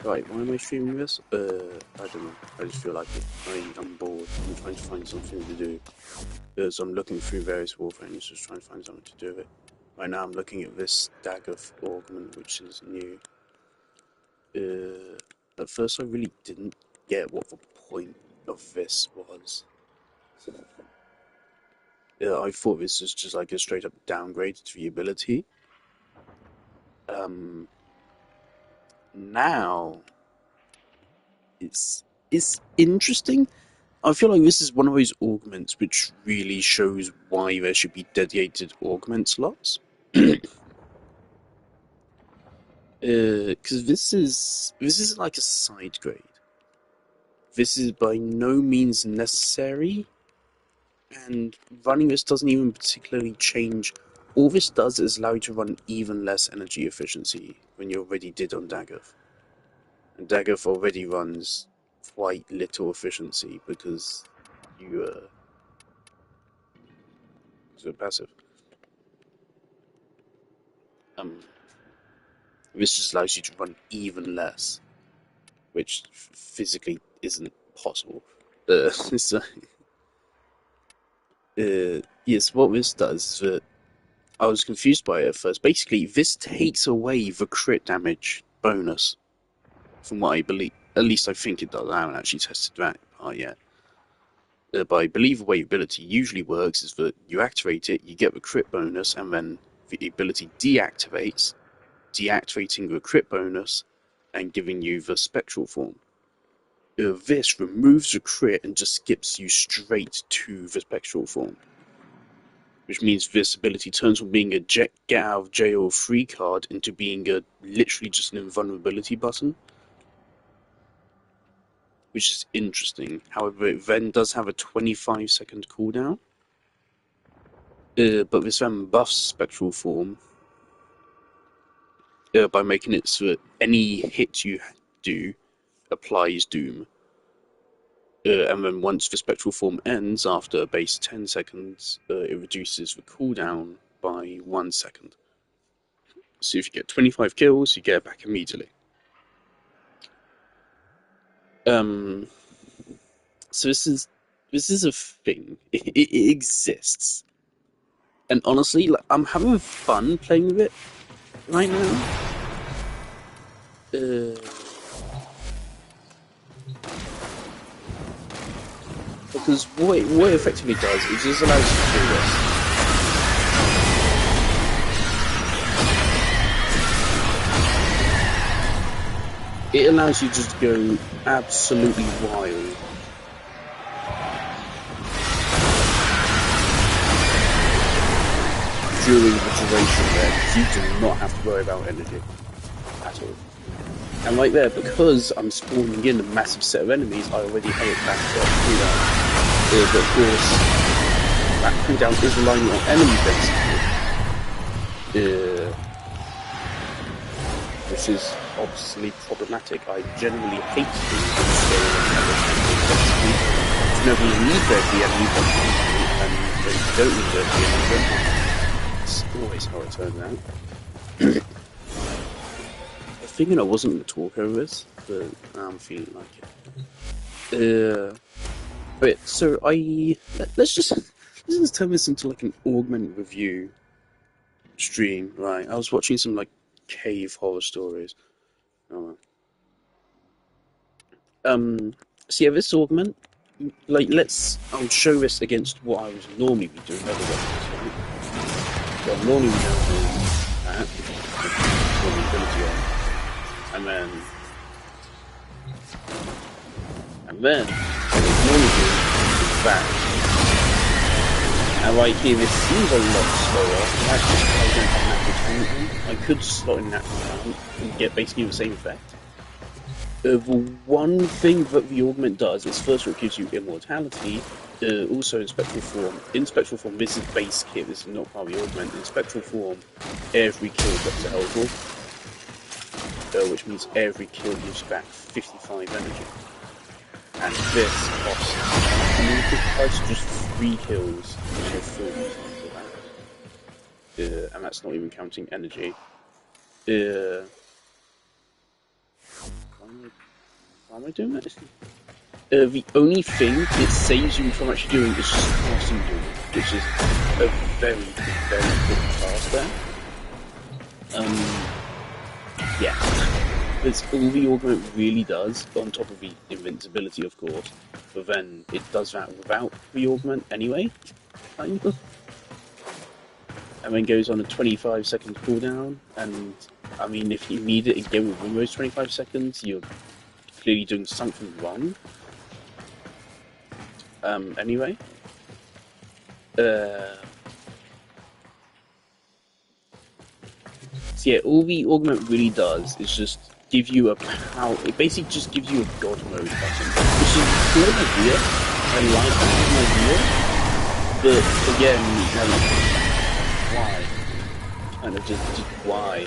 Right, why am I streaming this? I don't know. I just feel like it. I'm bored. I'm trying to find something to do. So I'm looking through various Warframes, just trying to find something to do with it. Right now I'm looking at this dagger augment, which is new. At first I really didn't get what the point of this was. I thought this was just like a straight up downgrade to the ability. Um, Now it's interesting. I feel like this is one of those augments which really shows why there should be dedicated augment slots. Because this is like a side grade. This is by no means necessary, and running this doesn't even particularly change. All this does is allow you to run even less energy efficiency than you already did on Dagoth. And Dagoth already runs quite little efficiency because you so passive. Um, this just allows you to run even less, which physically isn't possible. So, yes, what this does, I was confused by it at first. Basically, this takes away the crit damage bonus, from what I believe. At least I think it does. I haven't actually tested that part yet. But I believe the way ability usually works is that you activate it, you get the crit bonus, and then the ability deactivates, deactivating the crit bonus and giving you the spectral form. This removes the crit and just skips you straight to the spectral form, which means this ability turns from being a get out of jail free card into being a literally just an invulnerability button, which is interesting. However, it then does have a 25-second cooldown, but this then buffs spectral form by making it so that any hit you do applies doom. And then once the spectral form ends, after a base 10 seconds, it reduces the cooldown by 1 second. So if you get 25 kills, you get it back immediately. Um, so this is a thing. It exists, and honestly, like, I'm having fun playing with it right now. Uh, because what it effectively does is just allows you to do this. It allows you to just go absolutely wild. During the duration there, because you do not have to worry about energy at all. And right there, because I'm spawning in a massive set of enemies, I already have it back to cooldown. But of course, that cooldown is relying on enemy density, which is obviously problematic. I generally hate being constrained on enemy density. You never need there to be enemy density, and when you don't need there to be enemy density, it's always how it turns out. I was thinking I wasn't going to talk over this, but now I'm feeling like it. But so let's just turn this into like an augment review stream, right? I was watching some like cave horror stories. Oh, so yeah, this augment, like, I'll show this against what I was normally be doing other weapons, right? So I'm normally doing that, ability on, and then normally doing that. And right here, this seems a lot slower. That's just because I don't have natural talent. I could slot in natural talent and get basically the same effect. The one thing that the augment does is, first of all, it gives you immortality. Also in spectral form. In spectral form, this is base kit. This is not part of the augment. In spectral form, every kill drops a health wall, which means every kill gives you back 55 energy. And this costs 155, just 3 kills to go full that. And that's not even counting energy. am I doing that? The only thing it saves you from actually doing is just passing through it, which is a very, very important task there. Yeah. That's all the augment really does, on top of the invincibility, of course. But then it does that without the augment anyway, kind of. And then goes on a 25-second cooldown. And I mean, if you need it again within those 25 seconds, you're clearly doing something wrong. Anyway. So yeah, all the augment really does is just give you a power. It basically just gives you a god mode button, which is a cool idea. I like that as an idea, but again, why? Kind of just why?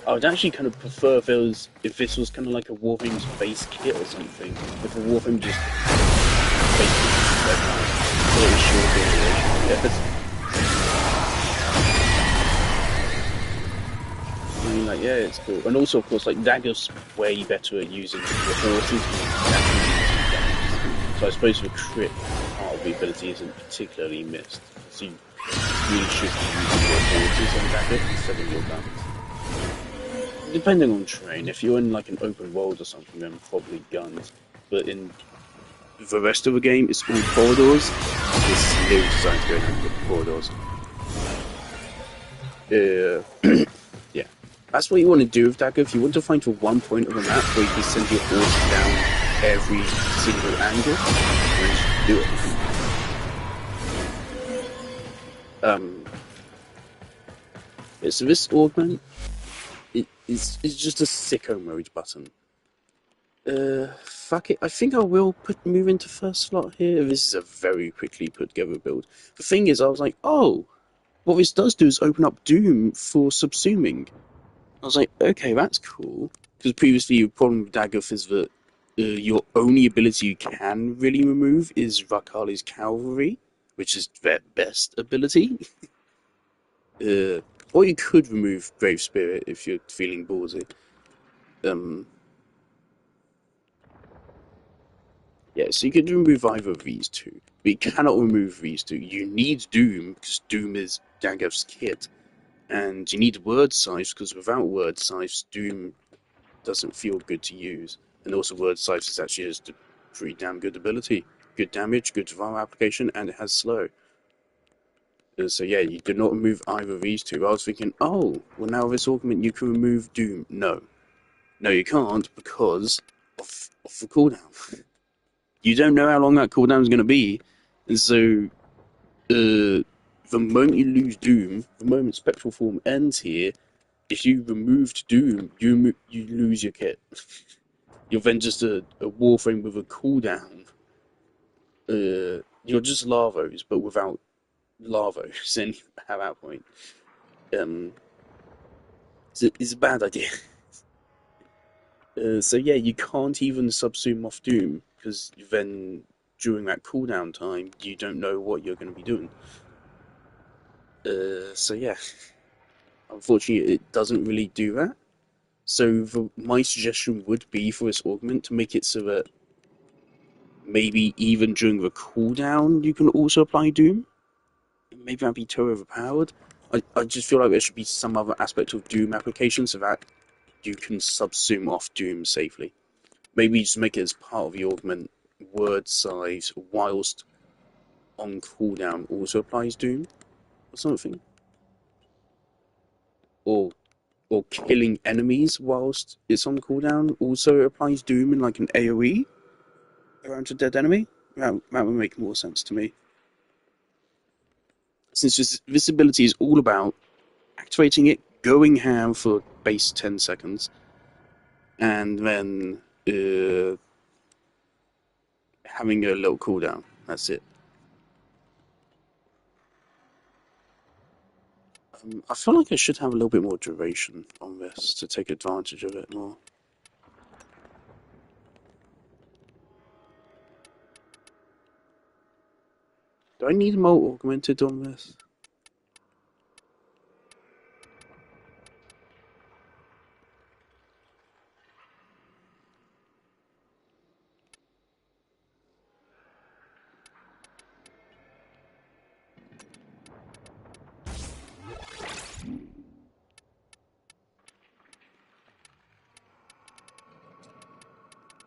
I would actually kind of prefer if this was kind of like a Warframe's base kit or something. If a Warframe just basically a little short variation, I guess. I mean, like, yeah, it's cool. And also, of course, like, Dagger's way better at using the horses. So I suppose the crit part of the ability isn't particularly missed. So you really should be using your horses on Dagger instead of your guns. Depending on terrain. If you're in, like, an open world or something, then probably guns. But in the rest of the game, it's all corridors. There's no design to go down the corridors. Yeah. That's what you want to do with Dagger. If you want to find to one point of a map where you can send your horse down every single angle, then just do it. Yeah, so this augment is just a sicko mode button. Fuck it. I think I will move into first slot here. This is a very quickly put together build. The thing is, I was like, oh, what this does do is open up Doom for subsuming. I was like, okay, that's cool. Because previously, your problem with Dagoth is that your only ability you can really remove is Rakali's Cavalry, which is their best ability. Or you could remove Brave Spirit if you're feeling ballsy. Yeah, so you could remove either of these two, but you cannot remove these two. You need Doom, because Doom is Dagoth's kit. And you need Word Size, because without Word Size, Doom doesn't feel good to use. And also Word Size is actually just a pretty damn good ability. Good damage, good VAR application, and it has slow. So yeah, you do not remove either of these two. I was thinking, oh, well now with this augment you can remove Doom. No. No, you can't, because of the cooldown. You don't know how long that cooldown is going to be. And so, the moment you lose Doom, the moment Spectral Form ends here, if you removed Doom, you lose your kit. You're then just a Warframe with a cooldown. You're just Larvos, but without Larvos at that point. It's a bad idea. So yeah, you can't even subsume off Doom, because then during that cooldown time, you don't know what you're going to be doing. So yeah, unfortunately, it doesn't really do that. So my suggestion would be for this augment to make it so that maybe even during the cooldown you can also apply Doom. Maybe that'd be too overpowered. I just feel like there should be some other aspect of Doom application so that you can subsume off Doom safely. Maybe just make it as part of the augment word size whilst on cooldown also applies Doom or something. Or killing enemies whilst it's on cooldown also applies Doom in like an AoE around a dead enemy. That would make more sense to me. Since this ability is all about activating it, going ham for base 10 seconds, and then having a little cooldown. That's it. I feel like I should have a little bit more duration on this to take advantage of it more. Do I need more augmented on this?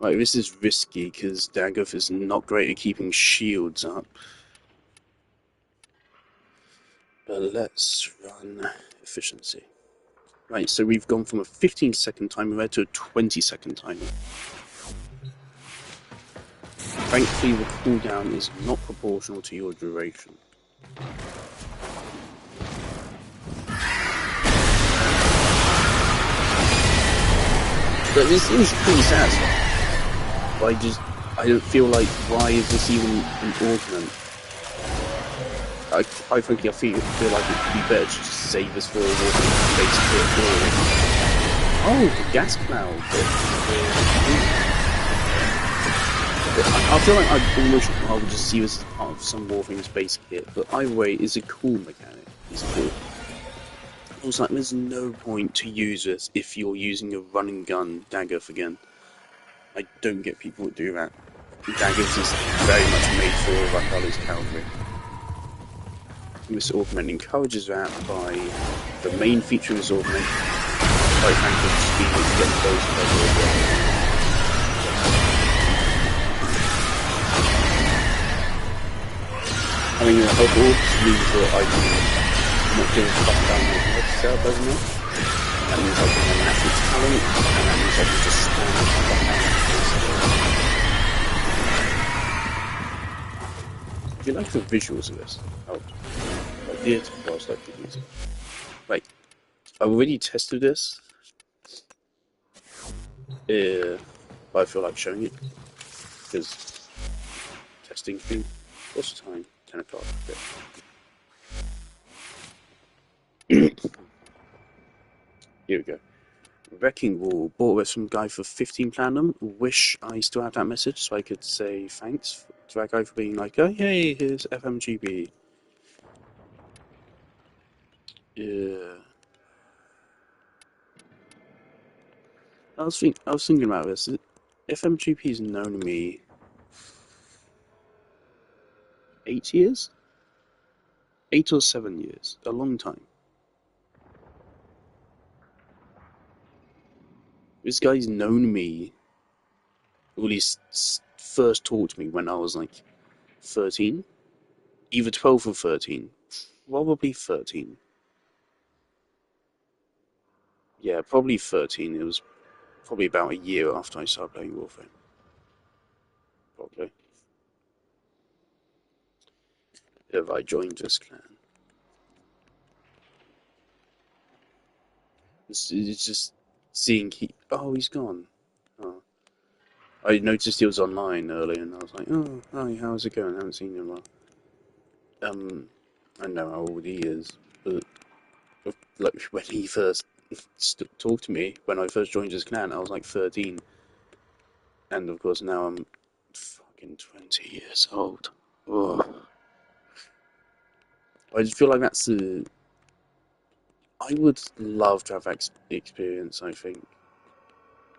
Right, this is risky because Dagoth is not great at keeping shields up. But let's run efficiency. Right, so we've gone from a 15-second timer there to a 20-second timer. Thankfully, the cooldown is not proportional to your duration. But this seems pretty satisfying. I don't feel like, why is this even an augment? I frankly, I feel like it would be better to just save this for a base kit. Oh, the gas cloud. I feel like I would just see this as part of some Warframe's base kit, but either way, it's a cool mechanic. It's cool. Also, like, there's no point to use this if you're using a run and gun Dagoth again. I don't get people that do that. Dagoth is very much made for Rakali's cavalry. This augment encourages that by the main feature of this augment, quite frankly, just being able to get those cover as well. I mean, I hope all means that I can not give a fuck about my head setup as much. That means I can have natural talent, and that means I can just stand up and fuck out. Do you like the visuals of this? Oh, I did whilst I could use it. Right, I already tested this. But I feel like showing it because testing thing. What's the time? 10 o'clock. Okay. Here we go. Wrecking Wall. Bought with some guy for 15 platinum. Wish I still had that message so I could say thanks to that guy for being like, oh hey, here's FMGB. Yeah. I was thinking about this. FMGP's known me 8 years? 8 or 7 years. A long time. This guy's known me, or at least first talked to me when I was like 13. Either 12 or 13. Probably 13. Yeah, probably 13. It was probably about a year after I started playing Warframe. Probably. If I joined this clan. It's just seeing oh, he's gone. Oh. I noticed he was online earlier and I was like, oh, hi, how's it going? I haven't seen you in a while. I know how old he is, but like when he first talked to me, when I first joined his clan, I was like 13. And of course now I'm fucking 20 years old. Oh. I just feel like that's I would love to have that experience, I think.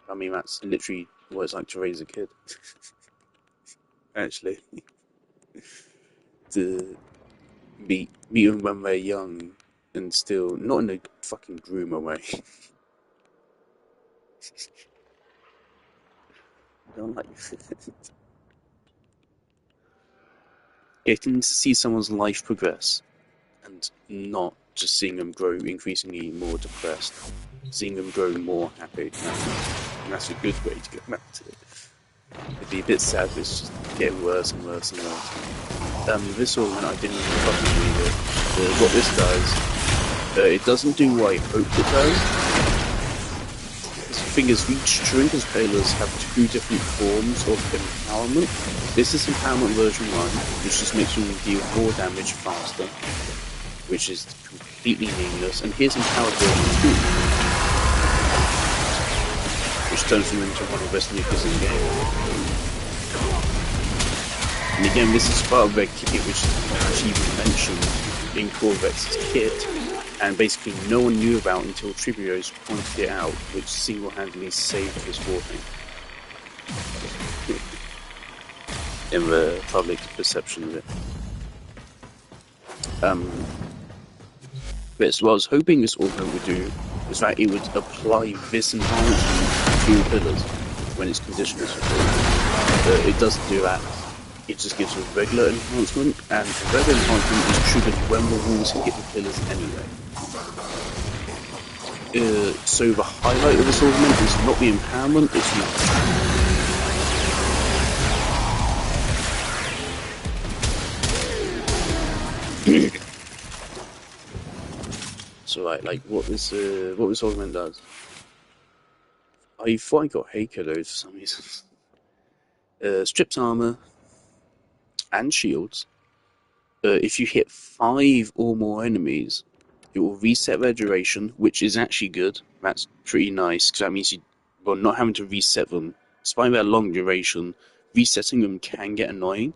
I mean, that's literally what it's like to raise a kid. Actually. To meet them when they're young and still, not in a fucking groomer way. I don't like getting to see someone's life progress and not just seeing them grow increasingly more depressed, seeing them grow more happy. That's a good way to get back to it. It'd be a bit sad if it's just getting worse and worse and worse. This one, I didn't even fucking read it. What this does, it doesn't do what I hoped it does. The thing is, each Drinker's payloads have two different forms of empowerment. This is empowerment version 1, which just makes them deal more damage faster, which is completely meaningless. And here's empowered version 2, which turns them into one of the best nukers in the game. And again, this is part of their kit, which is actually even mentioned in Corvex's kit, and basically no one knew about until Tribuos pointed it out, which single-handedly saved this Warframe. In the public perception of it. But what I was hoping this augment would do is that it would apply this enhancement to all pillars. when it's conditioned as it doesn't do that. It just gives a regular enhancement, and the regular enhancement is triggered when the walls hit the pillars anyway. So the highlight of this augment is not the empowerment, it's the so like what this augment does. I thought I got Heiko though for some reason. Strips armor and shields. If you hit 5 or more enemies, it will reset their duration, which is actually good. That's pretty nice, because that means you're not having to reset them. Despite their long duration, resetting them can get annoying.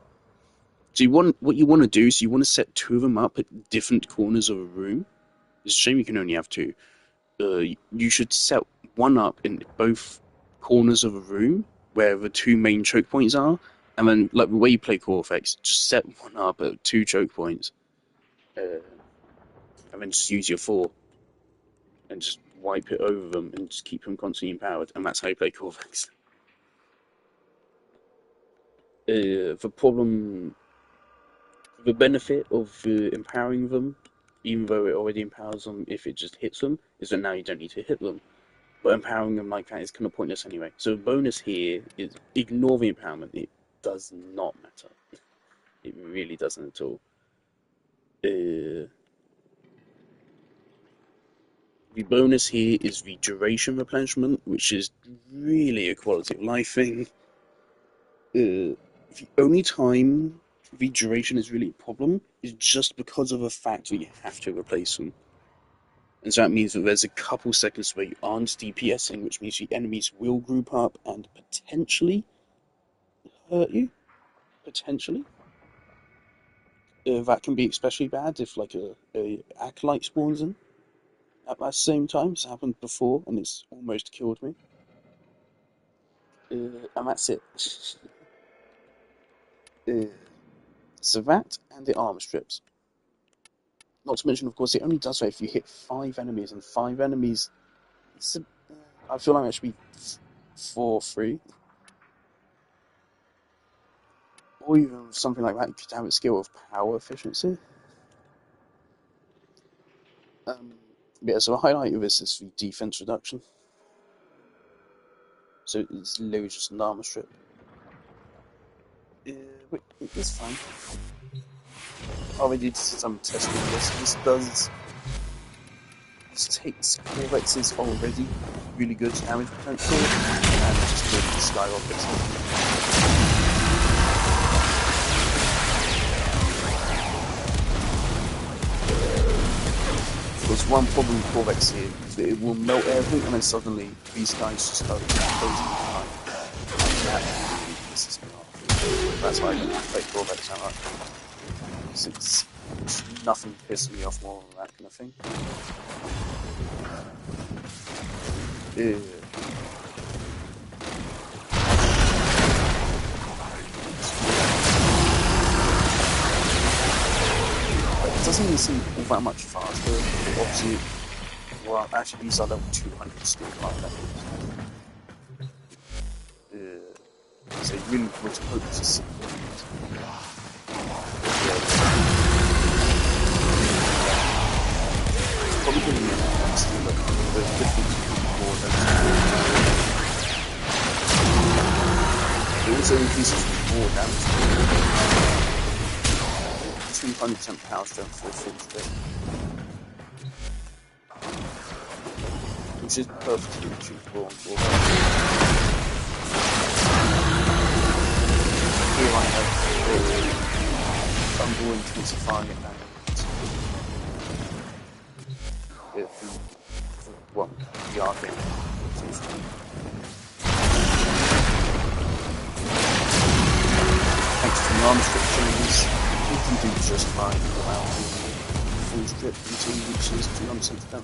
So what you want to do is you want to set 2 of them up at different corners of a room. It's a shame you can only have 2. You should set one up in both corners of a room, where the 2 main choke points are, and then, like the way you play Core Effects, just set one up at 2 choke points. And then just use your 4 and just wipe it over them and just keep them constantly empowered, and that's how you play Corvex. The benefit of empowering them, even though it already empowers them if it just hits them, is that now you don't need to hit them. But empowering them like that is kind of pointless anyway. So the bonus here is ignore the empowerment. It does not matter. It really doesn't at all. The bonus here is the duration replenishment, which is really a quality of life thing. The only time the duration is really a problem is just because of the fact that you have to replace them. And so that means that there's a couple seconds where you aren't DPSing, which means the enemies will group up and potentially hurt you. Potentially. That can be especially bad if like a acolyte spawns in at the same time. It's happened before and it's almost killed me. And that's it. So that and the armor strips. Not to mention, of course, it only does that if you hit 5 enemies, and 5 enemies. I feel like it should be 4-3. Or even something like that, you could have a skill of power efficiency. Yeah, so a highlight of this is the defense reduction. So it's literally just an armor strip. It's fine. Already did some testing of this. This takes Corvex's already really good damage potential and just skyrockets it. There's one problem with Corvex here, is that it will melt everything and then suddenly these guys just start closing behind. That really pisses me off. That's why I don't play Corvex so much. It's nothing pisses me off more than that kind of thing. It doesn't even seem all that much faster. Obviously, well, actually, these are level 200 skill weapons. So you really would hope to see it. Probably going to be next to look, but different more than it also increases more damage. 200% power strength for a full strip, which is perfectly achievable on Warframe. Here I have Uncle intensifying it now. Well, the arcane. Thanks to the arm strip changes, you can do just fine without the full strip until you reach 200% down.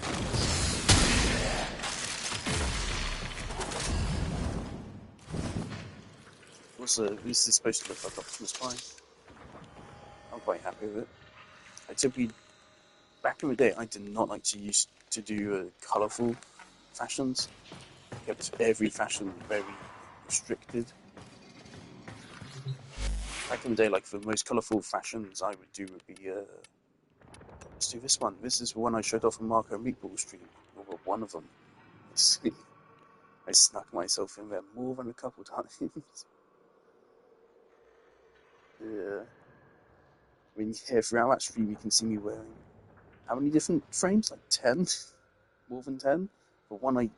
Also, this is supposed to look like Optimus Prime. I'm quite happy with it. I typically, back in the day, I did not like to do colourful fashions. I kept every fashion very restricted. Back in the day, like the most colourful fashions I would do would be, let's do this one. This is the one I showed off on Marco Meatball stream, or one of them. I snuck myself in there more than a couple times. Yeah. I mean, yeah, throughout that stream you can see me wearing, how many different frames? Like 10? More than 10? The one I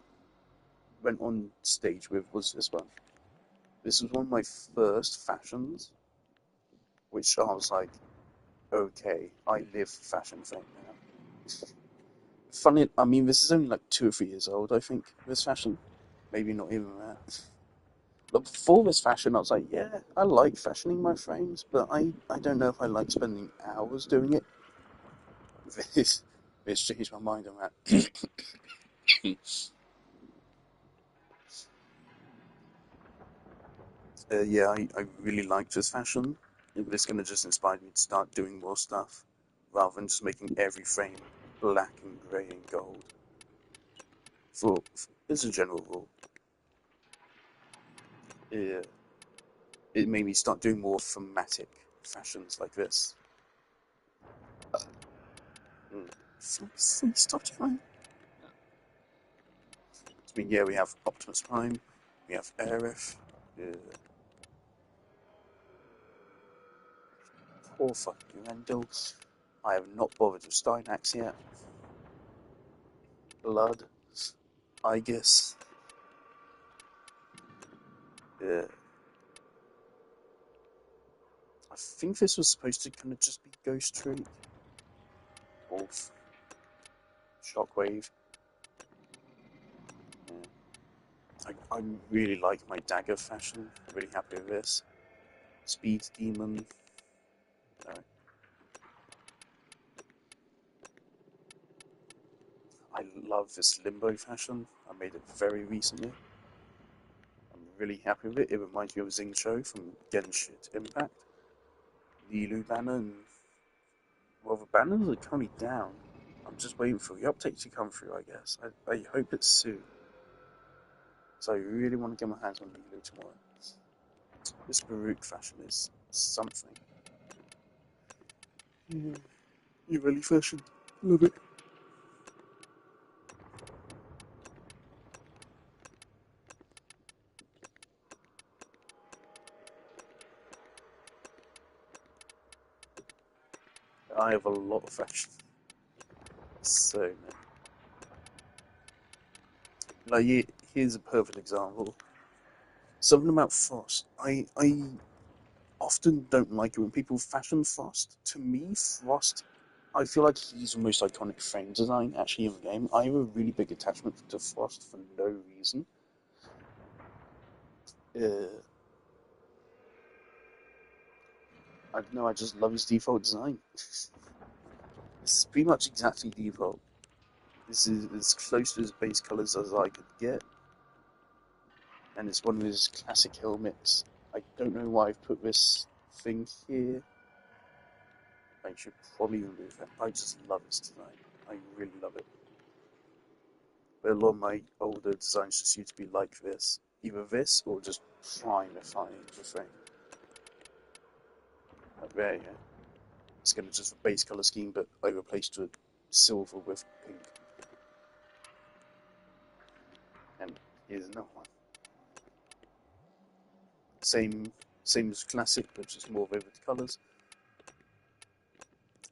went on stage with was this one. This was one of my first fashions, which I was like, okay, I live fashion thing now. Funny, I mean, this is only like 2 or 3 years old, I think, this fashion. Maybe not even that. But before this fashion, I was like, yeah, I like fashioning my frames, but I don't know if I like spending hours doing it. This changed my mind on that. Yeah, I really liked this fashion. It's going to just inspire me to start doing more stuff, rather than just making every frame black and grey and gold. As a general rule. Yeah, it made me start doing more thematic fashions like this. Stop trying. I mean, yeah, we have Optimus Prime, we have Aerith. Poor fucking Rendell. I have not bothered with Steinax yet. Blood, I guess. Yeah. I think this was supposed to kind of just be Ghost Tree. Wolf. Shockwave. Yeah. I really like my dagger fashion. I'm really happy with this. Speed Demon. I love this Limbo fashion. I made it very recently. I'm really happy with it. It reminds me of Zing Show from Genshin Impact. Lilu banner and... Well, the banners are currently down. I'm just waiting for the update to come through, I guess. I hope it's soon. So I really want to get my hands on Lilu tomorrow. This Baruch fashion is something. Yeah, you really fashion. Love it. I have a lot of fashion. So many. Like, here's a perfect example. Something about Frost. I often don't like it when people fashion Frost. To me, Frost, I feel like he's the most iconic frame design actually in the game. I have a really big attachment to Frost for no reason. I don't know, I just love his default design. It's pretty much exactly default. This is as close to his base colours as I could get. And it's one of his classic helmets. I don't know why I've put this thing here. I should probably remove it. I just love his design. I really love it. But a lot of my older designs just used to be like this. Either this or just primifying the frame. Like there, yeah. It's going to just a base colour scheme, but I replaced with silver with pink. And here's another one. Same as classic, but just more vivid colours.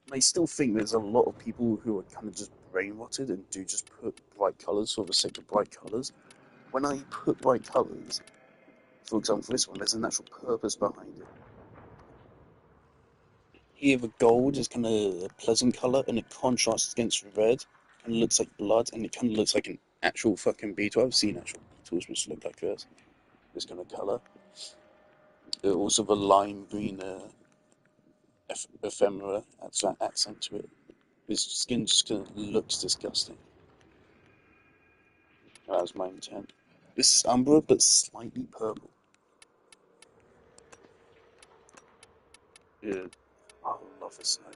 And I still think there's a lot of people who are kind of just brain rotted and do just put bright colours for the sake of bright colours. When I put bright colours, for example, this one, there's an actual purpose behind it. Here, the gold is kind of a pleasant colour, and it contrasts against red, and it looks like blood, and it kind of looks like an actual fucking beetle. I've seen actual beetles which look like this kind of colour. Also, the lime green ephemera adds that accent to it. His skin just kind of looks disgusting. That was my intent. This is umber, but slightly purple. Yeah. I love this snow.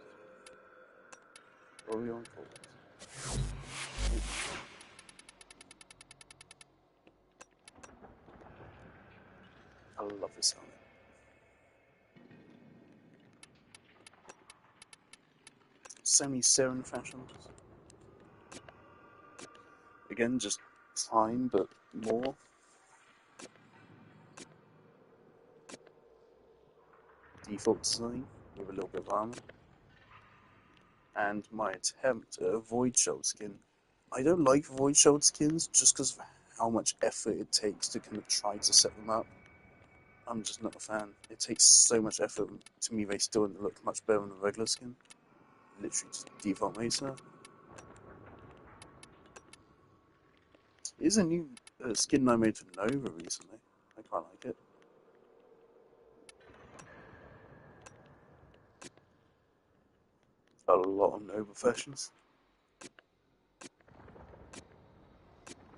Orion Falls. I love this helmet. So many Saren fashions. Again, just time, but more. Default design with a little bit of armor. And my attempt at a Void Shell skin. I don't like Void Shell skins just because of how much effort it takes to kind of try to set them up. I'm just not a fan. It takes so much effort. To me, they still look much better than a regular skin. Literally just default Mesa. Here's a new skin I made for Nova recently. I quite like it. A lot of Nova fashions.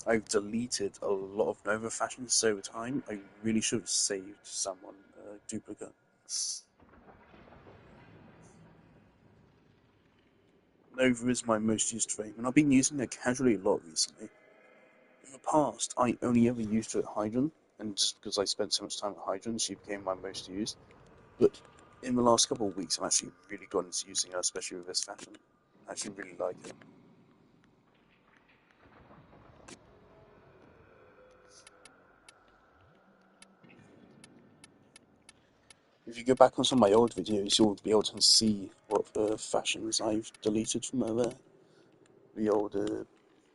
I've deleted a lot of Nova fashions over time. I really should have saved someone a duplicate. Nova is my most used frame, and I've been using it casually a lot recently. In the past, I only ever used her at Hydron, and just because I spent so much time at Hydron, she became my most used. But in the last couple of weeks, I've actually really gotten into using her, especially with this fashion. I actually really like it. If you go back on some of my old videos, you'll be able to see what fashions I've deleted from over there. The old,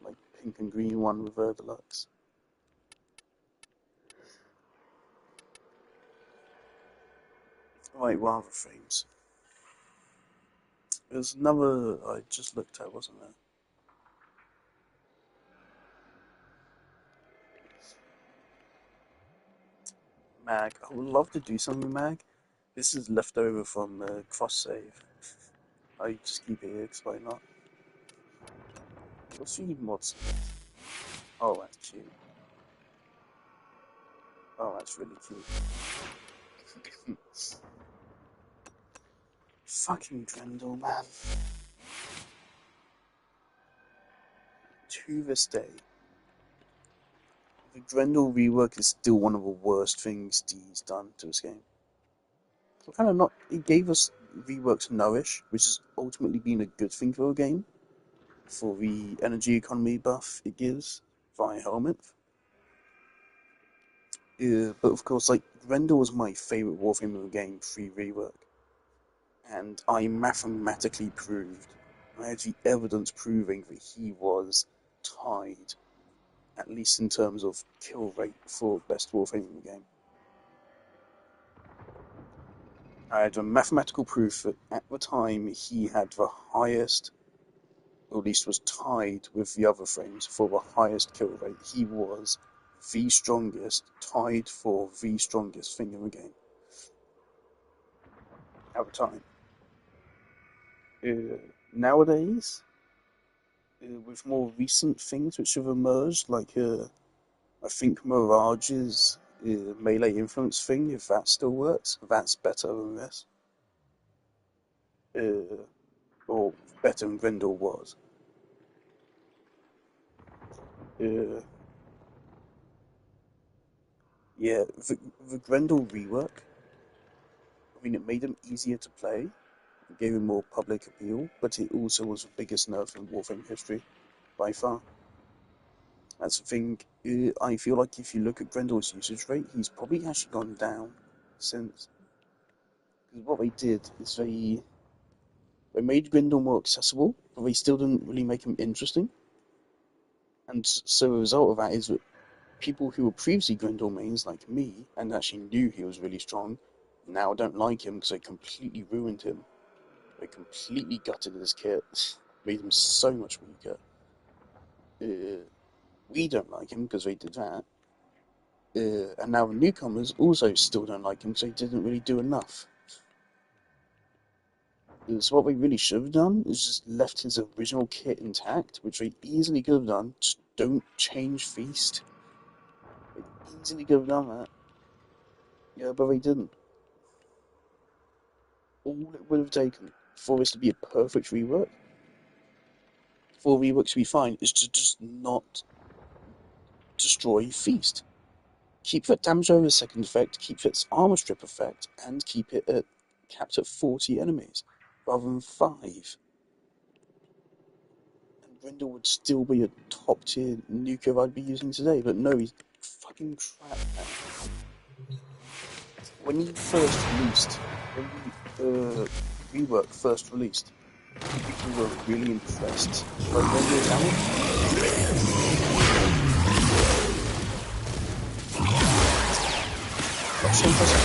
like, pink and green one with Deluxe. Right, Warframes. There's another I just looked at, wasn't there? Mag. I would love to do something with Mag. This is left over from cross save. I just keep it here because why not? What's the mods? Oh, that's cute. Oh, that's really cute. Fucking Grendel, man. To this day, the Grendel rework is still one of the worst things Steve's done to this game. Kind of not. It gave us reworked Nourish, which has ultimately been a good thing for a game, for the energy economy buff it gives via helmet. But of course, like, Grendel was my favourite Warframe of the game pre-rework, and I mathematically proved, I had the evidence proving that he was tied, at least in terms of kill rate, for best Warframe in the game. I had a mathematical proof that at the time he had the highest, or at least was tied with the other frames for the highest kill rate. He was the strongest, tied for the strongest thing in the game at the time. Nowadays, with more recent things which have emerged, like I think Mirage's melee influence thing, if that still works, that's better than this. Uh, or better than Grendel was. Uh, yeah, the Grendel rework, I mean, it made him easier to play, it gave him more public appeal, but it also was the biggest nerf in Warframe history, by far. That's the thing, I feel like if you look at Grendel's usage rate, he's probably actually gone down since. Because what they did is they made Grendel more accessible, but they still didn't really make him interesting. And so a result of that is that people who were previously Grendel mains, like me, and actually knew he was really strong, now don't like him because they completely ruined him. They completely gutted his kit, made him so much weaker. We don't like him because they did that. And now the newcomers also still don't like him because they didn't really do enough. So what we really should have done is just left his original kit intact, which they easily could have done. Just don't change Feast. They easily could have done that. Yeah, but they didn't. All it would have taken for this to be a perfect rework, for rework to be fine, is to just not destroy Feast. keep that damage over second effect, keep its armor strip effect, and keep it capped at 40 enemies rather than 5. And Grendel would still be a top tier nuker I'd be using today, but no, he's fucking crap. When he first released, when the rework first released, people were really impressed by Grendel's damage. That's so impressive.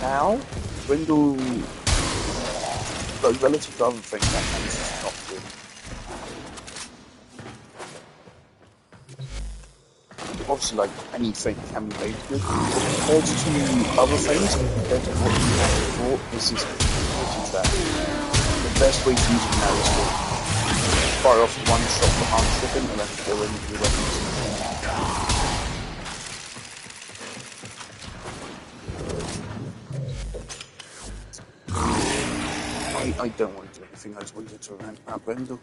Now, Grendel, like relative to other things, that damage is not good. Obviously, like anything can be made good. Compared to other things, compared to what you had before, this is pretty bad. The best way to use it now is to fire off one shot for arm stripping and then go in with your weapons. I don't want to do anything, I just wanted to rant about Grendel.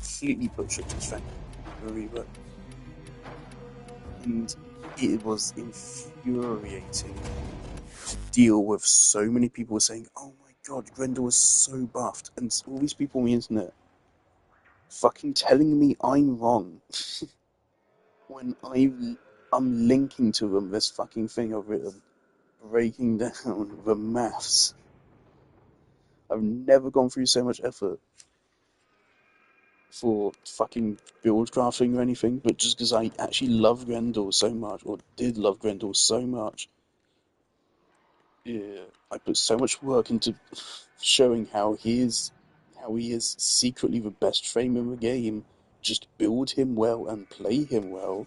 Completely butchered his thing. Rework. And it was infuriating to deal with so many people saying, oh my god, Grendel was so buffed, and all these people on the internet fucking telling me I'm wrong when I'm linking to them this fucking thing I've written, breaking down the maths. I've never gone through so much effort for fucking build crafting or anything, but just because I actually love Grendel so much, or did love Grendel so much, yeah, I put so much work into showing how he is secretly the best frame in the game. Just build him well and play him well.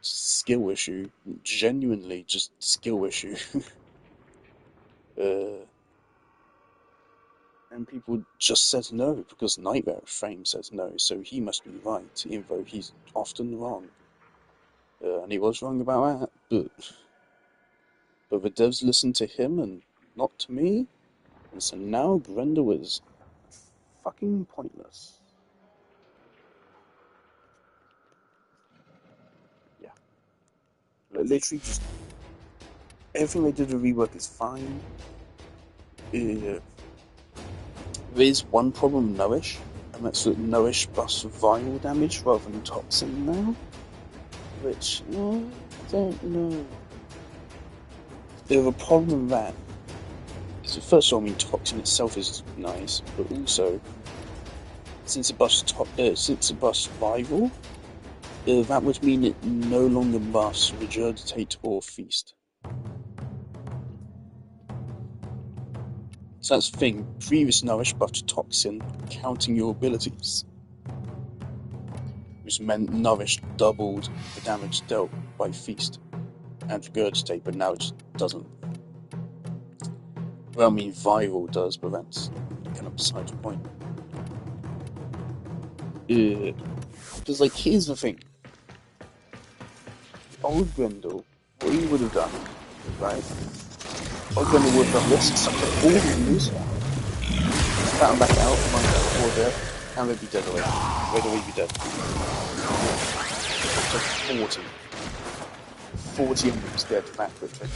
Skill issue, genuinely just skill issue. And people just said no because Nightmare Frame says no, so he must be right, even though he's often wrong. And he was wrong about that, but the devs listened to him and not to me, and so now Grendel is fucking pointless. Yeah. Literally just everything they did with rework is fine. There is one problem with Nowish, and that's that Nowish buffs viral damage rather than toxin now, which I don't know. The problem with that is that first of all, I mean, toxin itself is nice, but also since it buffs viral, that would mean it no longer buffs regurgitate or feast. So that's the thing, previous Nowish buffed toxin, counting your abilities, which meant Nowish doubled the damage dealt by feast and regurgitate, but now it just doesn't. Well, I mean, viral does, but that's kind of beside the point. Because, like, here's the thing. Old Grendel, what he would have done, right? Old Grendel would have done this, sucked up all the views, spat them back out, mined out order, and they'd be dead away. They'd already be dead. So 40 enemies dead that quickly.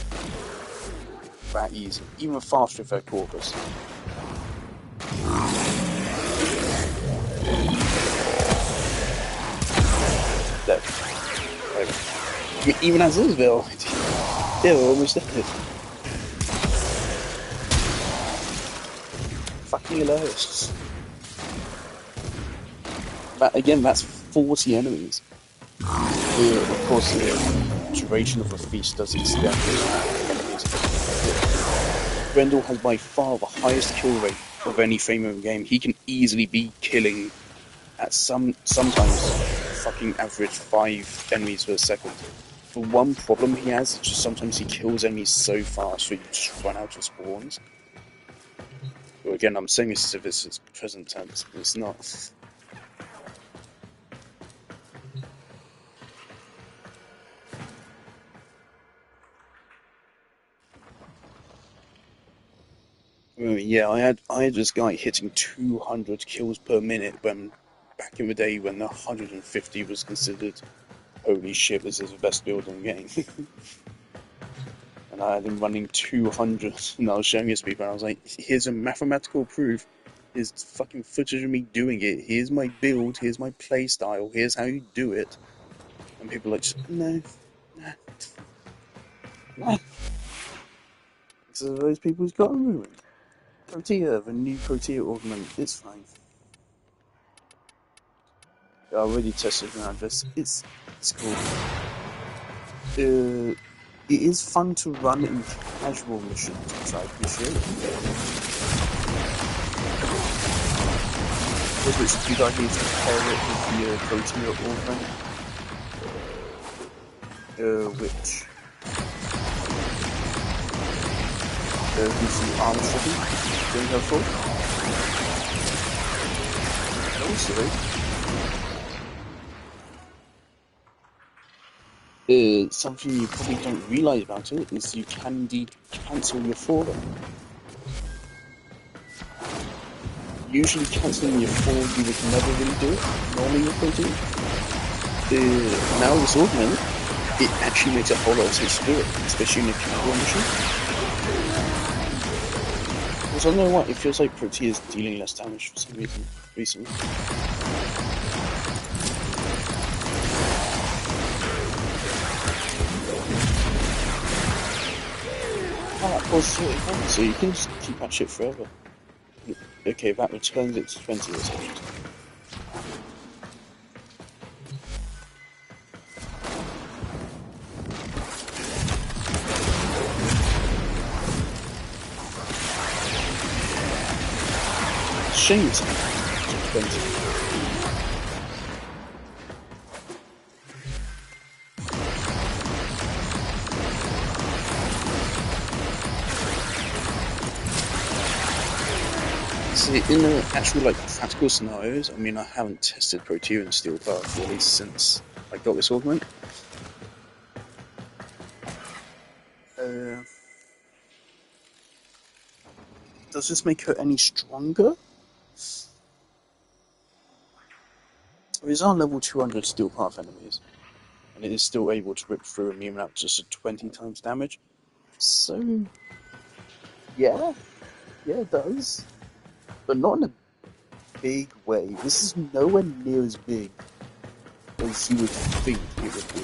That easy. Even faster if they're corpus. Dead. Even as Isabel, they're almost dead. Fucking hilarious. But again, that's 40 enemies. Of course, the duration of the feast does extend enemies. Grendel has by far the highest kill rate of any frame of the game. He can easily be killing at sometimes fucking average 5 enemies per second. The one problem he has is just sometimes he kills enemies so fast that you just run out of spawns. But again, I'm saying this as if this is present tense, but it's not. Yeah, I had this guy hitting 200 kills per minute when back in the day when 150 was considered holy shit, this is the best build in the game. And I had him running 200, and I was showing it to people, and I was like, here's a mathematical proof. Here's fucking footage of me doing it. Here's my build. Here's my play style. Here's how you do it. And people are like, no, nah, nah. So those people's got to ruin. Protea, the new Protea augment, it's fine. I already tested around this. It's cool. It is fun to run in casual missions, which I appreciate. Also, it's a good idea to pair it with the Protea augment, which gives you armor stripping during her fall. And also, something you probably don't realize about it is you can indeed cancel your falling. Usually cancelling your fall, you would never really do it, normally with Protea. Now with this augment, it actually makes a whole lot of sense to do it, especially in a casual mission. Because I don't know why, it feels like Protea is dealing less damage for some reason recently. Oh, that costs 41, so you can just keep that shit forever. Okay, that returns it to 20 or something. Shame it's 20. See, in the actual like practical scenarios, I mean, I haven't tested Protea in Steel Path really since I got this augment. Does this make her any stronger? These are level 200 Steel Path enemies, and it is still able to rip through immune out just 20 times damage. So, yeah, it does, but not in a big way. This is nowhere near as big as you would think it would be.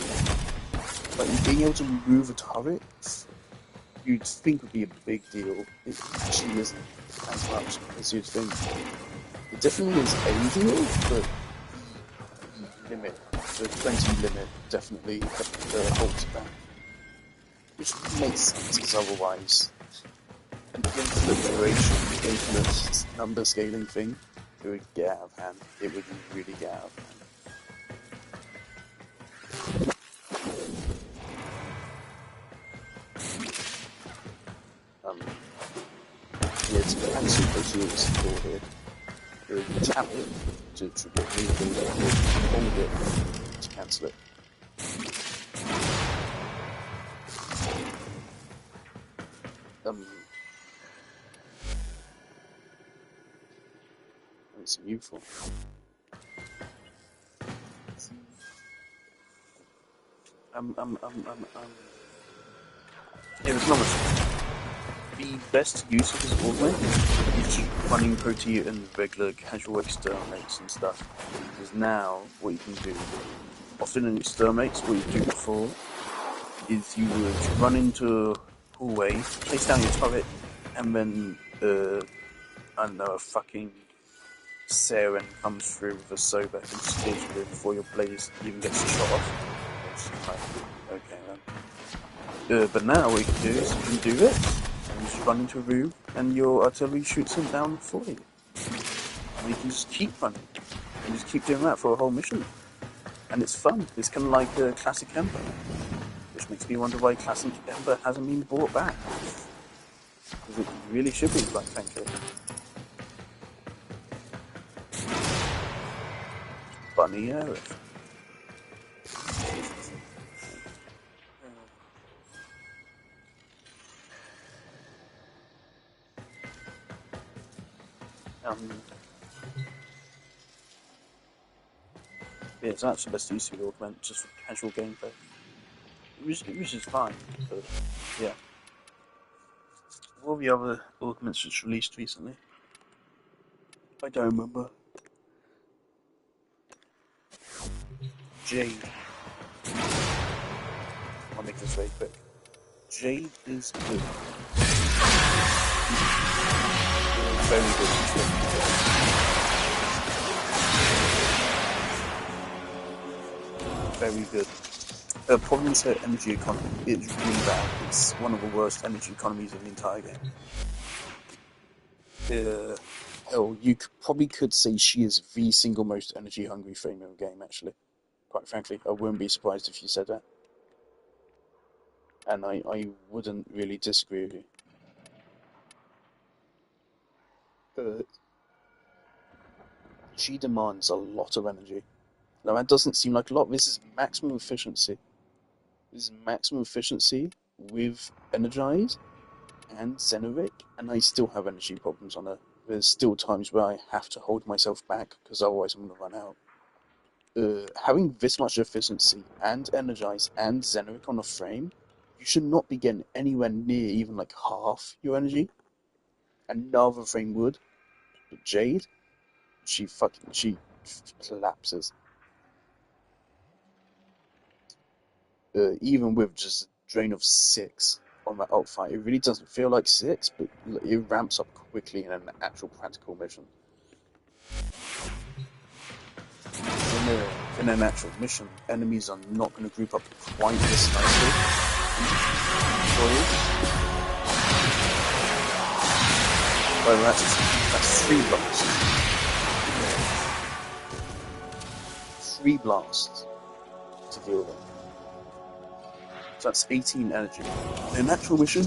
Like, being able to move a turret, you'd think would be a big deal. It actually isn't as much as you'd think. It definitely is a deal, but the limit, the 20 limit, definitely holds it back. Which makes sense, because otherwise, an infinite duration, infinite number scaling thing, it would get out of hand. It would really get out of hand. Yeah, to cancel Protea's forehead, you tap it to trigger anything, or hold it to cancel it. It's useful. Yeah, there's not much. The best use of this augment is just running Protea in regular casual exterminates and stuff. Because now, what you can do, often in exterminates, what you do before is you would run into a hallway, place down your turret, and then, I don't know, a fucking Saren comes through with a sober and steers through before your blaze even gets shot off. It's like, okay then. But now what you can do is you can do this, and you just run into a room, and your artillery shoots him down for you. And you can just keep running, and just keep doing that for a whole mission. And it's fun. It's kind of like a Classic Ember, which makes me wonder why Classic Ember hasn't been brought back. Because it really should be, quite frankly. Bunny Aerith. Yeah, so that's the best use of the augment, just for casual gameplay. Which is fine, but yeah. What were the other augments which released recently? I don't remember. Jade. I'll make this very quick. Jade is good. Very good. Very good. The problem is her energy economy. It's really bad. It's one of the worst energy economies in the entire game. Hell, you probably could say she is the single most energy hungry frame in the game, actually. Quite frankly, I wouldn't be surprised if you said that. And I wouldn't really disagree with you. But she demands a lot of energy. Now, that doesn't seem like a lot. This is maximum efficiency. This is maximum efficiency with Energize and Xenoric, and I still have energy problems on her. There's still times where I have to hold myself back, because otherwise I'm going to run out. Having this much efficiency and Energize and Xenoric on a frame, you should not be getting anywhere near even like half your energy. Another frame would, but Jade, she collapses. Even with just a drain of 6 on that alt fight, it really doesn't feel like 6, but it ramps up quickly in an actual practical mission. In an actual mission, enemies are not going to group up quite this nicely for you. Well, that's 3 blasts. 3 blasts to deal with. So that's 18 energy. In an actual mission,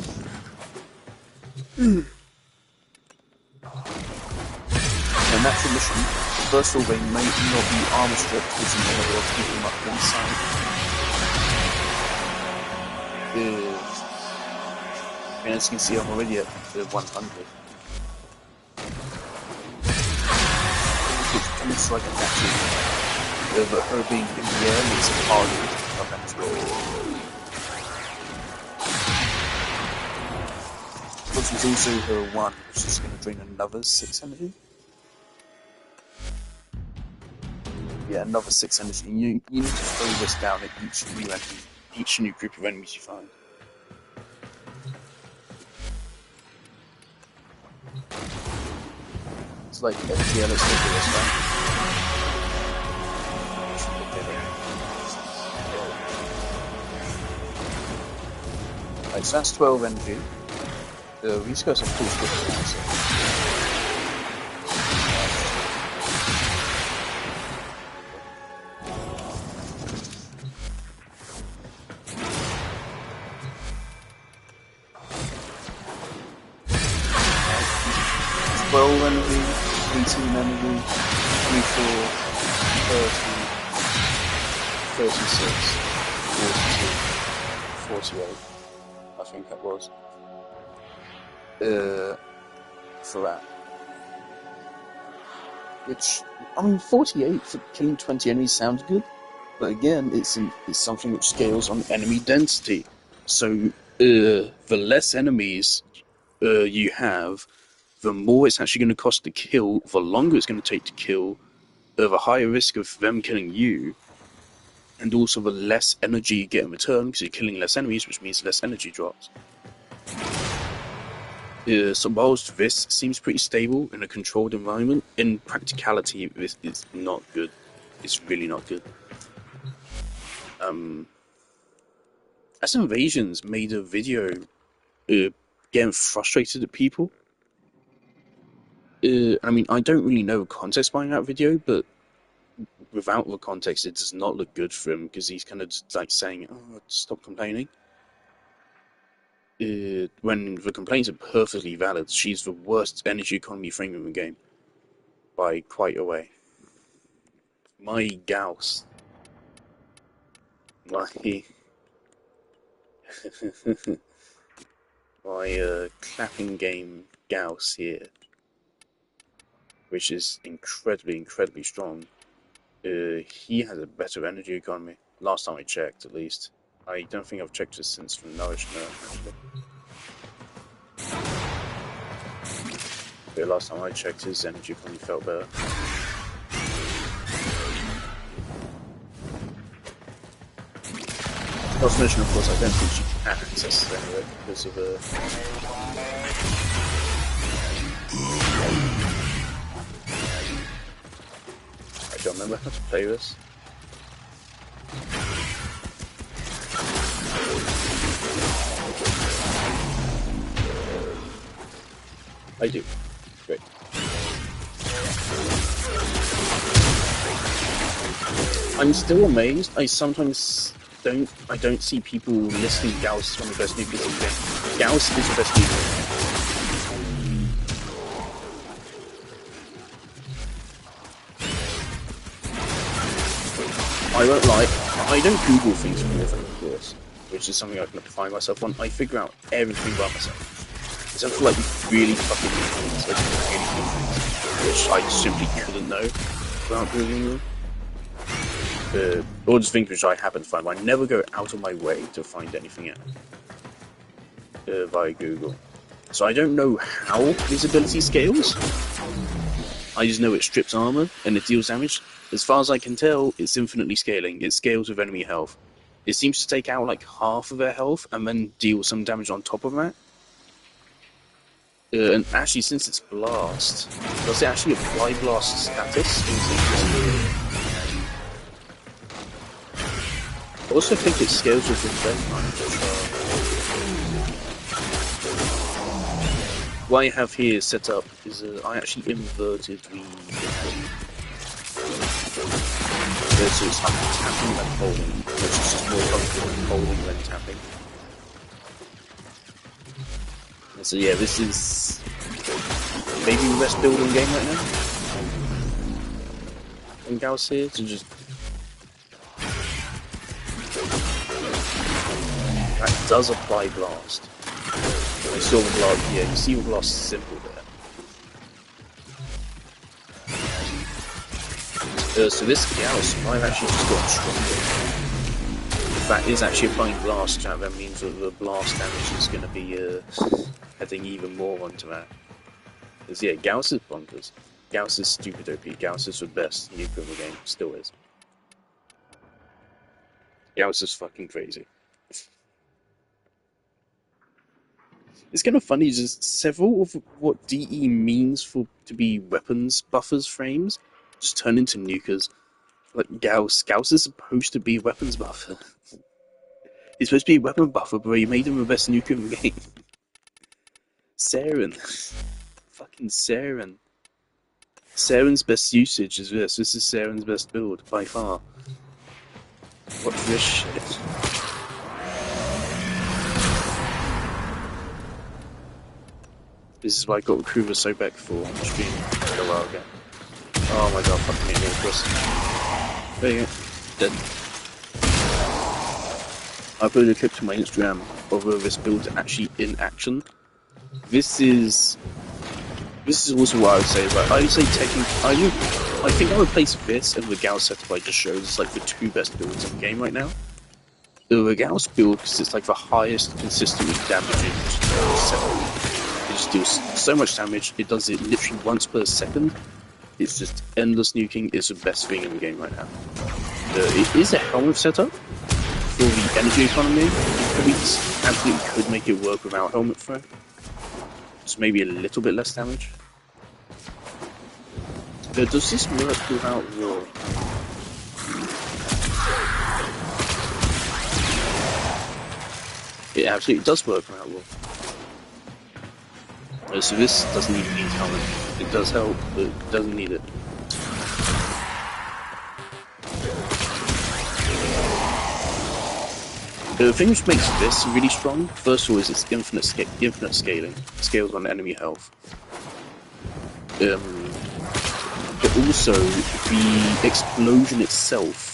first of all, they may not be armor stripped because you may not be able to keep them up inside. And as you can see, I'm already at 100. It comes like a natural, but her being in the air makes it harder to keep up energy. Plus, there's also her 1, which is going to drain another 6 energy. Yeah, another 6 energy. You need to throw this down at each new group of enemies you find. It's like, yeah, let's look at this now. Right, so that's 12 energy. These guys are pretty good at that, so. 12 energy, 18 energy, 24, 30, 36, 42, 48, I think that was. For that. Which, I mean, 48 for killing 20 enemies sounds good, but again, it's something which scales on enemy density. So, the less enemies you have, the more it's actually going to cost to kill, the longer it's going to take to kill, the higher risk of them killing you, and also the less energy you get in return, because you're killing less enemies, which means less energy drops. So whilst this seems pretty stable in a controlled environment, in practicality, this is not good. It's really not good. As Invasions made a video getting frustrated at people. I mean, I don't really know the context behind that video, but without the context, it does not look good for him, because he's kind of just like saying, "Oh, stop complaining." When the complaints are perfectly valid, she's the worst energy economy frame in the game by quite a way. My Gauss, my my clapping game Gauss here which is incredibly strong. He has a better energy economy. Last time I checked, at least. I don't think I've checked this since from Nourish actually. But last time I checked, his energy economy felt better. Not to mention, of course, I don't think she can access it anyway because of I don't remember how to play this. I do. Great. I'm still amazed. I sometimes don't see people listing Gauss as one of the best nukers in the game. Gauss is the best nuker. I won't lie, I don't Google things for Warframe, of course, which is something I can find myself on. I figure out everything by myself. Except for like really fucking things, like really good things, which I simply couldn't know without Googling them. Or just things which I happen to find, but I never go out of my way to find anything out via Google. So I don't know how this ability scales. I just know it strips armor and it deals damage. As far as I can tell, it's infinitely scaling. It scales with enemy health. It seems to take out like half of their health and then deal some damage on top of that. And actually, since it's blast, does it actually apply blast status? I also think it scales with event. What I have here set up is I actually inverted the so it's like tapping and holding, which is just more comfortable than holding than tapping. And so yeah, this is maybe the best build in the game right now. And Gauss here to just that does apply blast. I saw the blast, yeah, you see the blast symbol there. So this Gauss, I've actually just gotten stronger. If that is actually applying blast, chat, that means that the blast damage is going to be heading even more onto that. Because yeah, Gauss is bonkers. Gauss is stupid OP. Gauss is the best nuker in the game, still is. Gauss is fucking crazy. It's kind of funny, just several of what DE means to be weapons buffers frames just turn into nukers. Like Gauss is supposed to be a weapons buffer. He's supposed to be a weapon buffer, but you made him the best nuker in the game. Saren. Fucking Saren. Saren's best usage is this. This is Saren's best build, by far. Watch this shit. This is why I got Recruiter Sobek for on stream a while ago. Oh my god, fucking me, Chris. There you go. Dead. I uploaded a clip to my Instagram of this build actually in action. This is also what I would say. Like, I would say I think I would place this and the Gauss setup I just showed as like the two best builds in the game right now. The Gauss build, because it's like the highest consistently damaging setup. It just deals so much damage. It does it literally once per second. It's just endless nuking. It's the best thing in the game right now. It is a helmet setup for the energy economy. You probably absolutely could make it work without helmet throw. Just maybe a little bit less damage. Does this work without war? It absolutely does work without war. So this doesn't even need helmet. It does help, but it doesn't need it. The thing which makes this really strong, first of all, is its infinite scaling. It scales on enemy health. But also, the explosion itself.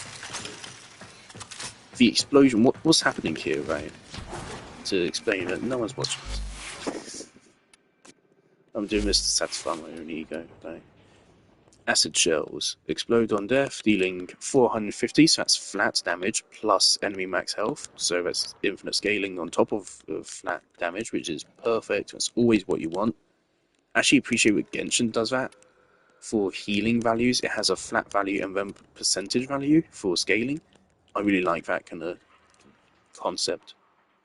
The explosion, what's happening here, right? To explain it, no one's watching this. I'm doing this to satisfy my own ego, right? Acid shells explode on death, dealing 450, so that's flat damage plus enemy max health. So that's infinite scaling on top of flat damage, which is perfect. That's always what you want. Actually, appreciate what Genshin does that. For healing values, it has a flat value and then percentage value for scaling. I really like that kind of concept.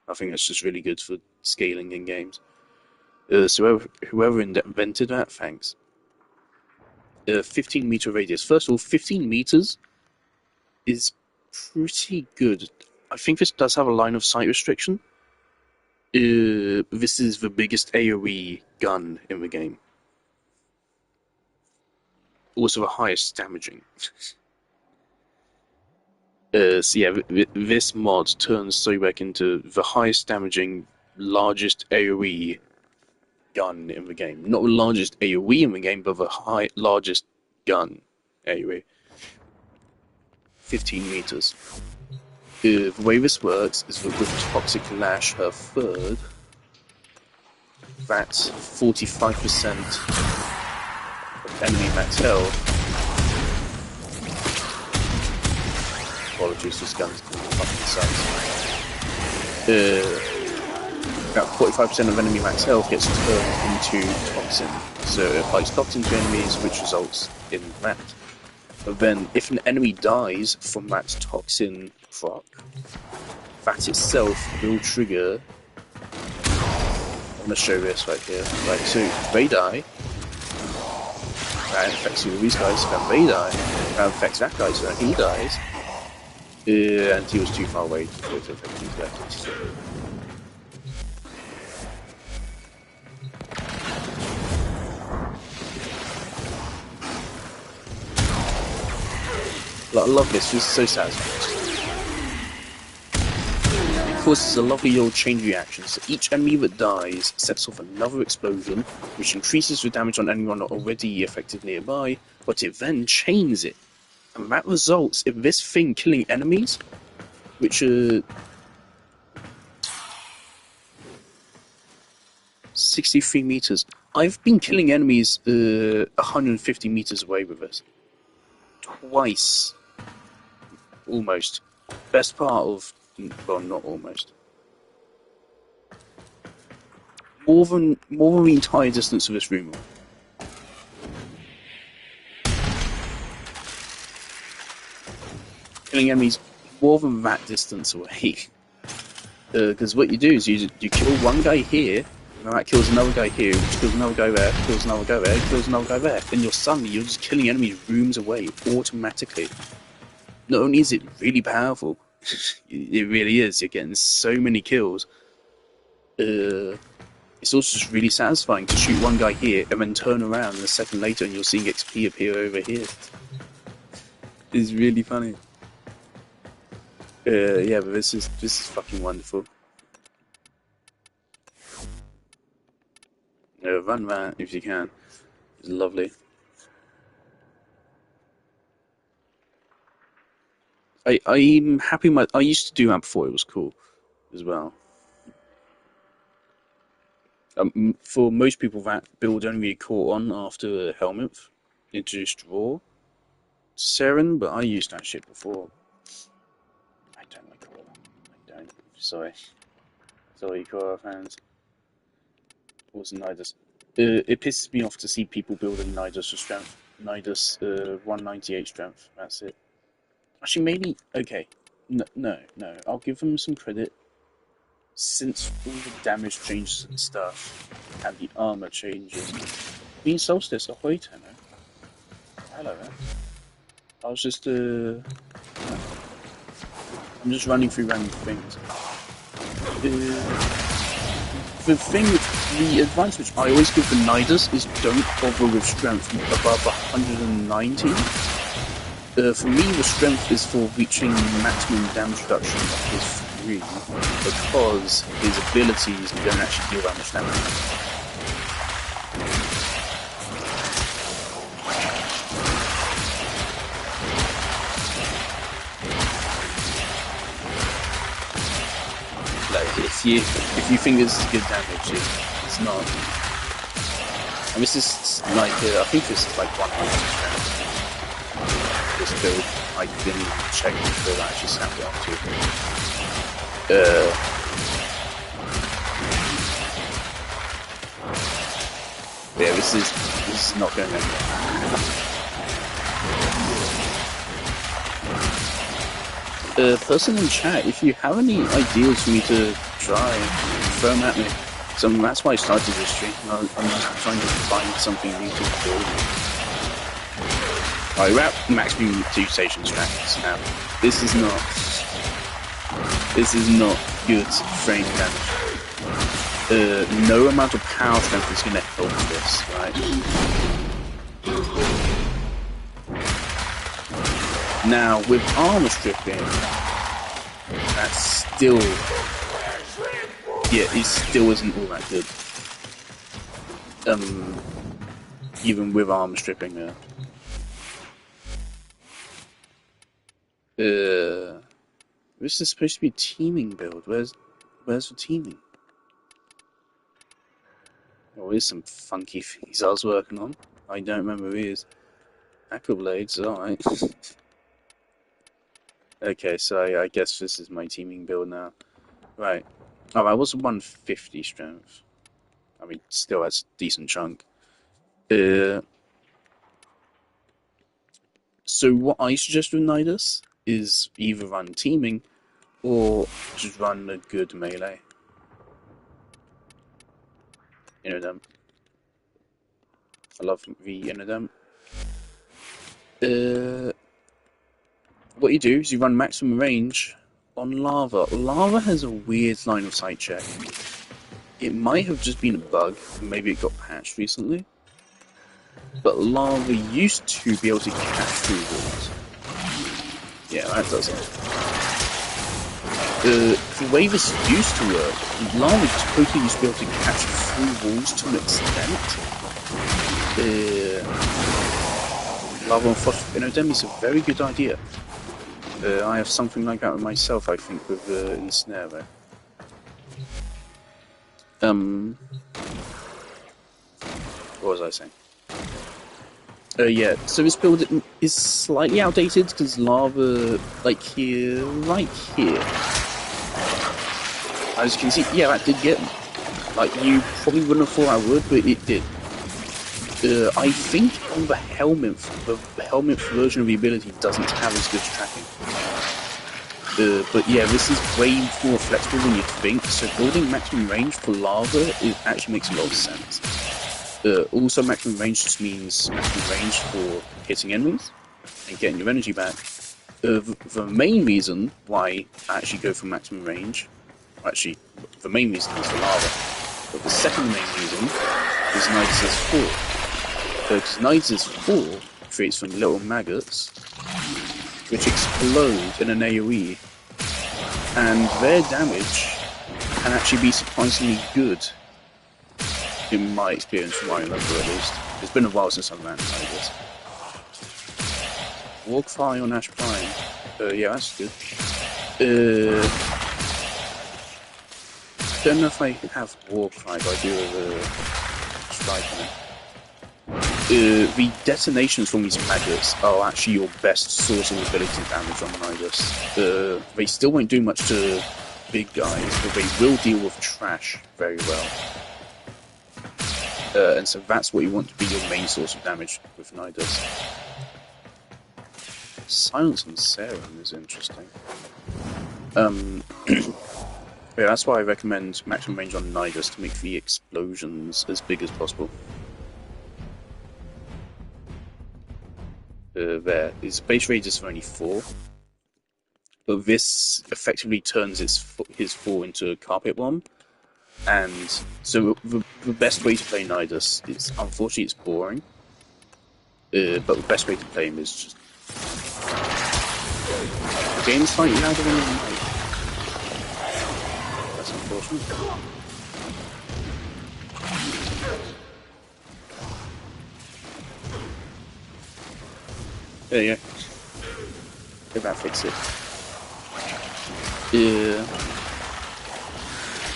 I think that's just really good for scaling in games. So whoever invented that, thanks. 15-meter radius. First of all, 15 meters is pretty good. I think this does have a line of sight restriction. This is the biggest AoE gun in the game. Also the highest damaging. So yeah, this mod turns Sobek into the highest damaging, largest AoE gun in the game. Not the largest AoE in the game, but the largest gun AoE. 15 meters. The way this works is that with Toxic Lash, her third, that's 45% of enemy max health. Apologies, this gun's fucking sucks. About 45% of enemy max health gets turned into toxin. So it applies toxin to enemies, which results in that. But then, if an enemy dies from that toxin proc, that itself will trigger. I'm going to show this right here. Right, so they die. That affects all these guys, then they die. That affects that guy, so then he dies. And he was too far away to affect these guys. I love this, it's so satisfying. Of course, it's a lovely little chain reaction, so each enemy that dies sets off another explosion, which increases the damage on anyone already affected nearby, but it then chains it. And that results in this thing killing enemies, which are 63 meters. I've been killing enemies 150 meters away with this. Twice. Almost. Best part of... well, not almost. More than the entire distance of this room. Killing enemies more than that distance away. Because what you do is you kill one guy here, and that kills another guy here, which kills another guy there, kills another guy there, kills another guy there. Then you're just killing enemies rooms away automatically. Not only is it really powerful, it really is. You're getting so many kills. It's also just really satisfying to shoot one guy here and then turn around and a second later and you're seeing XP appear over here. It's really funny. Yeah, but this is fucking wonderful. Run that if you can. It's lovely. I'm happy. I used to do that before. It was cool, as well. For most people, that build only really caught on after Helminth introduced Raw Seren, but I used that shit before. I don't like Raw. I don't. Sorry, Korra fans. What's Nidus? It pisses me off to see people building Nidus for strength. Nidus 198 strength. That's it. Actually, maybe... okay. No. I'll give them some credit. Since all the damage changes and stuff, and the armor changes... Mean Solstice, ahoy, Tenno. Hello, man. I was just, I'm just running through random things. The advice which I always give the Nidus is don't bother with strength above 190. For me, the strength is for reaching maximum damage reduction of his 3, because his abilities don't actually deal that much damage. Like, if you think this is good damage, it's not. And this is like, I think this is like 100 this build. I didn't check which build I actually snapped it onto. Yeah, this is not going anywhere. Person in chat, if you have any ideas for me to try, throw them at me. So that's why I started this stream. I'm just trying to find something new to build. Alright, we're at maximum 2 station strats now. This is not good frame damage. No amount of power strength is going to help this, right? Now, with armor stripping, that's still... yeah, it still isn't all that good. Even with armor stripping there. This is supposed to be a teaming build. Where's the teaming? Oh, there's some funky things I was working on. I don't remember who he is. Acroblades, alright. Okay, so I guess this is my teaming build now. Right. Oh, I was 150 strength. I mean, still that's a decent chunk. So what I suggest with Nidus is either run teaming or just run a good melee. Them. I love the them. What you do is you run maximum range on lava. Lava has a weird line of sight check. It might have just been a bug, maybe it got patched recently. But lava used to be able to catch through walls. Yeah, that does it. The way this used to work, lava totally used to be able to catch through walls to an extent. Lava and phosphorinodem is a very good idea. I have something like that with myself, I think, with Ensnare there. What was I saying? Yeah, so this build is slightly outdated because lava, like here, right here. As you can see, yeah, that did get, like, you probably wouldn't have thought I would, but it did. I think on the helmet version of the ability doesn't have as good tracking. But yeah, this is way more flexible than you'd think, so building maximum range for lava actually makes a lot of sense. Also, maximum range just means maximum range for hitting enemies and getting your energy back. The main reason why I actually go for maximum range, actually, the main reason is the lava, but the second main reason is Nidus 4. Because Nidus 4 creates some little maggots which explode in an AoE, and their damage can actually be surprisingly good. In my experience, from what I remember at least. It's been a while since I've ran Nidus. Warframe on Ash Prime. Yeah, that's good. I don't know if I have Warframe, but I do have a strike on it. The detonations from these maggots are actually your best source of ability damage on Nidus. They still won't do much to big guys, but they will deal with trash very well. And so that's what you want to be your main source of damage with Nidus. Silence on Serum is interesting. Yeah, that's why I recommend maximum range on Nidus to make the explosions as big as possible. There. His base radius is only 4. But this effectively turns his 4 into a carpet bomb. And so the best way to play Nidus is, unfortunately, it's boring. But the best way to play him is just... The game's slightly louder than the mic. That's unfortunate. There you go. If that fix it. Yeah.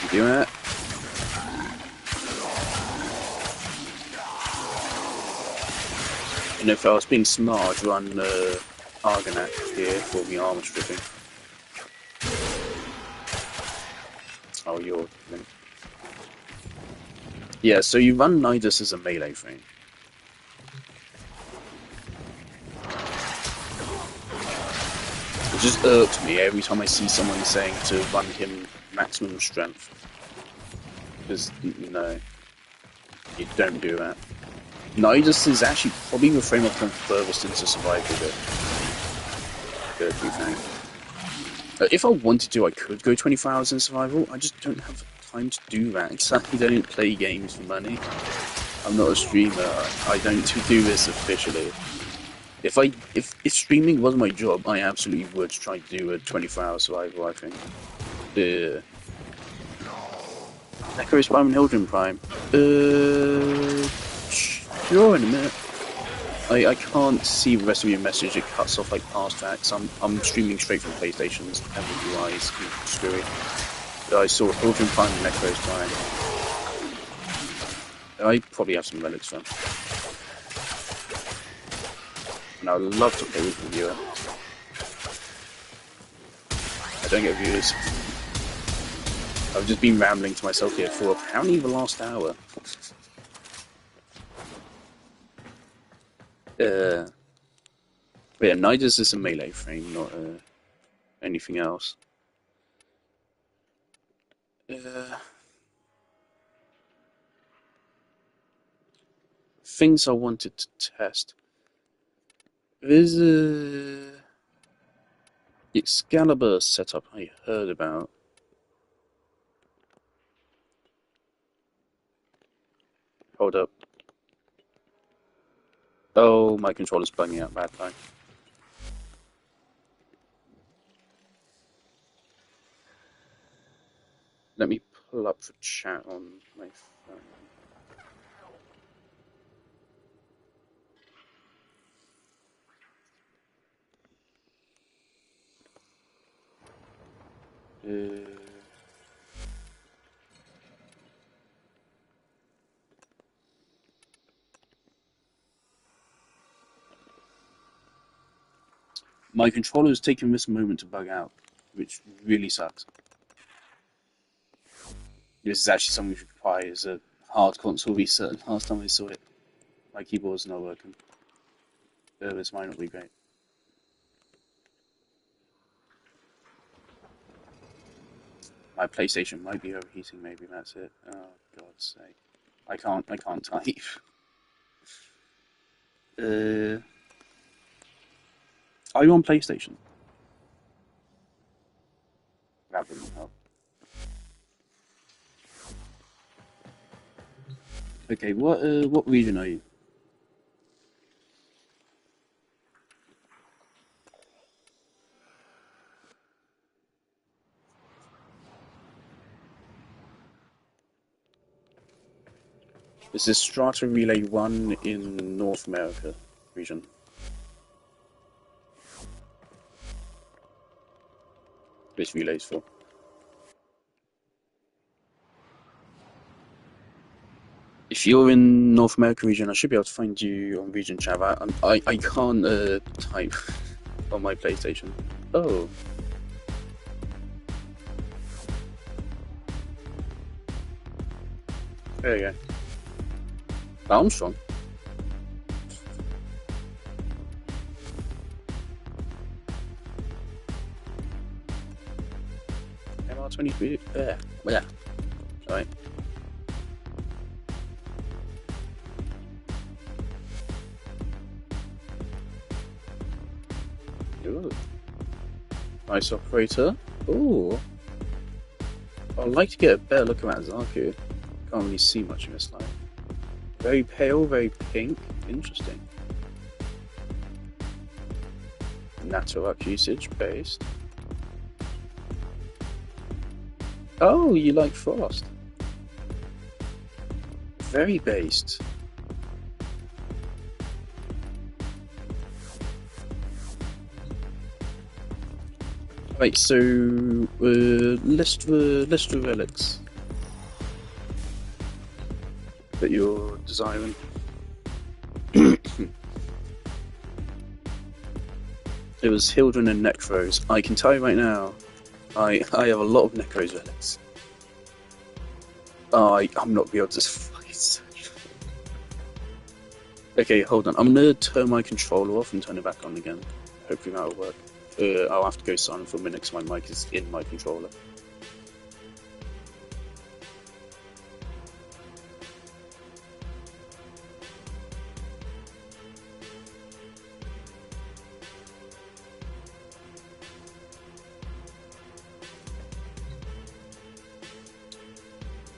You doing that? You know, if I was being smart, I'd run Argonaut here for the armor stripping. Oh, you're... Yeah, so you run Nidus as a melee frame. It just irks me every time I see someone saying to run him maximum strength. Because, no, you don't do that. Nidus is actually probably the frame I've come furthest into survival with. Good, we think. If I wanted to, I could go 24 hours in survival. I just don't have time to do that. Exactly, I don't play games for money. I'm not a streamer. I don't do this officially. If streaming was my job, I absolutely would try to do a 24-hour survival, I think. Necro's Prime and Hildren Prime. Sure, in a minute. I can't see the rest of your message, it cuts off like past tracks. I'm streaming straight from PlayStation's and the UI's screwy. I saw Hildren Prime and Necro's Prime. I probably have some relics then. And I would love to play with the viewer. I don't get views. I've just been rambling to myself here for apparently the last hour. But yeah, Nidus is a melee frame, not anything else. Things I wanted to test. There's a Excalibur setup I heard about. Hold up. Oh, my controller's bugging out bad time. Let me pull up the chat on my phone. My controller has taken this moment to bug out, which really sucks. This is actually something which requires a hard console reset. Last time I saw it, my keyboard's not working. This might not be great. My PlayStation might be overheating, maybe that's it. Oh, God's sake. I can't type. Are you on PlayStation? That wouldn't help. Okay, what region are you? This is Strata Relay 1 in North America region. This relay's for. If you're in North America region, I should be able to find you on region chat. I can't type on my PlayStation. Oh. There you go. Armstrong. MR23. Yeah. Sorry. Ooh. Nice operator. Ooh. I'd like to get a better look at that Zaku. Can't really see much of this light. Very pale, very pink. Interesting. Natural usage based. Oh, you like Frost. Very based. Right, so list the relics that you're desiring. It was Hildren and Necros. I can tell you right now, I have a lot of Necros relics. I'm not be able to fight. Okay, hold on. I'm gonna turn my controller off and turn it back on again. Hopefully that'll work. I'll have to go silent for a minute because my mic is in my controller.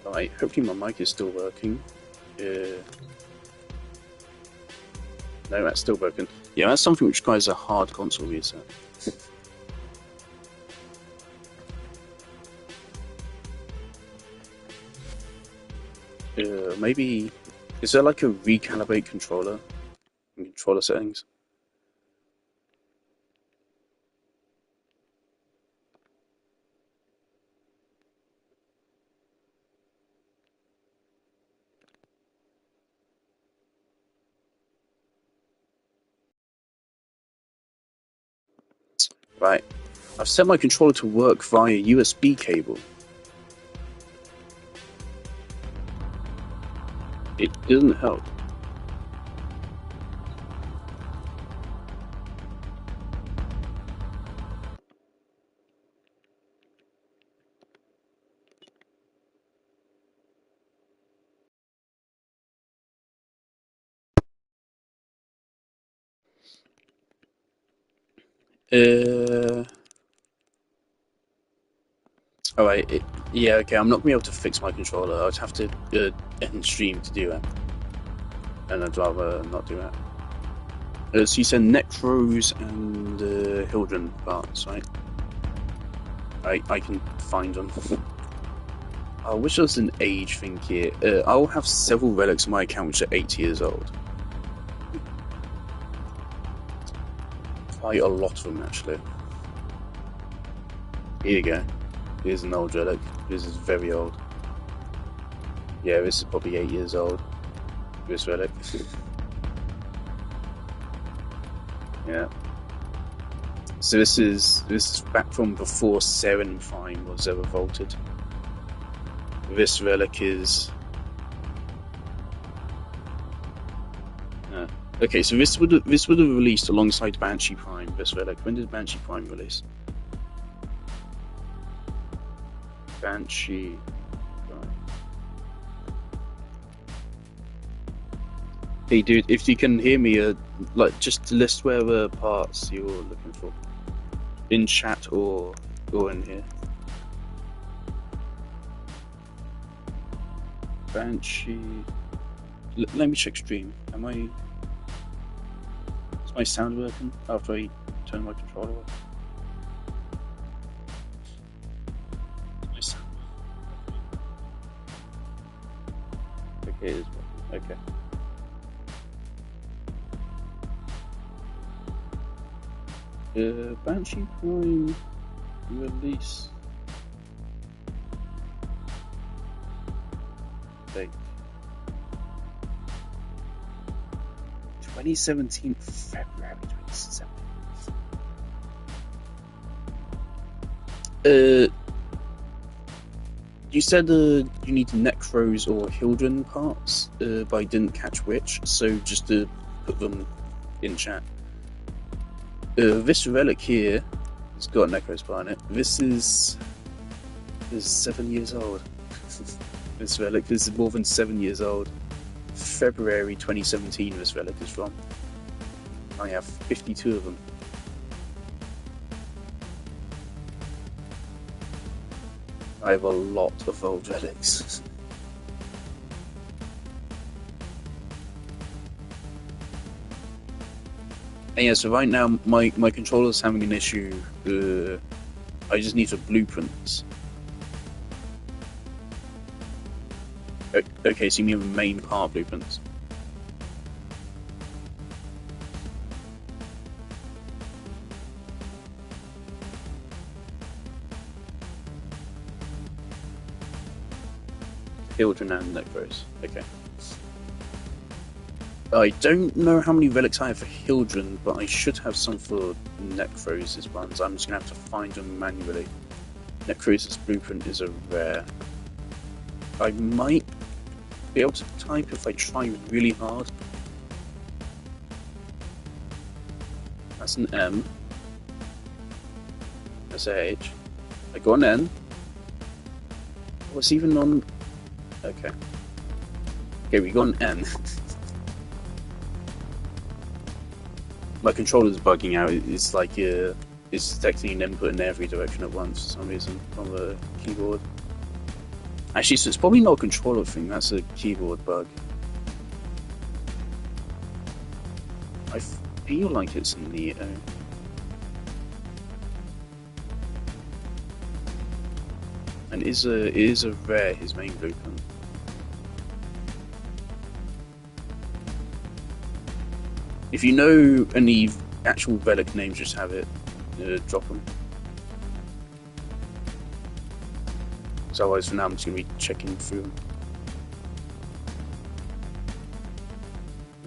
Alright, hopefully my mic is still working. No, that's still broken. Yeah, that's something which requires a hard console reset. Maybe... Is there like a recalibrate controller in controller settings? Right. I've set my controller to work via USB cable. It doesn't help. Alright, yeah, okay, I'm not going to be able to fix my controller. I'd have to end stream to do that. And I'd rather not do that. So you said Necros and Hildren parts, right? I can find them. I wish there was an age thing here. I'll have several relics on my account which are 8 years old. Quite a lot of them, actually. Here you go. Here's an old relic. This is very old. Yeah, this is probably 8 years old. This relic. Yeah. So this is back from before Seren Prime was ever vaulted. This relic is... okay, so this would have released alongside Banshee Prime. This relic. When did Banshee Prime release? Banshee Prime. Hey dude, if you can hear me, like just list where parts you're looking for in chat or in here. Banshee. Let me check stream. Is my sound working after I turn my controller off? Is my sound working? Okay, it is working. Okay. Banshee Prime release date 2017 February 2017. You said you need Necros or Hildren parts, but I didn't catch which, so just to put them in chat. This relic here has got a Necros part in it. This is 7 years old. This relic is more than 7 years old. February 2017 this relic is from. I have 52 of them. I have a lot of old relics. And yeah, so right now my controller's having an issue. I just need the blueprints. Okay, so you mean the main part blueprints? Hildren and Necros. Okay. I don't know how many relics I have for Hildren, but I should have some for Necrosis ones. I'm just going to have to find them manually. Necrosis Blueprint is a rare. I might be able to type if I try really hard. That's an M. That's a H. I got an N. What's even on... Okay. Okay, we got an N. My controller's bugging out. It's like it's detecting an input in every direction at once for some reason on the keyboard. Actually, so it's probably not a controller thing. That's a keyboard bug. I feel like it's Neo. And it is a rare, his main blueprint. If you know any actual relic names, just have it, drop them. So otherwise for now I'm just going to be checking through them.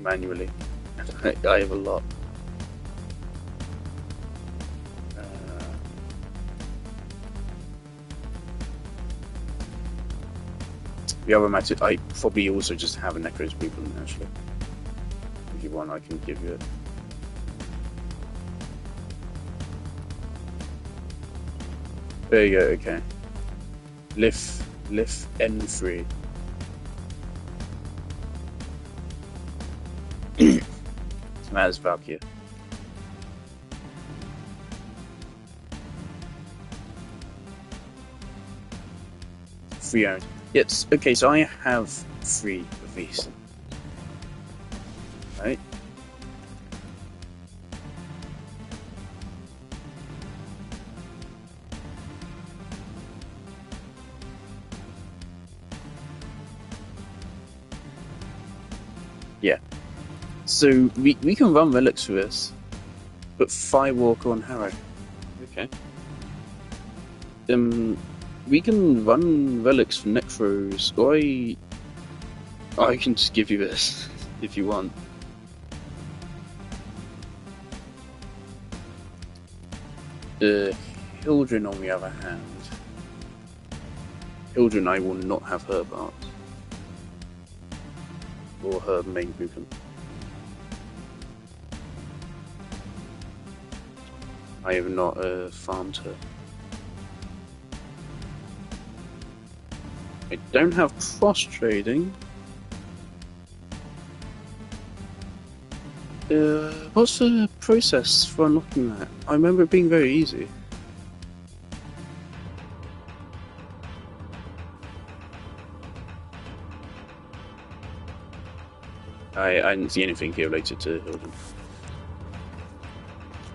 Manually. I have a lot. The other matter, I probably also just have a Necros blueprint actually. If you want, I can give you it. There you go, okay. Lift N3. So that is Valkyrie. Free owned. Yes, okay, so I have 3 of these. Right? Yeah. So we can run relics for this, but Firewalker on Harrow. Okay. We can run relics for Necros, or I can just give you this if you want. Hildren, on the other hand, Hildren, I will not have her part or her main blueprint. I have not farmed her. I don't have cross trading. What's the process for unlocking that? I remember it being very easy. I didn't see anything here related to Hilden.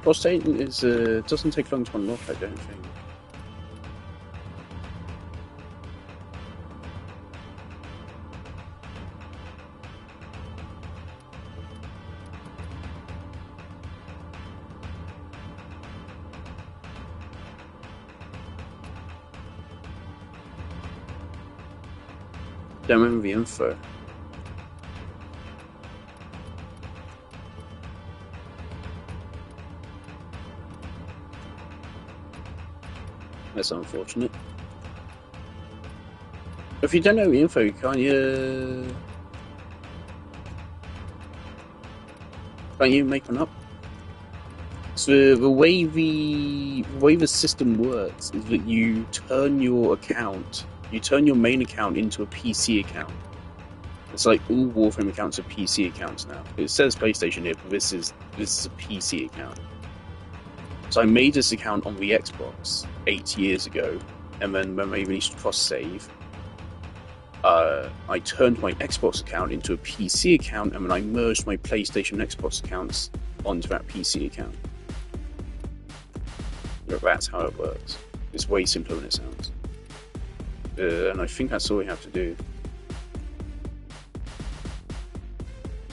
Cross trading is doesn't take long to unlock, I don't think. Don't remember the info. That's unfortunate. If you don't know the info, can't you make one up? So the way the system works is that you turn your main account into a PC account. It's like all Warframe accounts are PC accounts now. It says PlayStation here, but this is a PC account. So I made this account on the Xbox 8 years ago, and then when they released Cross Save, I turned my Xbox account into a PC account, and then I merged my PlayStation and Xbox accounts onto that PC account. That's how it works. It's way simpler than it sounds. And I think that's all we have to do.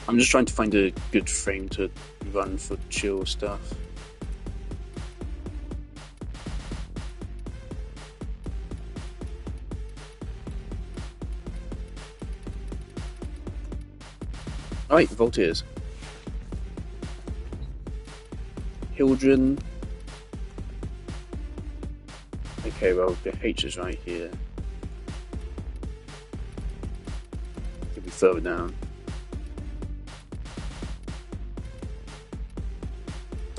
I'm just trying to find a good frame to run for chill stuff. Alright, Volunteers. Hildren. Okay, well, the H is right here. Could be further down.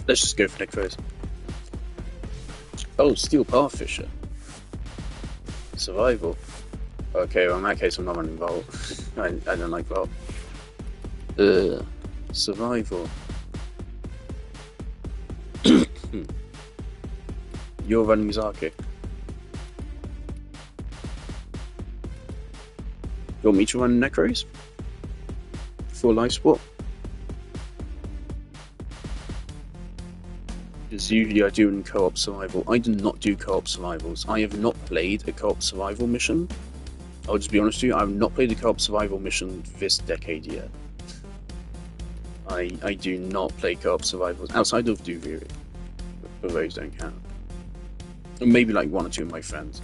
Let's just go for Necros. Oh, Steel Pathfisher. Survival. Okay, well in that case I'm not running Vault. I don't like Vault. Survival. You're running Zarki. You want me to run Necros? For life support? Because usually I do in co-op survival. I do not do co-op survivals. I have not played a co-op survival mission. I'll just be honest with you, I have not played a co-op survival mission this decade yet. I do not play co-op survivals outside of Duviri, but those don't count. And maybe like one or two of my friends.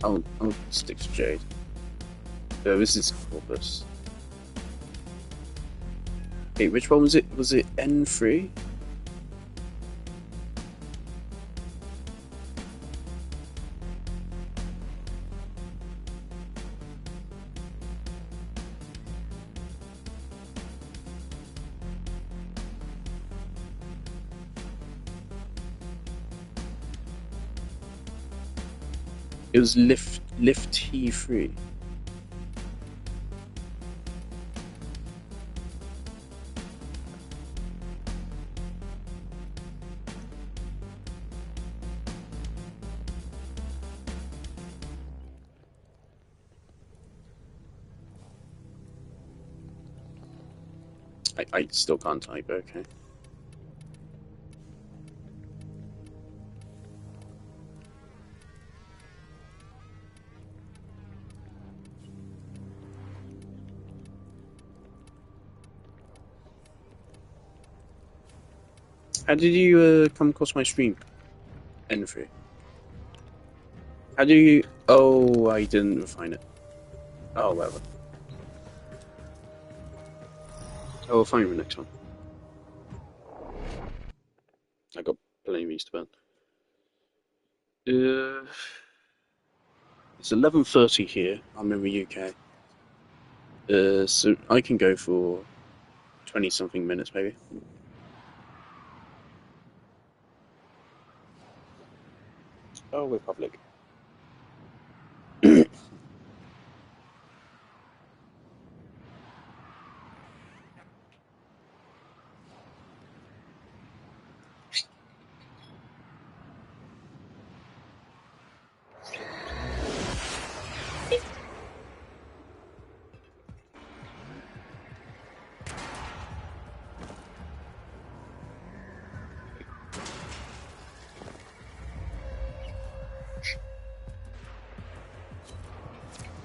I'll stick to Jade. This is Corpus. Okay, which one was it? Was it N3? It was Lift T3. I still can't type, okay. How did you come across my stream? N3. How do you... Oh, I didn't refine it. Oh, whatever. Oh, I'll find the next one. I got plenty of these to burn. It's 11:30 here. I'm in the UK. So I can go for 20-something minutes, maybe. Oh, we're public.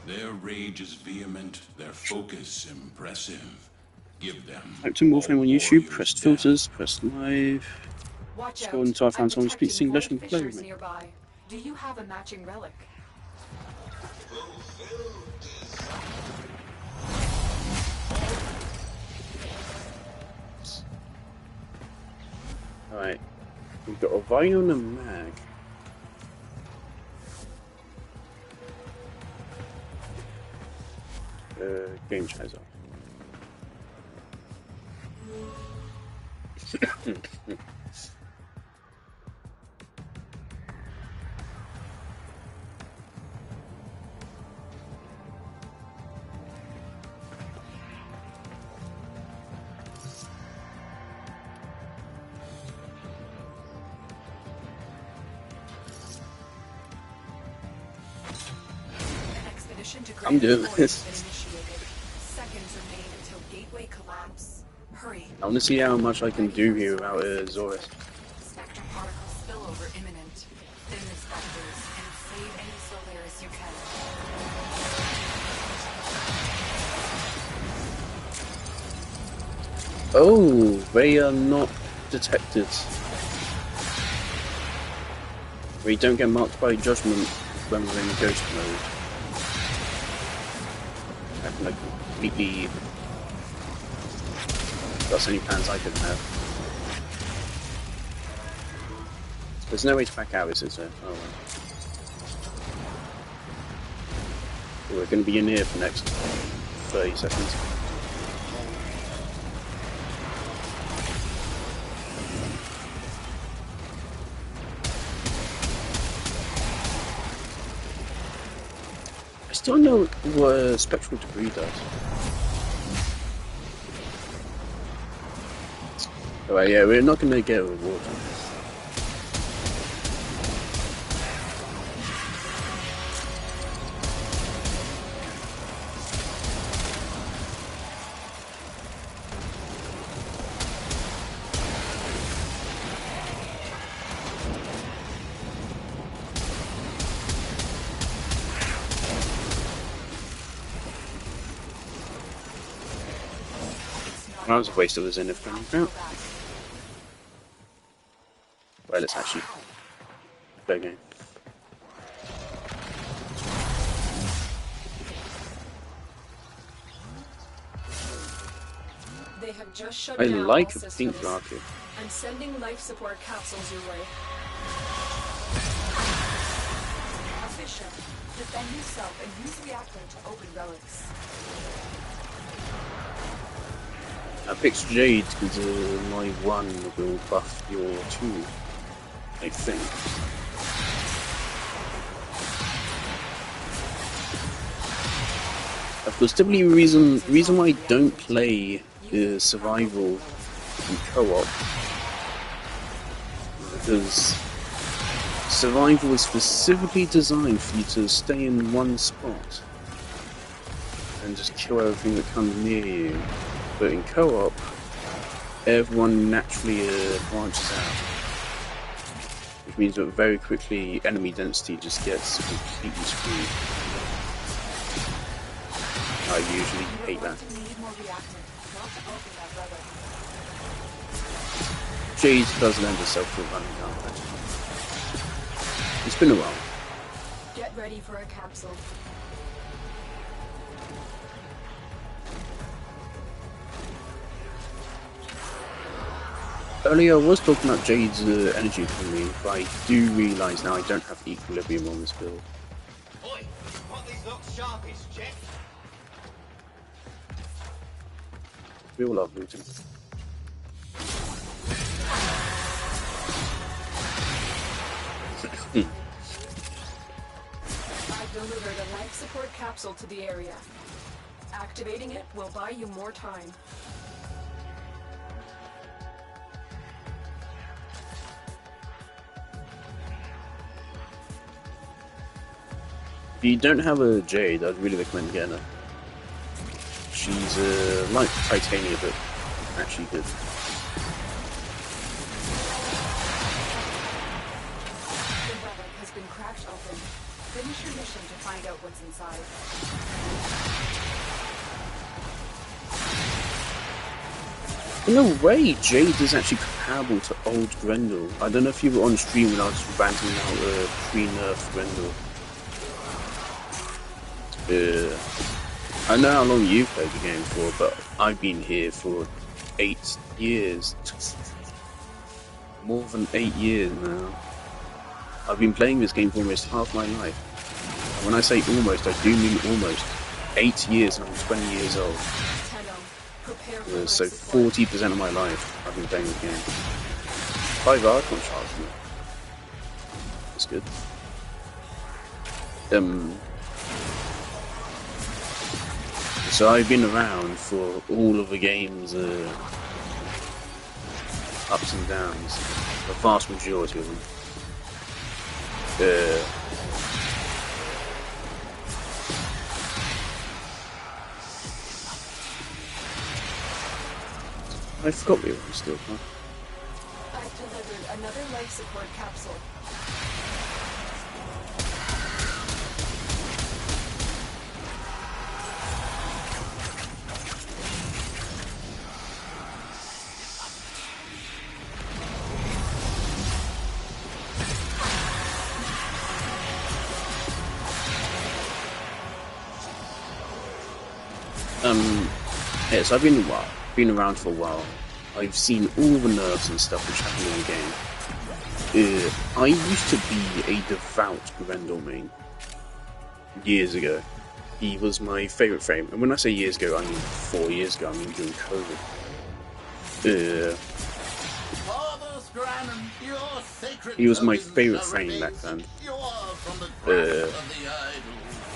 Their rage is vehement, their focus impressive. Give them. Type to Warframe on YouTube, press filters, press live. Scroll until I found someone who speaks English and play with me. Nearby. Do you have a matching relic? Alright. We've got a vinyl and a mag. Game chat's off. I'm doing this. I want to see how much I can do here without Zorus. Spectrum particle spillover imminent. Thin the specters and save any Solaris you can. Oh, they are not detected. We don't get marked by judgment when we're in ghost mode. I can like completely. That's any plans I could have. There's no way to back out, is there? Oh well. We're going to be in here for the next 30 seconds. I still don't know what spectral debris does. Alright, yeah, we're not going to get a reward on this. That was a waste of his anything. Well, let's actually play a game. They have just shut I down like all a pink systems. rocket. I'm sending life support capsules your way. Official, defend yourself and use reactor to open relics. I picked Jade because my 1 will buff your 2, I think. Of course, typically the reason why I don't play survival in co-op is because survival is specifically designed for you to stay in one spot and just kill everything that comes near you. But in co-op, everyone naturally branches out, which means that very quickly enemy density just gets completely screwed. I usually hate that. Jade does lend herself to running combat. It's been a while. Get ready for a capsule. Earlier I was talking about Jade's energy from me, but I do realise now I don't have equilibrium on this build. Oi, what these looks sharpish, check. We all love looting. I've delivered a life support capsule to the area. Activating it will buy you more time. If you don't have a Jade, I'd really recommend getting her. She's like Titania, but actually good. The relic has been cracked open. Finish your mission to find out what's inside. In a way, Jade is actually comparable to old Grendel. I don't know if you were on stream when I was ranting out pre-nerf Grendel. I know how long you've played the game for, but I've been here for 8 years. More than 8 years now. I've been playing this game for almost half my life. And when I say almost, I do mean almost. 8 years and I'm 20 years old. So 40% of my life I've been playing this game. 5 Archon shards now. That's good. So I've been around for all of the game's ups and downs, the vast majority of them. I forgot we were still, huh? I've delivered another life support capsule. Yeah, so I've been around for a while. I've seen all the nerfs and stuff which happen in the game. I used to be a devout Grendel main years ago. He was my favourite frame, and when I say years ago, I mean 4 years ago. I mean during COVID. He was my favourite frame back then.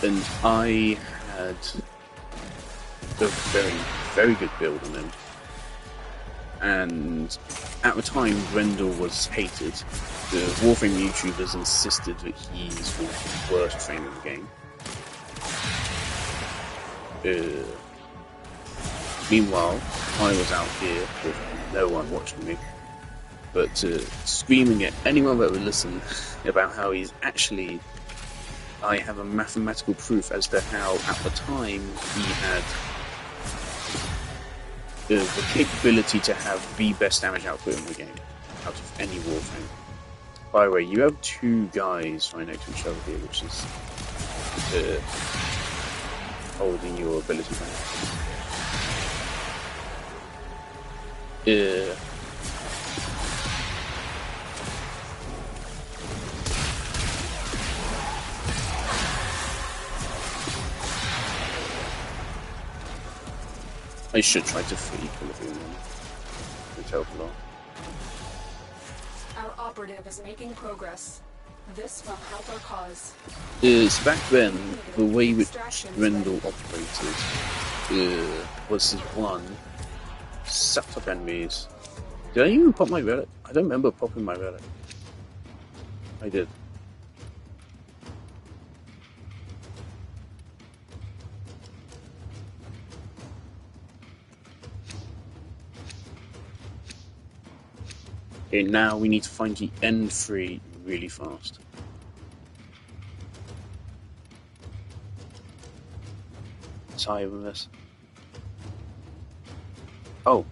And I had a very, very good build on him. And at the time, Grendel was hated. The Warframe YouTubers insisted that he's the worst frame in the game. Meanwhile, I was out here with no one watching me, but screaming at anyone that would listen about how he's actually... I have a mathematical proof as to how, at the time, he had the capability to have the best damage output in the game, out of any Warframe. By the way, you have 2 guys right next to each other here, which is holding your ability back. I should try to free equal of him. It's helped a lot. Our operative is making progress. This will help our cause. Back then, the way which Grendel operated was his one, sucked up enemies. Did I even pop my relic? I don't remember popping my relic. I did. Okay, now we need to find the end 3 really fast. It's higher than this. Oh,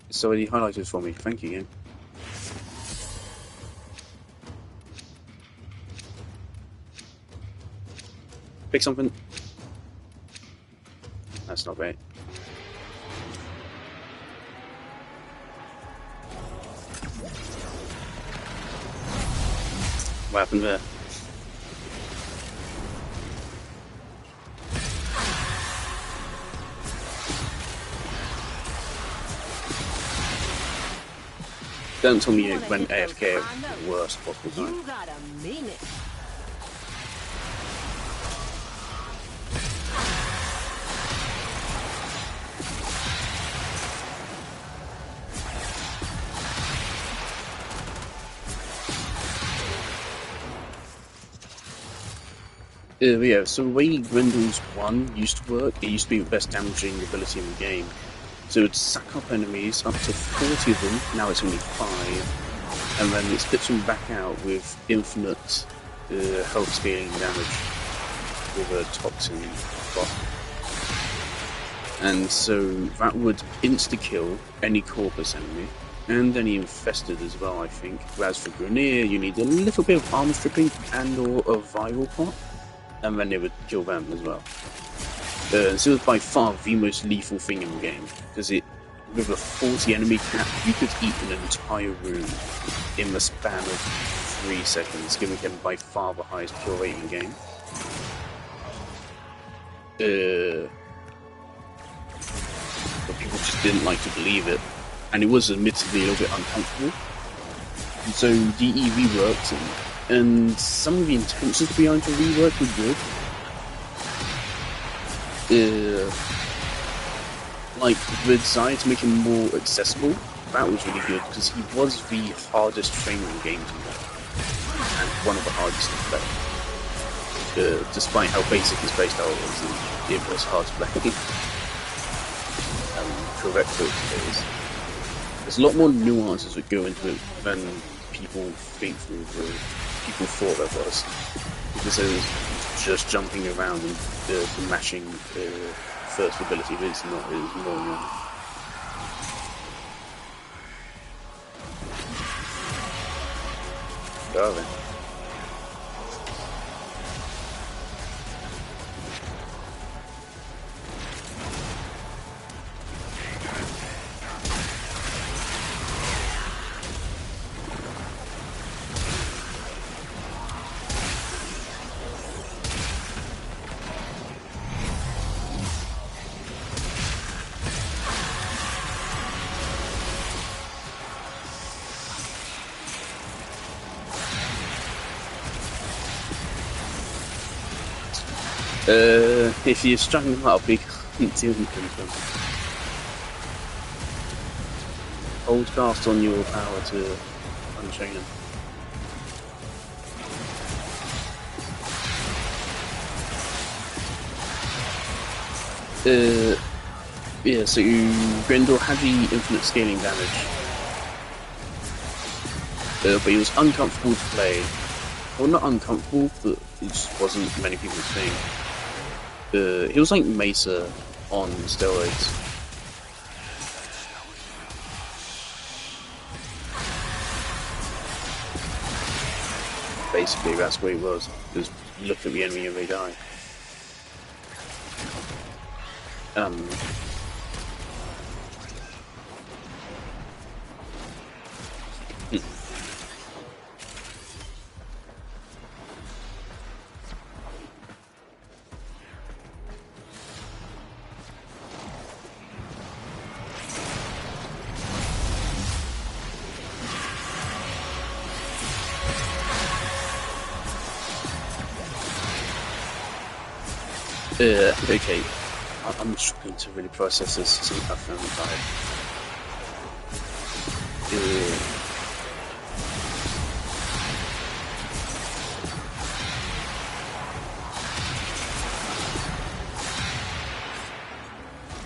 it's already highlighted for me. Thank you, game. Pick something. That's not great. What happened there? Don't tell me it went AFK at the worst possible time. You gotta mean it. Yeah, so the way Grendel's 1 used to work, it used to be the best damaging ability in the game. So it would sack up enemies, up to 40 of them, now it's only 5, and then it spits them back out with infinite health scaling damage with a toxin bot. And so that would insta-kill any Corpus enemy, and any infested as well, I think. Whereas for Grineer, you need a little bit of armor stripping and or a viral pot, and then it would kill them as well. So it was by far the most lethal thing in the game, because it, with a 40 enemy cap, you could eat an entire room in the span of 3 seconds, giving him by far the highest kill rate in the game. But people just didn't like to believe it, and it was admittedly a little bit uncomfortable. And so the EV worked, and some of the intentions behind the rework were good. Like the desire to make him more accessible, that was really good, because he was the hardest frame in the game to play, and one of the hardest to play. Despite how basic his playstyle was, it was hard to play. Correct it is. There's a lot more nuances that go into it than people think people thought there was. Because it was just jumping around and mashing first ability, but it's not, it's more nuanced. Darling. If you're struggling them up, you can't deal with them. Hold cast on your power to unchain them. Yeah, so Grendel had the infinite scaling damage. But he was uncomfortable to play. Well, not uncomfortable, but it just wasn't many people's thing. He was like Mesa on steroids. Basically, that's what he was. Just look at the enemy and they die. Okay. I'm struggling to really process this since I found died.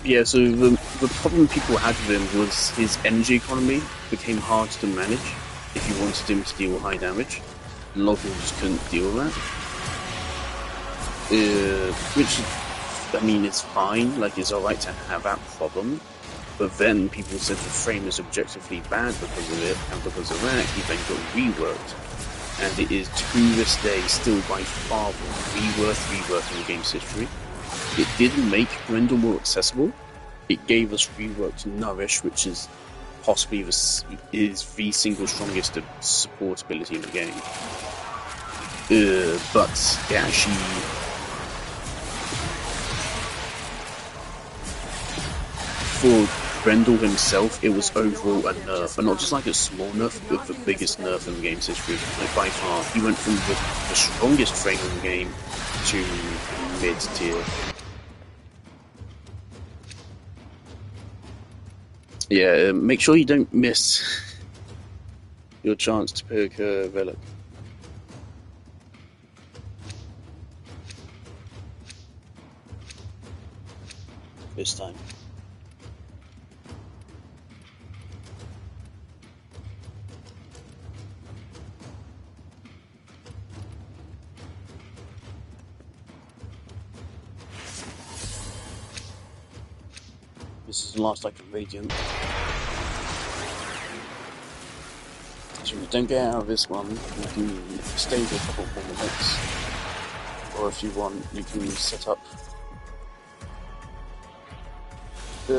Yeah, so the problem people had with him was his energy economy became hard to manage if you wanted him to deal high damage. A lot of people just couldn't deal with that. Which, I mean, it's fine, like, it's alright to have that problem, but then people said the frame is objectively bad because of it, and because of that, he then got reworked. And it is, to this day, still by far the worst rework in the game's history. It didn't make Grendel more accessible, it gave us reworked Nourish, which is possibly the single strongest support ability in the game. But it actually... For Grendel himself, it was overall a nerf, and not just like a small nerf, but the biggest nerf in the game's history. Like, by far, he went from the strongest frame in the game to mid-tier. Yeah, make sure you don't miss your chance to pick a relic. This time. This is the last item, Radiant. So if you don't get out of this one, you can stay for a couple more minutes. Or if you want, you can set up.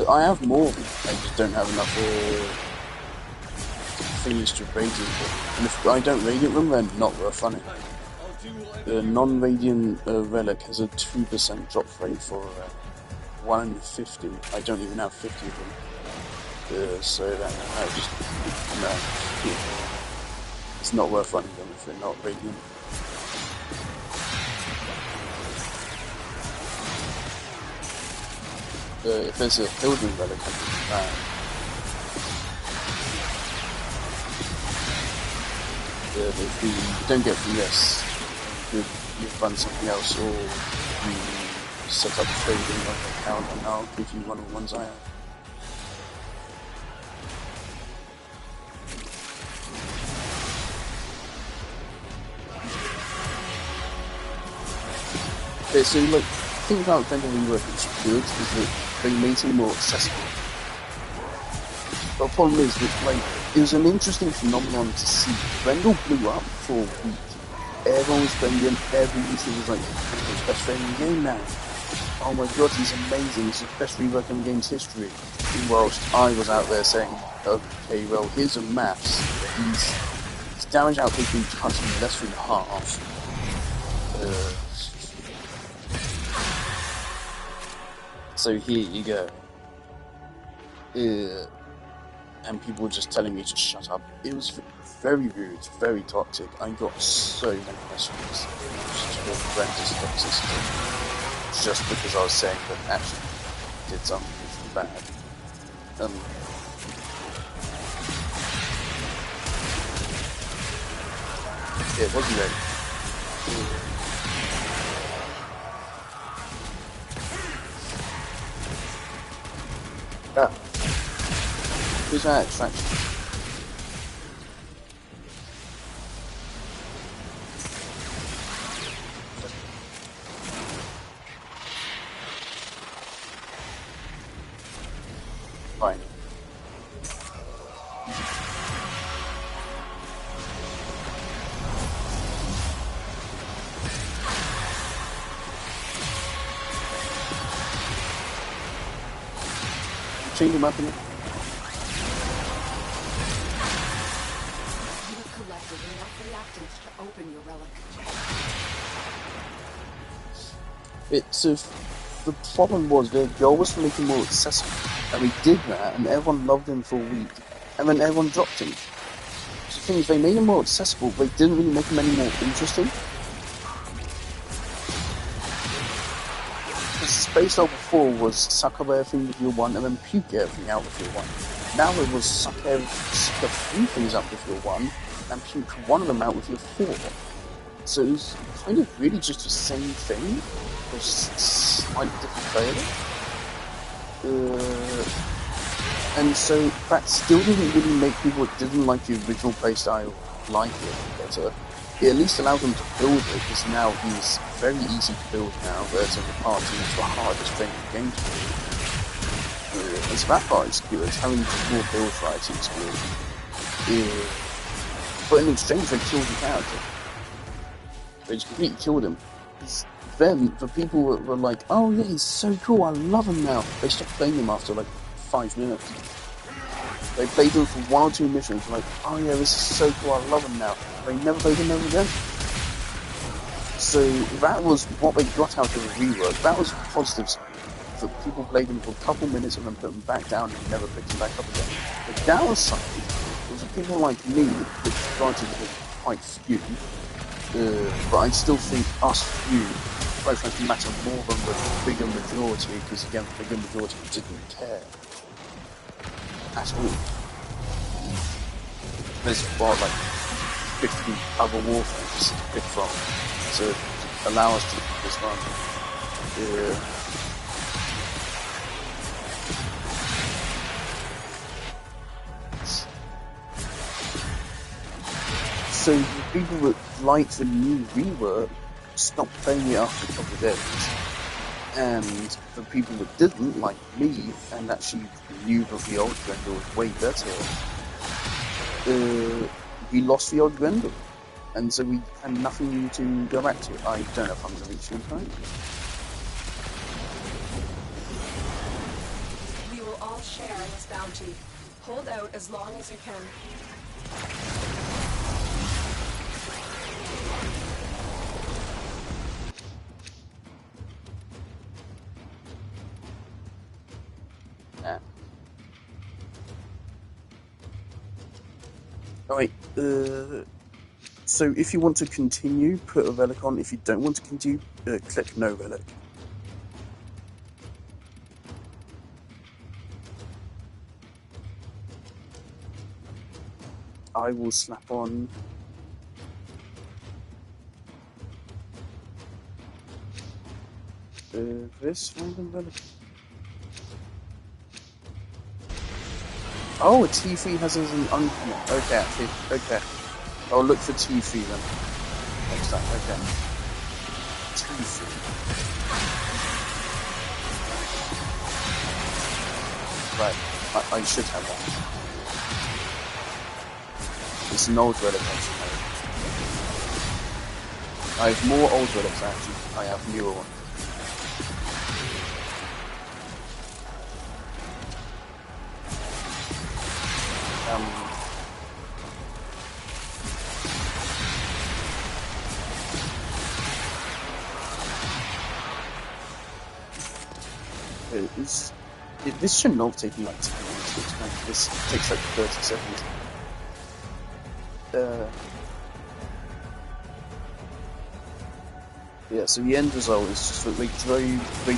I have more, I just don't have enough things to Radiant them. And if I don't Radiant them, they're not worth running. The non-Radiant relic has a 2% drop rate for 1 in 50. I don't even have 50 of them. So that I just no. It's not worth running them if they're not Radiant. If there's a Hildren relic, if we don't get from this, you've run something else, or you set up a trading account and I'll give you one of the ones I have. Okay, so look, the thing about Grendel rework which is good is that they made him more accessible. But the problem is that, like, it was an interesting phenomenon to see. Grendel blew up for a week. Everyone was playing him, every user was like, he's the best friend in the game now. Oh my god, he's amazing, he's the best rework in the game's history. Whilst I was out there saying, okay, well, here's a maths. His damage output being cut in less than half. So here you go. And people were just telling me to shut up. It was very rude, very toxic. I got so many messages. Just horrendous toxicity. just because I was saying that actually did something bad. It wasn't ready. Ah. Who's that extraction? Fine. Change him up in it. You have collected enough reactants to open your relic. The problem was their goal was to make him more accessible, and we did that, and everyone loved him for a week, and then everyone dropped him. So the thing is, they made him more accessible, but they didn't really make him any more interesting. The space level before was suck up everything with your one, and then puke everything out with your one. Now it was suck a few things up with your one, and puke one of them out with your 4. So it was kind of really just the same thing, with slightly different flavor. And so that still didn't really make people that didn't like the original playstyle like it better. It at least allowed them to build it, because now he's very easy to build now, whereas in the past he was the hardest thing in the game to build. And so that part is good, having more build variety is good. But in exchange they killed the character. They just completely killed him. Then the people were like, oh yeah, he's so cool, I love him now. They stopped playing him after like 5 minutes. They played him for 1 or 2 missions, like, oh yeah, this is so cool, I love him now. They never played him ever again. So that was what they got out of the rework. That was positive side. That people played him for a couple minutes and then put him back down and never picked him back up again. The downside was that people like me, which granted was quite few, but I still think us few quite frankly matter more than the bigger majority, because again, the bigger majority didn't care at all. There's what, like 50 other Warframes to pick from, to allow us to pick this one. So the people that liked the new rework stopped playing it after a couple of days. And the people that didn't, like me, and actually knew that the old Grendel was way better, we lost the old Grendel. And so we had nothing to go back to. I don't know if I'm going to reach you in time. We will all share in this bounty. Hold out as long as you can. Alright, so if you want to continue, put a relic on. If you don't want to continue, click no relic. I will slap on this random relic. Oh, a T3 has as an okay, actually, okay. I'll look for T3 then. Next time, okay. T3. Right, I should have that. It's an old relic, actually. I have more old relics, actually. I have newer ones. This should not take me like 10 minutes to explain. This takes like 30 seconds. Yeah, so the end result is just that they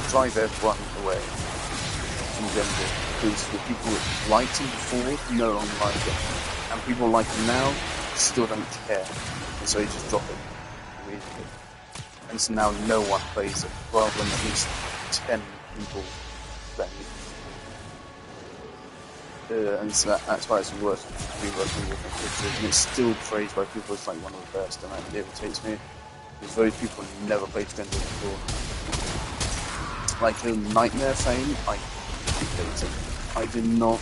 drive everyone away from Grendel, because the people that liked him before no longer like him, and people like him now still don't care, and so they just drop it immediately. And so now no one plays it, rather than at least 10 people playing it. And so that's why it's worth rewatching Warframe, and it's still praised by people as like one of the best, and that irritates me. Because those people never played Grendel before. Like the Nightmare fame, I hate it. I did not.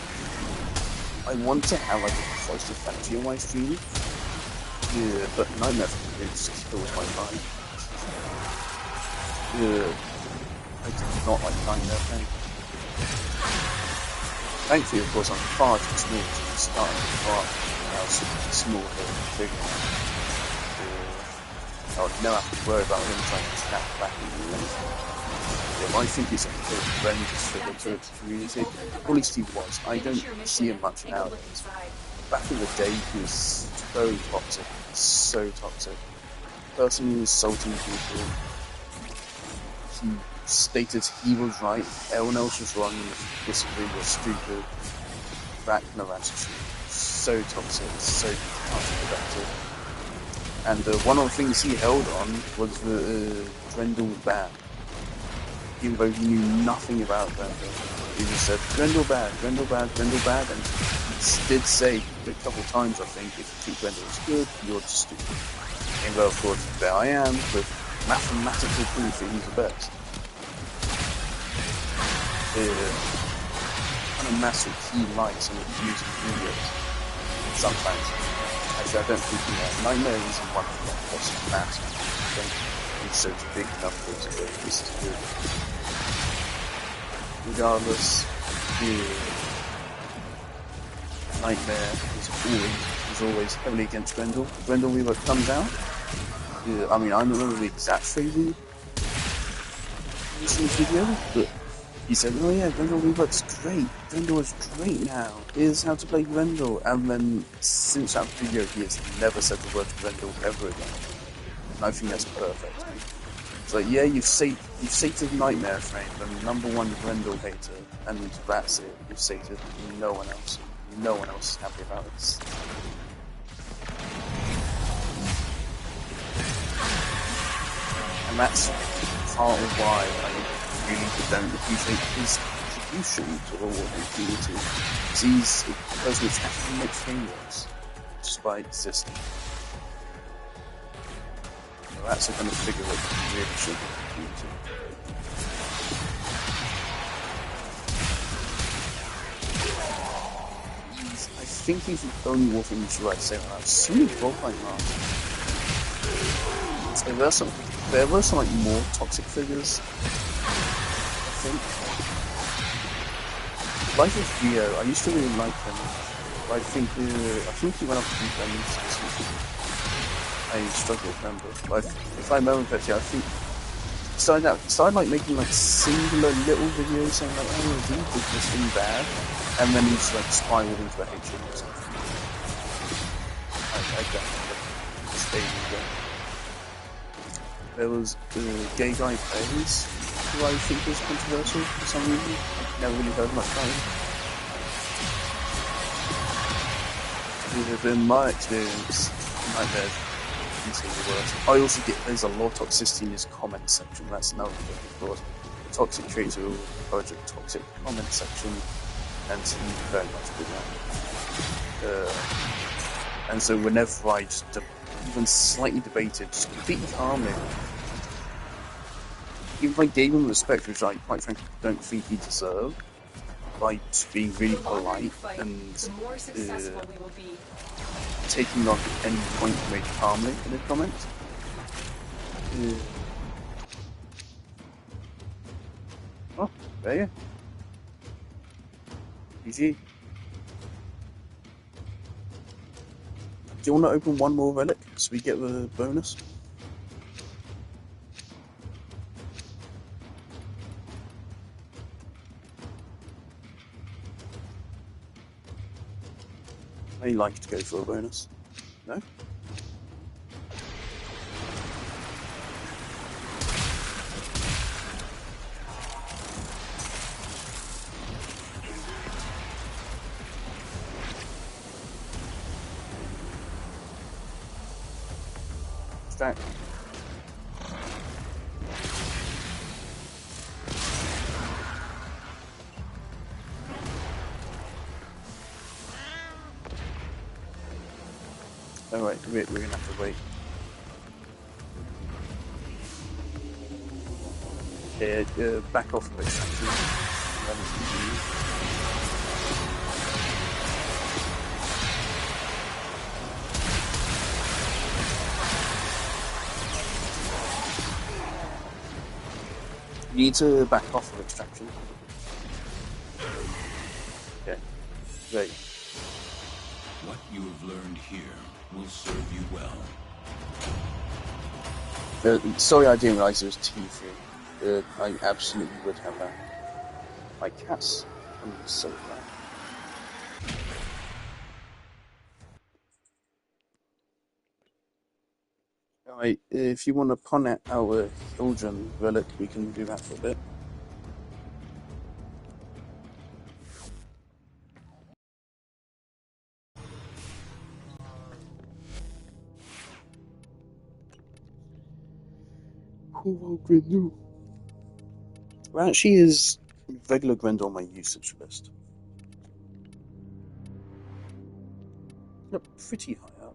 I want to have like a closer factory on my stream. Yeah, but Nightmare fame just kills my vibe. Yeah, I do not like Nightmare fame. Thankfully, of course, I'm far too small to start far. I was small for big. I would never have to worry about him trying to snap back at you. Yeah, I think it's a horrendous figure to the community. Or at least he was. I don't see him much nowadays. Back in the day, he was so toxic. So toxic. Personally insulting people. He stated he was right, everyone else was wrong, and if you disagree, you're stupid. That kind of attitude. So toxic, so counterproductive. And one of the things he held on was the Grendel ban. Even though he knew nothing about Grendel. He just said, Grendel bad, Grendel bad, Grendel bad, and he did say a couple of times, I think, if you think Grendel is good, you're just stupid. And well, of course, there I am, with mathematical proof that he's the best. Kind of massive he likes and music videos. Sometimes. Actually, I don't think Nightmare isn't one of the best massive. I don't think so big numbers, but this is good. Regardless, Nightmare is always heavily against Grendel. Grendel Weaver comes out. I mean, I don't remember the exact phrasing in this video, but he said, oh yeah, Grendel Weaver's great. Grendel is great now. Here's how to play Grendel. And then, since that video, he has never said the word Grendel ever again. And I think that's perfect. It's like, yeah, you've sated Nightmare Frame, the #1 Grendel hater, and that's it. You've sated no one else. No one else is happy about this. And that's part of why I really don't appreciate his contribution to the Warframe community. He's a person which actually makes frameworks, despite existing. So that's the kind of figure that really should be the community. I think he's the only Warframe user I'd say that I've seen roleplay masters. There were some like more toxic figures. I think. Life of Rio, I used to really like him. But I think he went up to deep ends or something. I struggle to remember. But if I remember correctly, I think he started like making like singular little videos saying like, oh, he did this thing bad, and then he's like spiraled into a hatred or something. I don't remember. Staying ago. There was the gay guy Plays, who I think was controversial for some reason. I never really heard much about him. In my experience, Nightmare easily the worst. I also get there's a lot of toxicity in his comment section. That's another thing, of course. The toxic traits will encourage a toxic comment section, and he's very much good at it. And so whenever I just even slightly debated, just completely calmly, even if I gave him respect, which I quite frankly don't think he deserved, by just being really polite and taking on any point made calmly in a comment. Oh, there you go. GG. Do you want to open one more relic so we get the bonus? I like to go for a bonus. No? extract. Alright, we're gonna have to wait. Back off of extraction. You need to back off of extraction. Okay, great. What you have learned here will serve you well. Sorry, I didn't realize it was T3. I absolutely would have that. My cats, I'm so glad. Alright, if you want to pawn out our children relic, we can do that for a bit. Oh, Grendel. Well, actually is regular Grendel on my usage list. Yep, pretty high up.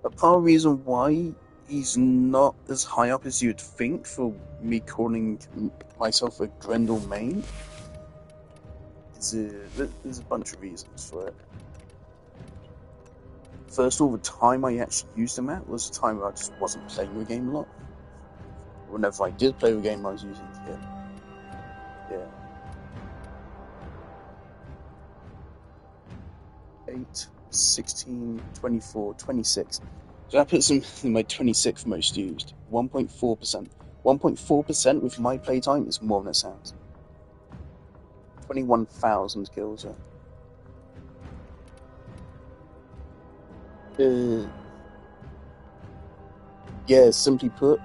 A part of the reason why he's not as high up as you'd think for me calling myself a Grendel main is there's a bunch of reasons for it. First of all, the time I actually used him at was the time where I just wasn't playing the game a lot. Whenever I did play the game, I was using him. Yeah. 8, 16, 24, 26. So that puts him in my 26th most used. 1.4%. 1.4% with my playtime is more than it sounds. 21,000 kills. Yeah, simply put,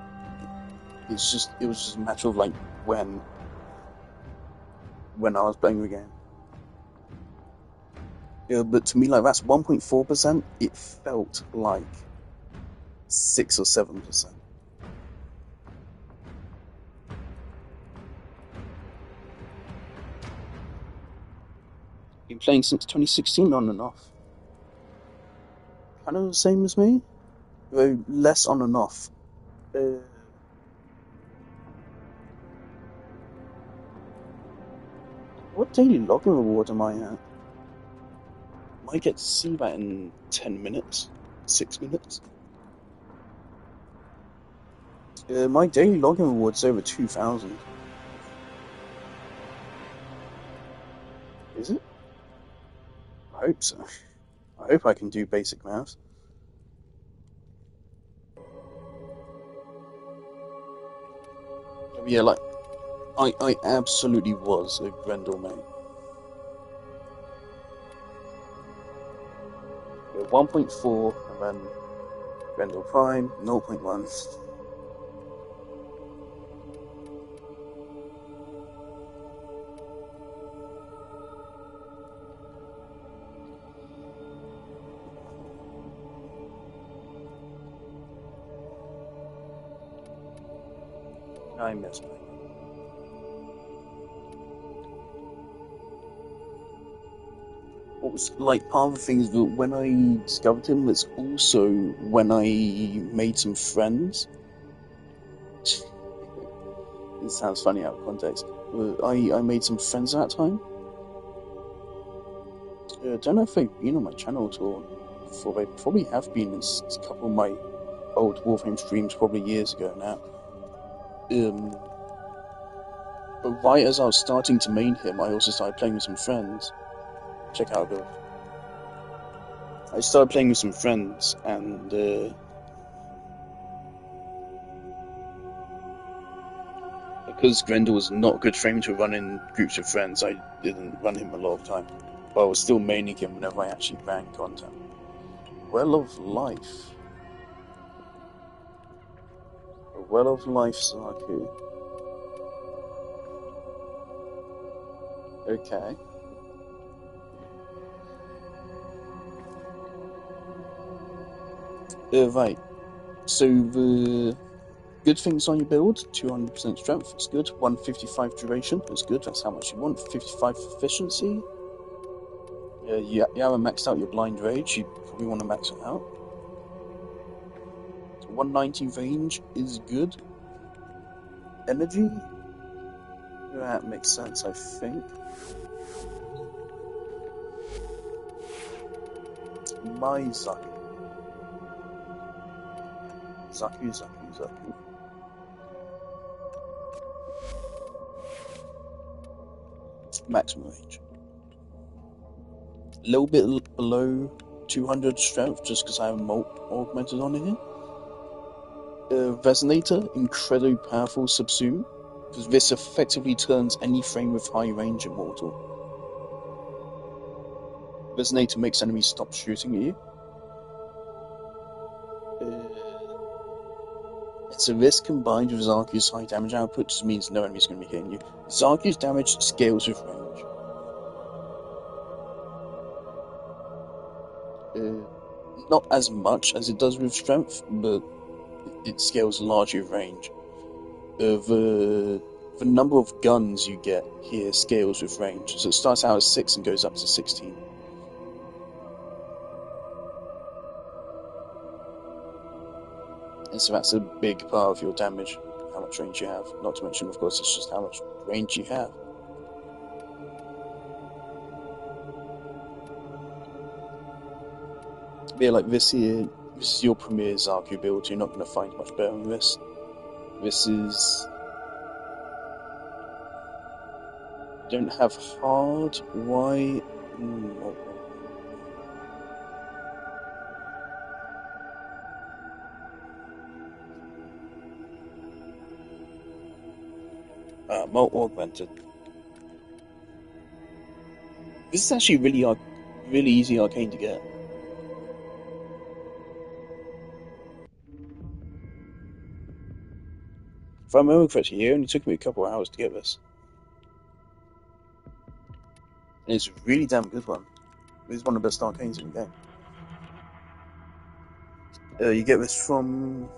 it was just a matter of like when I was playing the game. Yeah, but to me, like that's 1.4%. It felt like 6 or 7%. Been playing since 2016 on and off. Kind of the same as me, though less on and off. What daily login reward am I at? Might get to see that in 10 minutes, 6 minutes. My daily login reward's over 2,000. Is it? I hope so. I hope I can do basic maths. Yeah, like, I absolutely was a Grendel main. Yeah, 1.4, and then Grendel Prime, 0.1. I miss playing. What was like part of the thing is that when I discovered him, it's also when I made some friends. It sounds funny out of context. I made some friends at that time. I don't know if they've been on my channel at all before. They probably have been in a couple of my old Warframe streams, probably years ago now. But right as I was starting to main him, I also started playing with some friends. Check out the. I started playing with some friends, and because Grendel was not a good frame to run in groups of friends, I didn't run him a lot of time. But I was still maining him whenever I actually ran content. Well of Life. A Well of Life Saku. Okay. Right. So the good things on your build: 200% strength, that's good. 155 duration, that's good. That's how much you want. 55 efficiency. You haven't maxed out your blind rage. You probably want to max it out. 190 range is good. Energy. That makes sense, I think. My Zaku. Zaku. Maximum range. A little bit below 200 strength, just because I have Molt augmented on here. Resonator, incredibly powerful subsume, because this effectively turns any frame with high range immortal. Resonator makes enemies stop shooting at you. So this combined with Zaku's high damage output just means no enemy's going to be hitting you. Zaku's damage scales with range. Not as much as it does with strength, but it scales largely with range. The number of guns you get here scales with range. So it starts out as 6 and goes up to 16. And so that's a big part of your damage, how much range you have. Not to mention, of course, it's just how much range you have. Yeah, like this here, this is your premier Zaku build, you're not going to find much better than this. This is... You don't have hard, why... Molt augmented. This is actually really easy arcane to get. If I remember correctly, it only took me a couple of hours to get this. And it's a really damn good one. This is one of the best arcanes in the game. You get this from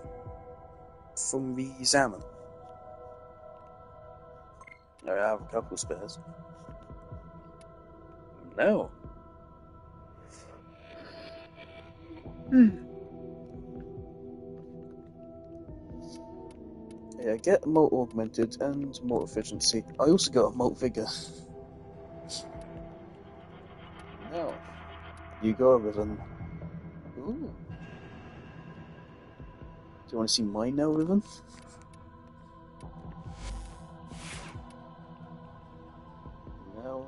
the Zaman. I have a couple of spares. No. Yeah, get Molt augmented and Molt efficiency. I also got a Molt vigor. Now, you go over them. Ooh. Do you want to see my nail ribbon? No.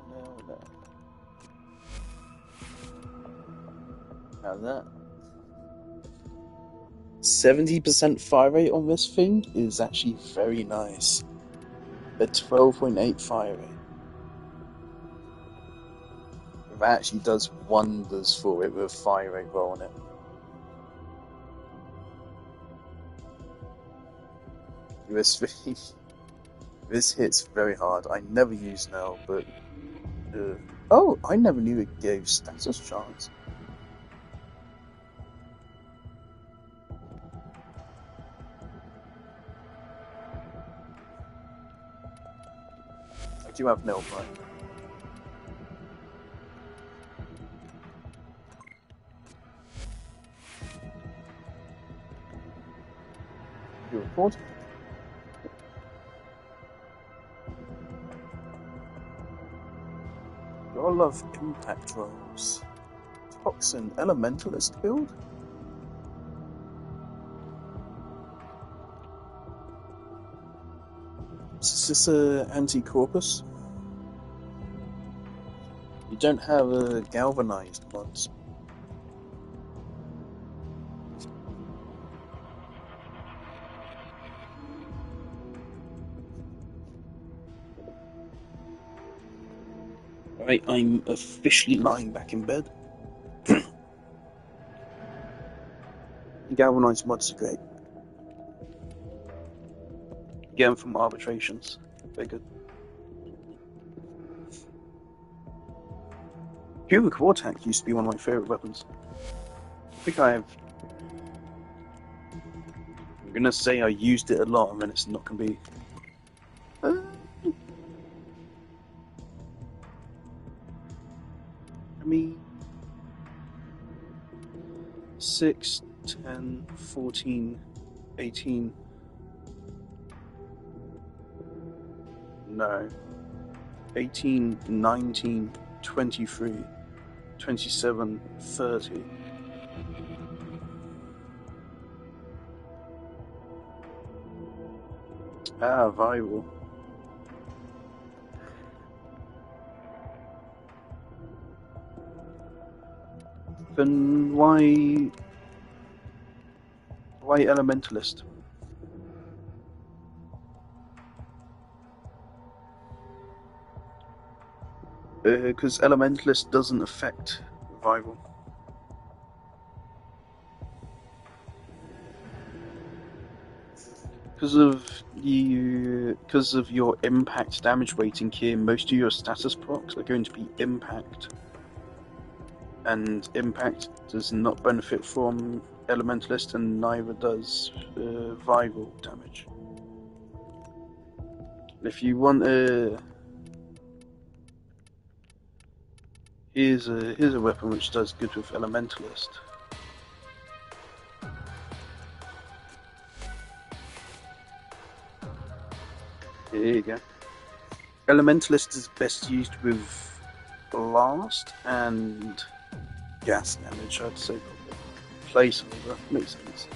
Now that 70% fire rate on this thing is actually very nice. A 12.8 fire rate. That actually does wonders for it with a fire rate roll on it. This hits very hard. I never use now, but oh, I never knew it gave status chance. I do have nail bite. You report? I love impact rolls. Toxin Elementalist build? Is this a anti-corpus? You don't have a galvanized mods. Right, I'm officially lying back in bed. Galvanized mods are great. Get them from arbitrations. They're good. Cubic Vortex used to be one of my favourite weapons. I think I have I'm gonna say I used it a lot, and then it's not gonna be. I mean, 6, 10, 14, 18. No. 18, 19, 23, 27, 30. Ah, viral. Then why Elementalist? Because Elementalist doesn't affect revival. Because of your impact damage rating here, most of your status procs are going to be impact, and impact does not benefit from Elementalist, and neither does viral damage. If you want here's a weapon which does good with Elementalist. Here you go. Elementalist is best used with blast and gas damage, I'd say. Placeholder makes sense.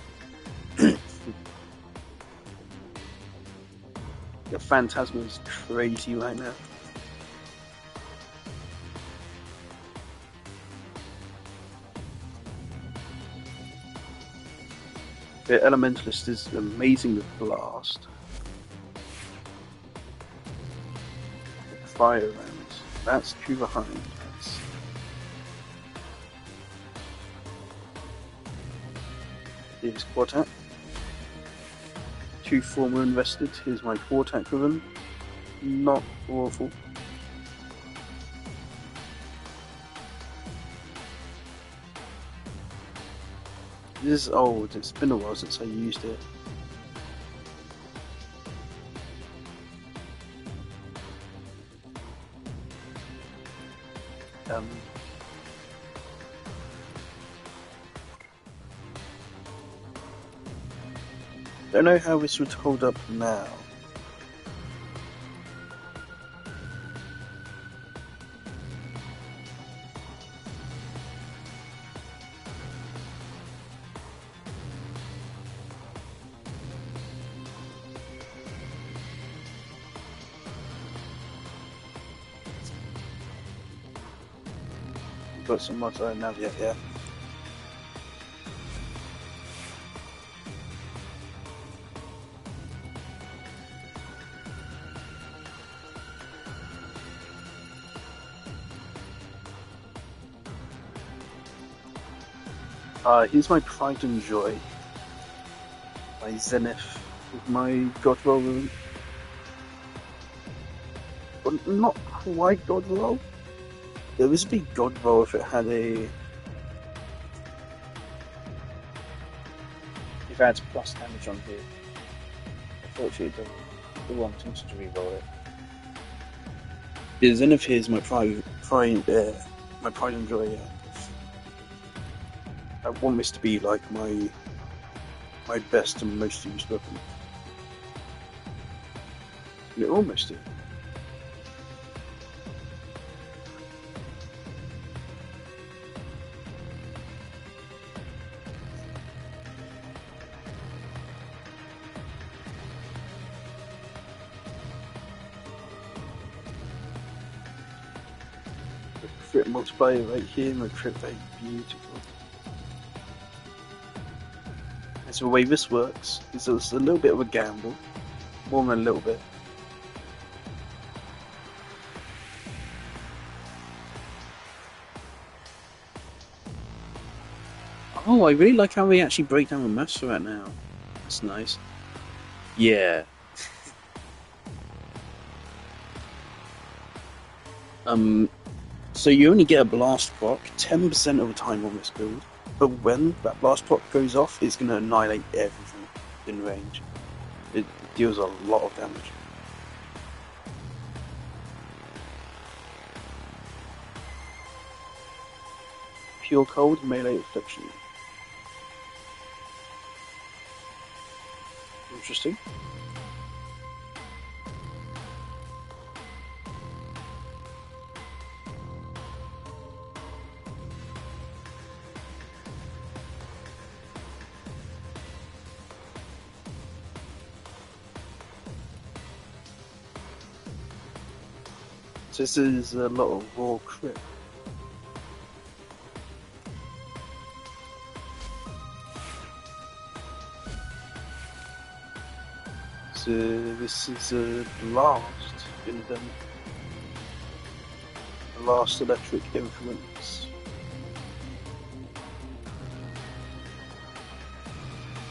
The Phantasma is crazy right now. The Elementalist is amazing with blast. Fire rounds. That's two behind. Here's Quartet. 2 former invested. Here's my Quartet with him. Not awful. This is old. It's been a while since I used it. Don't know how this would hold up now. Got some mods I don't have yet, yeah. Here's my Pride and Joy. My Zenith with my God Roll room. But not quite God Roll. There was a big God Roll if it had a... If it had plus damage on here. Unfortunately it doesn't. The one thing to re-roll it. The Zenith here is my Pride and Joy, yeah. I want this to be like my best and most used weapon. It almost did. The crit multiplier right here, my crit rate, beautiful. So the way this works is it's a little bit of a gamble, more than a little bit. Oh, I really like how they actually break down the maths for that now. That's nice. Yeah. So you only get a blast proc 10% of the time on this build. But when that blast proc goes off, it's going to annihilate everything. in range. It deals a lot of damage. Pure Cold, melee affliction. Interesting. So this is a lot of raw crit. So this is a blast in them. Blast electric influence.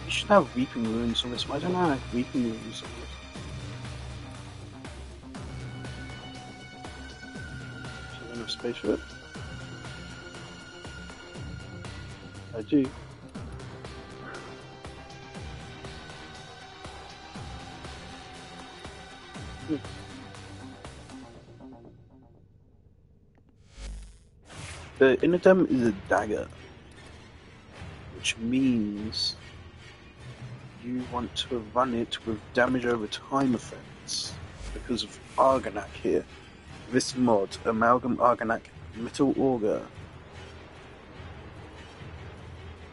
You should have weeping wounds on this, but I don't know how weeping wounds on this. Enough space for it. I do. The Inodem is a dagger, which means you want to run it with damage over time effects because of Argonac here. This mod, Amalgam Argonac Metal Auger.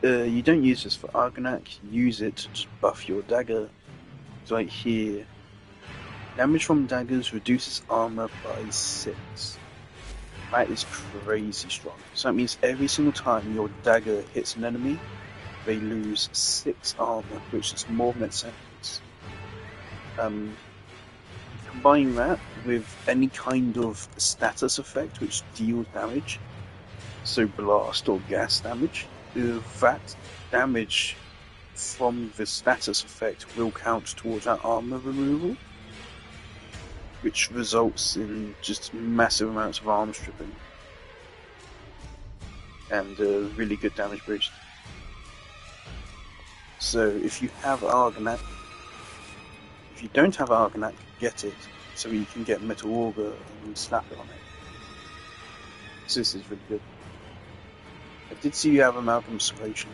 You don't use this for Argonac, use it to just buff your dagger. It's right here. Damage from daggers reduces armor by 6. That is crazy strong. So that means every single time your dagger hits an enemy, they lose 6 armor, which is more than it sounds. Combine that with any kind of status effect which deals damage, so blast or gas damage, that damage from the status effect will count towards that armor removal, which results in just massive amounts of armor stripping and a really good damage boost. So if you have Argonac, if you don't have Argonac, get it, so you can get Metal Auger and slap it on it. So this is really good. I did see you have Amalgam Serration.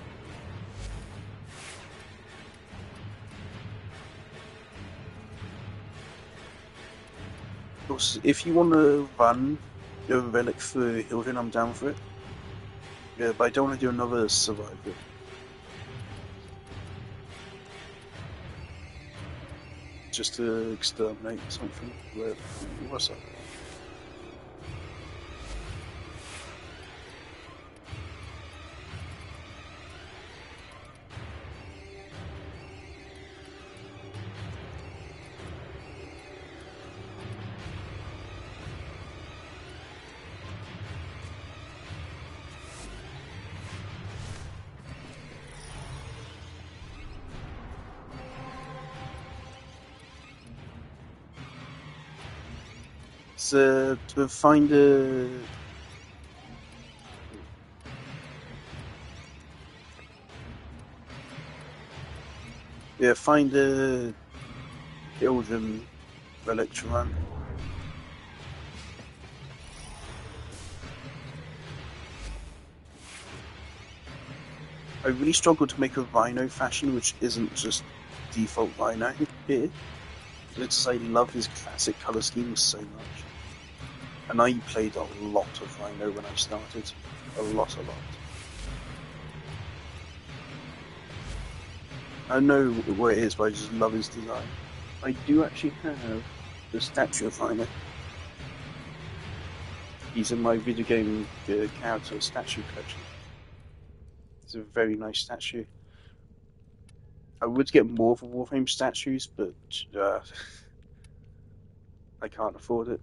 Also, if you want to run a relic for Hilden, I'm down for it. Yeah, but I don't want to do another survivor. Just to exterminate something. What's up? So to find a find a Hilden relic to run. I really struggle to make a Rhino fashion which isn't just default Rhino here. Because I love his classic colour scheme so much. And I played a lot of Rhino when I started. A lot. I know what it is, but I just love his design. I do actually have the statue of Rhino. He's in my video game character statue collection. It's a very nice statue. I would get more of the Warframe statues, but I can't afford it.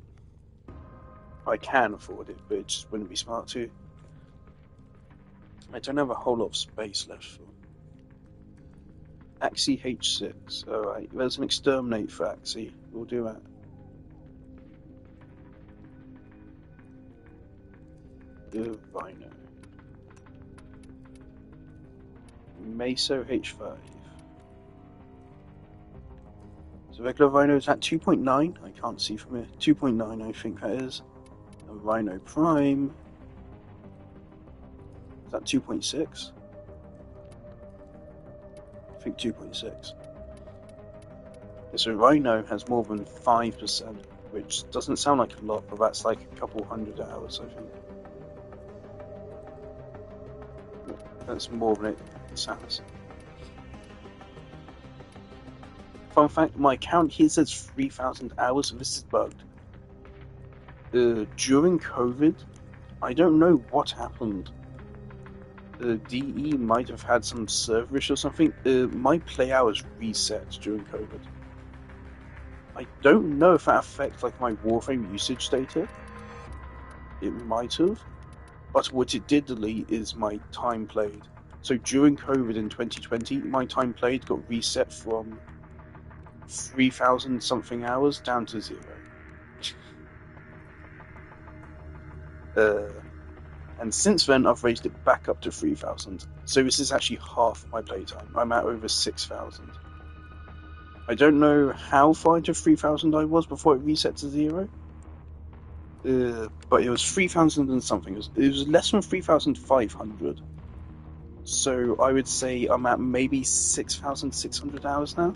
I can afford it, but it just wouldn't be smart to. I don't have a whole lot of space left for. Axie H6. Alright, there's an exterminate for Axie. We'll do that. Rhino. Meso H5. The regular Rhino is at 2.9. I can't see from here. 2.9, I think that is. And Rhino Prime is at 2.6. I think 2.6. So Rhino has more than 5%, which doesn't sound like a lot, but that's like a couple hundred hours, I think. That's more than it sounds. Fun fact, my account here says 3,000 hours, and this is bugged. During COVID, I don't know what happened. DE might have had some server issue or something. My play hours reset during COVID. I don't know if that affects like my Warframe usage data. It might have. But what it did delete is my time played. So during COVID in 2020, my time played got reset from 3,000 something hours down to 0. And since then, I've raised it back up to 3,000. So this is actually half my playtime. I'm at over 6,000. I don't know how far into 3,000 I was before it reset to 0. But it was 3,000 and something. It was less than 3,500. So I would say I'm at maybe 6,600 hours now.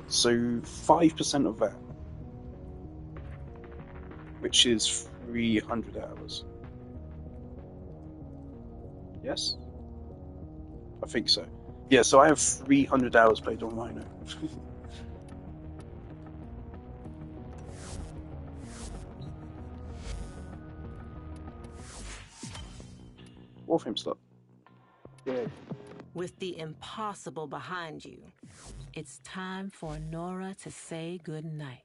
So 5% of that, which is 300 hours. Yes? I think so. Yeah, so I have 300 hours played on Rhino. Warframe slot. Yeah. With the impossible behind you, it's time for Nora to say goodnight.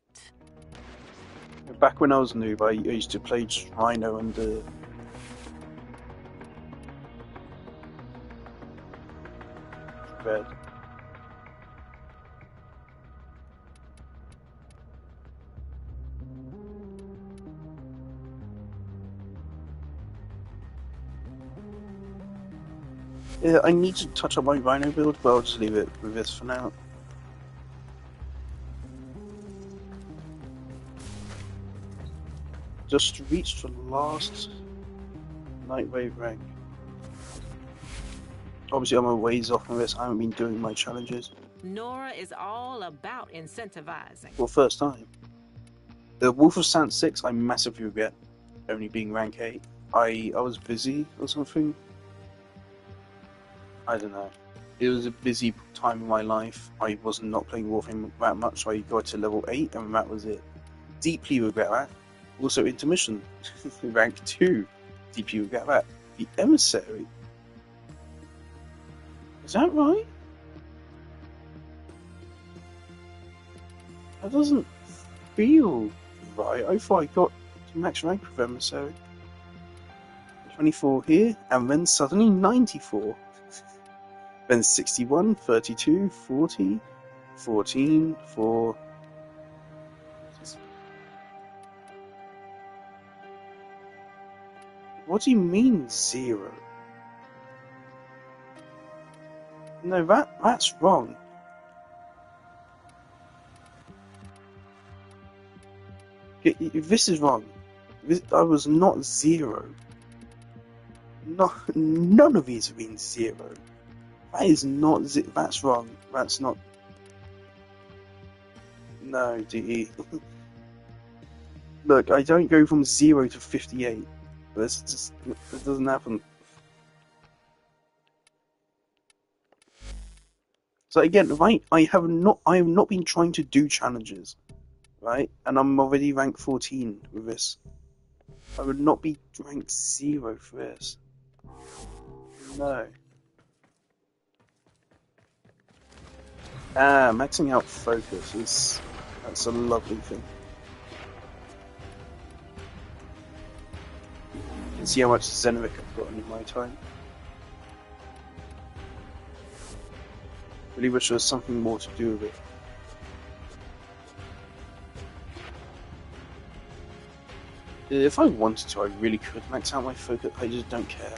Back when I was a noob, I used to play just Rhino and Red. Yeah, I need to touch up my Rhino build, but I'll just leave it with this for now. Just reached the last Nightwave rank. Obviously, I'm a ways off from this. I haven't been doing my challenges. Nora is all about incentivizing. For the first time. The Wolf of Sand 6, I massively regret only being rank 8. I was busy or something. I don't know. It was a busy time in my life. I was not playing Warframe that much, so I got to level 8 and that was it. Deeply regret that. Also intermission. Rank 2. Deeply regret that. The Emissary. Is that right? That doesn't feel right. I thought I got to max rank with Emissary. 24 here, and then suddenly 94. Then 61, 32, 40, 14, 4. What do you mean 0? No, that's wrong. This is wrong. I was not 0. None of these have been 0. That is not. That's wrong. That's not. No, DE. Look, I don't go from 0 to 58. That's just. It doesn't happen. So again, right? I have not been trying to do challenges, right? And I'm already rank 14 with this. I would not be ranked 0 for this. No. Maxing out focus that's a lovely thing. You can see how much Xeneric I've gotten in my time. Really wish there was something more to do with it. If I wanted to, I really could max out my focus, I just don't care.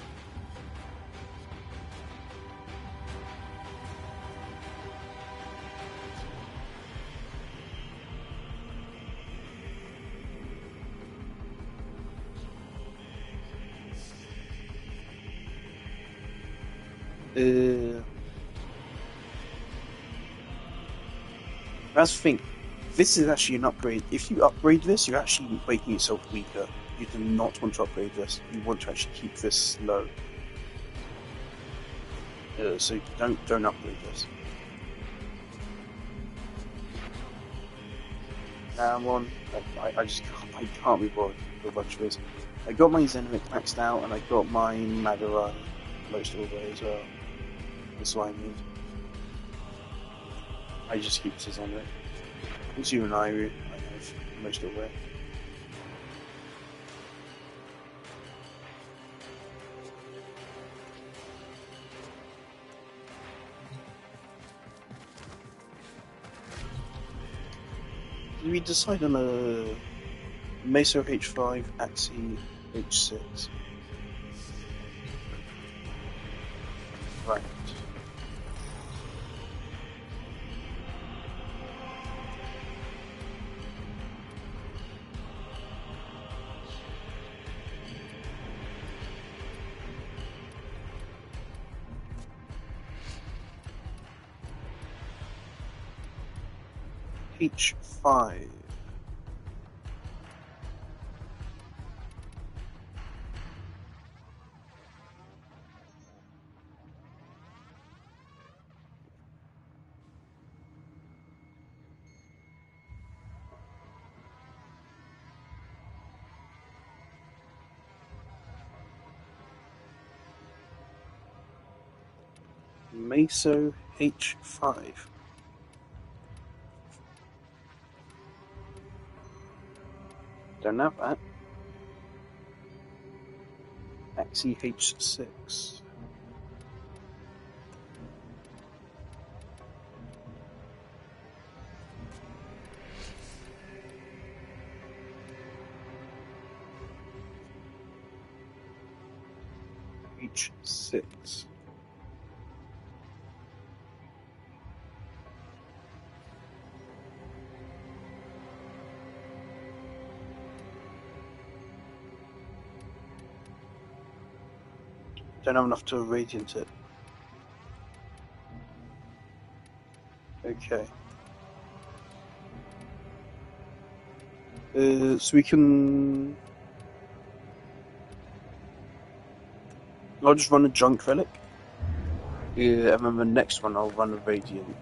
That's the thing. This is actually an upgrade. If you upgrade this, you're actually making yourself weaker. You do not want to upgrade this. You want to actually keep this low. So don't upgrade this. Now I'm on. I just can't be bothered with a bunch of this. I got my Xenomorph maxed out, and I got my Madurai most of the way as well. That's what I need. I just keep this Xenomorph. It's you and I have most of the way. Did we decide on a Meso H5, Axie H6? Right. H5. Meso H5. Don't have that. Axie H6. H6. Don't have enough to radiant it. Okay. So we can... I'll just run a junk relic. And then the next one I'll run a radiant.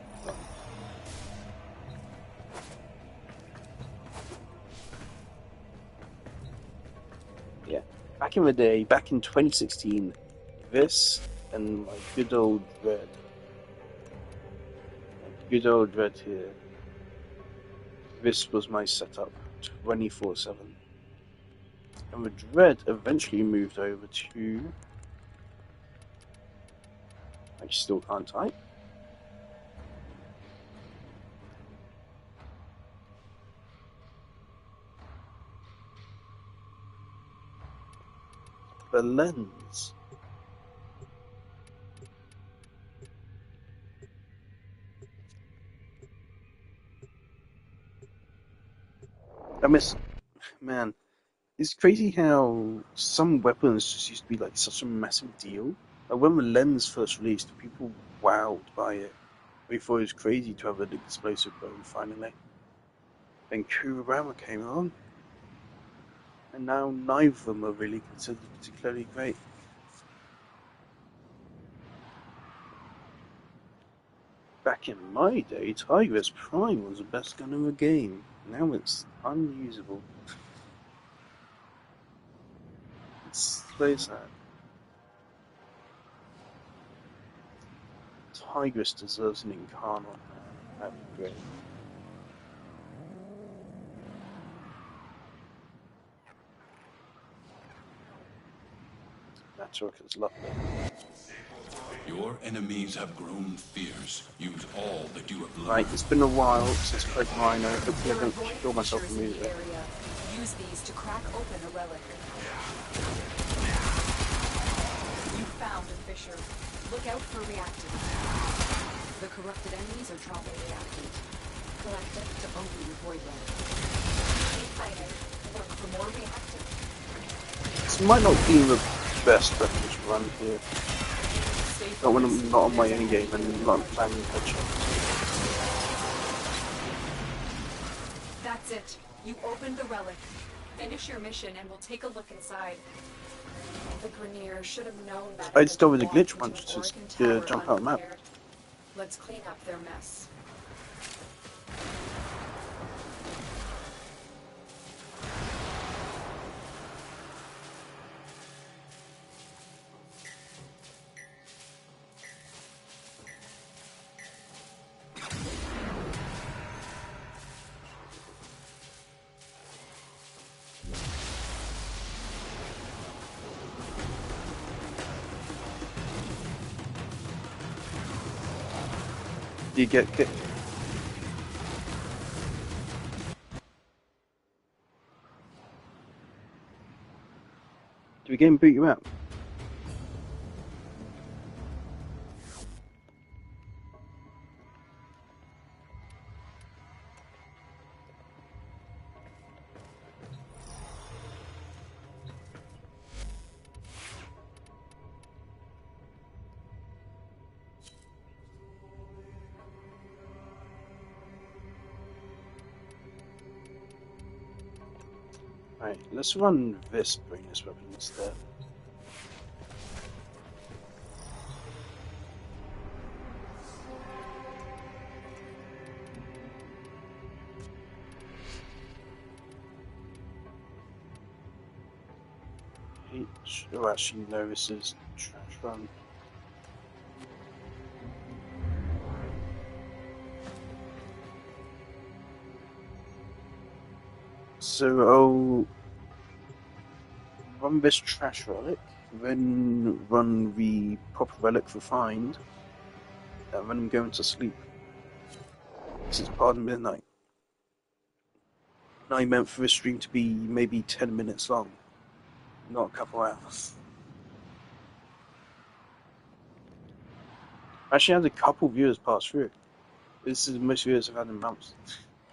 Yeah. Back in the day, back in 2016, this and my good old red. Good old red here. This was my setup 24/7. And the dread eventually moved over to... I still can't type. The lens. I miss... Man, it's crazy how some weapons just used to be like such a massive deal. Like when the lens first released, people wowed by it. We thought it was crazy to have an explosive bow finally. Then Kurama came along, and now neither of them are really considered particularly great. Back in my day, Tigress Prime was the best gun in the game. Now it's unusable. It's so sad. Tigress deserves an Incarnon. That'd be great. That truck is lovely. Your enemies have grown fierce. Use all that you have learned. Right, it's been a while since I played Rhino. Hopefully I don't kill myself immediately. Use these to crack open a relic. You found a fissure. Look out for reactants. The corrupted enemies are dropping reactant. Collect it to open the void well. Keep fighting. Look for more reactants. This might not be the best weapon to run here. Stay Not when I'm not on my own game and not planning headshots. That's it. You opened the relic. Finish your mission and we'll take a look inside. The Grenier should have known that. I discovered a glitch once to jump out of the map. Let's clean up their mess. You get Do we game boot you out? Right, let's run this bonus weapon instead. Oh, actually, no, this is trash run. So I'll run this trash relic, then run the proper relic for find, and then I'm going to sleep. This is part of midnight. I meant for this stream to be maybe 10 minutes long, not a couple hours. Actually, I had a couple viewers pass through. This is the most viewers I've had in months.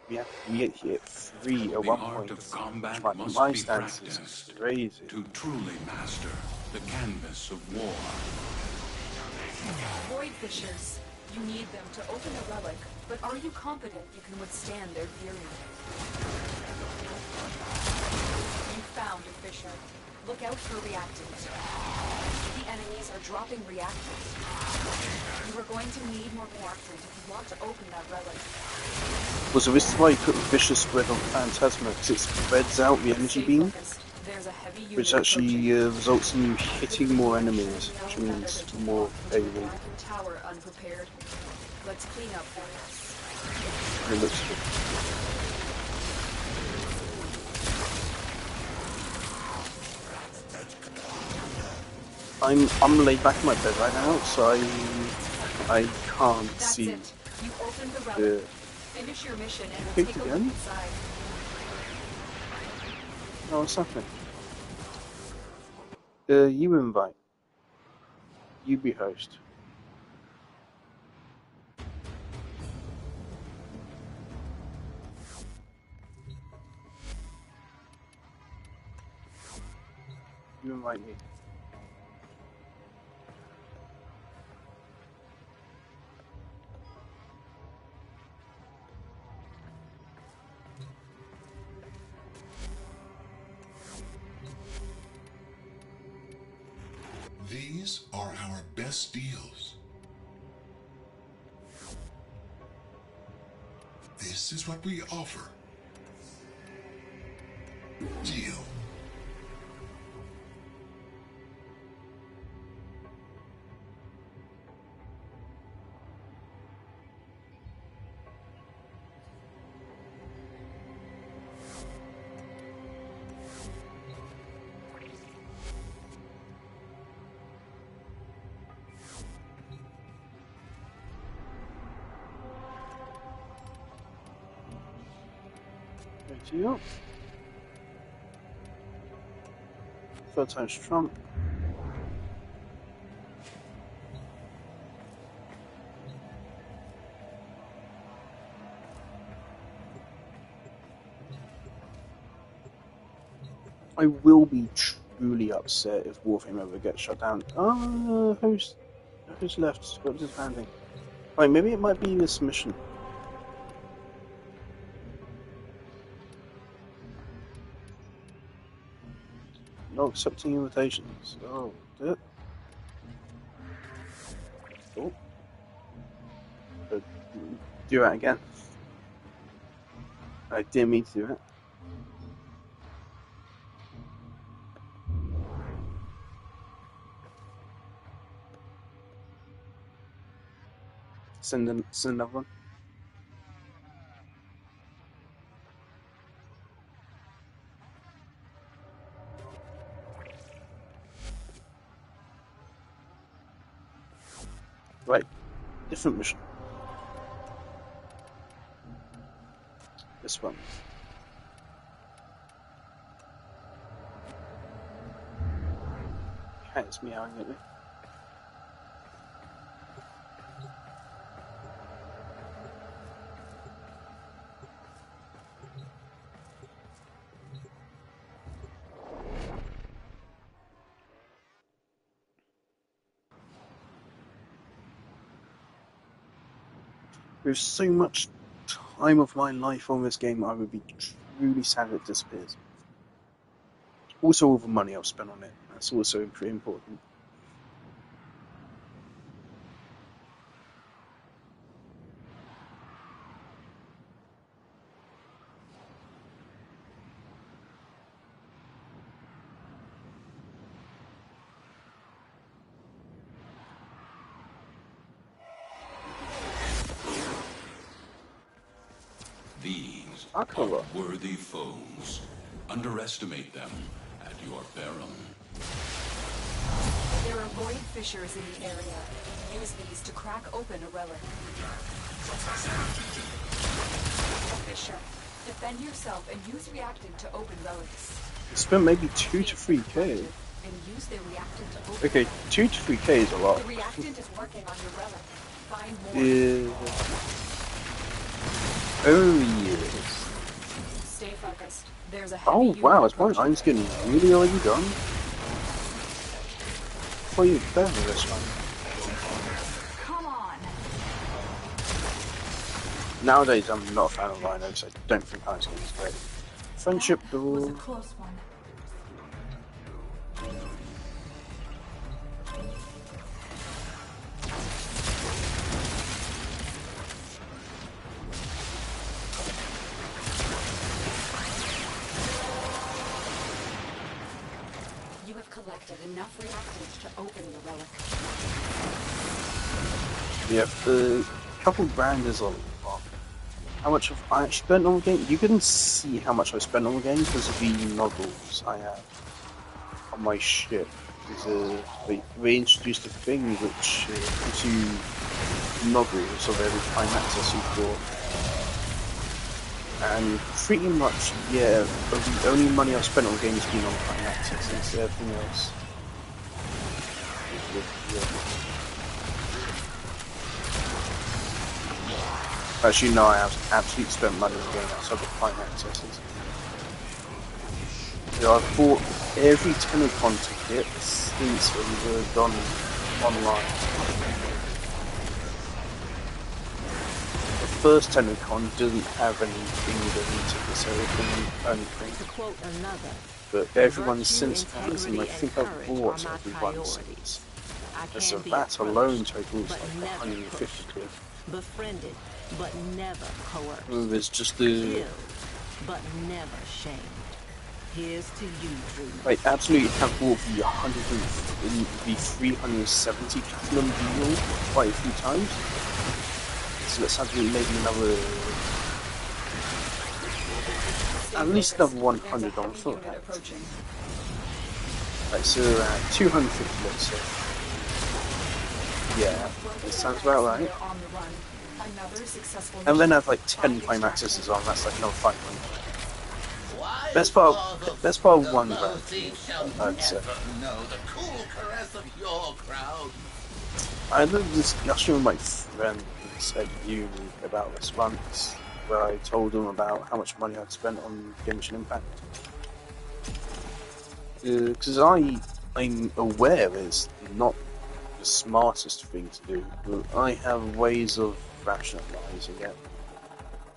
We hit 3 at one point. My stance is crazy. To truly master the canvas of war. Void Fishers. You need them to open a relic, but are you confident you can withstand their fury? You found a fissure. Look out for reactants. The enemies are dropping reactants. You are going to need more reactants if you want to open that relic. Well, so this is why you put Vicious Spread on Phantasma, because it spreads out the energy beam, which actually results in you hitting more enemies, which means more AoE. Tower unprepared. Let's clean up for this. It looks good. I'm laid back in my bed right now, so I can't That's see it. You opened the relic. the Finish your mission and we'll picked take a look again. inside. Oh, what's happening? You invite. You be host. You invite me. These are our best deals. This is what we offer. Deal. You up. Third time's Trump. I will be truly upset if Warframe ever gets shut down. Host. Who's left? What is landing? Wait, maybe it might be this mission. Not accepting invitations. Oh, did it? Oh. Do that again. I didn't mean to do it. Send another one. Right, different mission. This one. Cat's meowing at me. With so much time of my life on this game, I would be truly sad if it disappears. Also, all the money I've spent on it. That's also pretty important. These are worthy foes. Underestimate them at your peril. There are void fissures in the area. Use these to crack open a relic. A fissure. Defend yourself and use reactant to open relics. I spent maybe 2 to 3k. And use the reactant to open Okay, 2 to 3k is a lot. The reactant is working on your relic. Find more. Oh yes. Stay focused. There's a Oh heavy wow, unit it's my approaching. time's getting really already done. Before you better this one. Come on. Nowadays I'm not a fan of Rhinos, I don't think Ice Game is great. Friendship Was a door. close one. You have collected enough reactants to open the relic. Yep, the couple grand is a lot. How much have I actually spent on the game? You can see how much I spent on the game because of the nozzles I have on my ship. They introduced a thing which gives you nozzles of every time access you've got. And pretty much, yeah, the only money I've spent on the game has been on Prime Access instead of everything else. Actually, no, I have absolutely spent money on the game outside the Prime Accesses. Yeah, I've bought every Tenocon ticket since we were gone online. The first Tenocon didn't have any England tickets, so it didn't earn anything. To quote another, But everyone virtue, since has, and I integrity, think and I've courage bought are my everyone priorities. since. I And so can be that approached, alone totals but like never 150 pushed. quid. Befriended, but never coerced. There's just the... Killed, but never shamed. Here's to you, Drew. I absolutely have bought the 370 platinum deal quite a few times. So let's have maybe another... At least another 100 on foot. Right, so 250 let's say. Yeah, that sounds about right. And then I have like 10 Prime Accesses on, that's like another 500. Best part of 1 grand, I'd say. I had a discussion with my friend at uni about this once, where I told him about how much money I'd spent on Genshin Impact. Because I'm aware it's not the smartest thing to do, but I have ways of rationalizing it,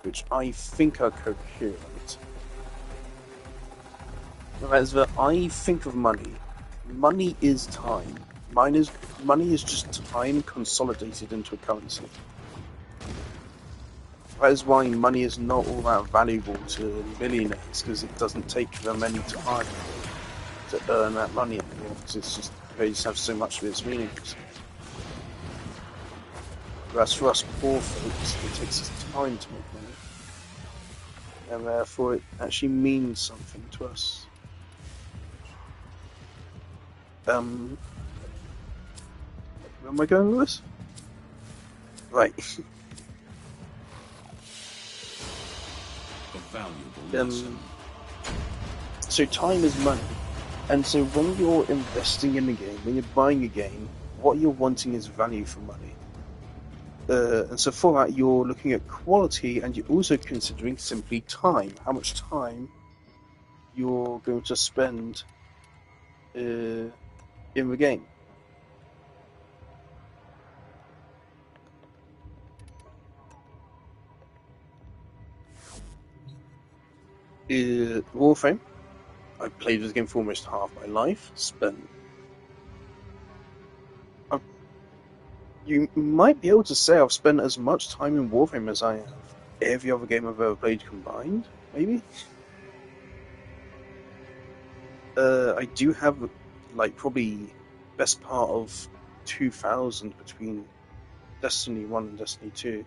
which I think are coherent. As that I think of money. Money is time. Money is just time consolidated into a currency. That is why money is not all that valuable to millionaires, because it doesn't take them any time to earn that money anymore, because it's just, they just have so much of its meanings. Whereas for us poor folks, it takes us time to make money, and therefore it actually means something to us. Where am I going with this? Right. A valuable lesson. So time is money, and so when you're investing in a game, when you're buying a game, what you're wanting is value for money. And so for that, you're looking at quality, and you're also considering simply time. How much time you're going to spend in the game. Warframe. I played this game for almost half my life. You might be able to say I've spent as much time in Warframe as I have every other game I've ever played combined, maybe? I do have, like, probably best part of 2,000 between Destiny 1 and Destiny 2.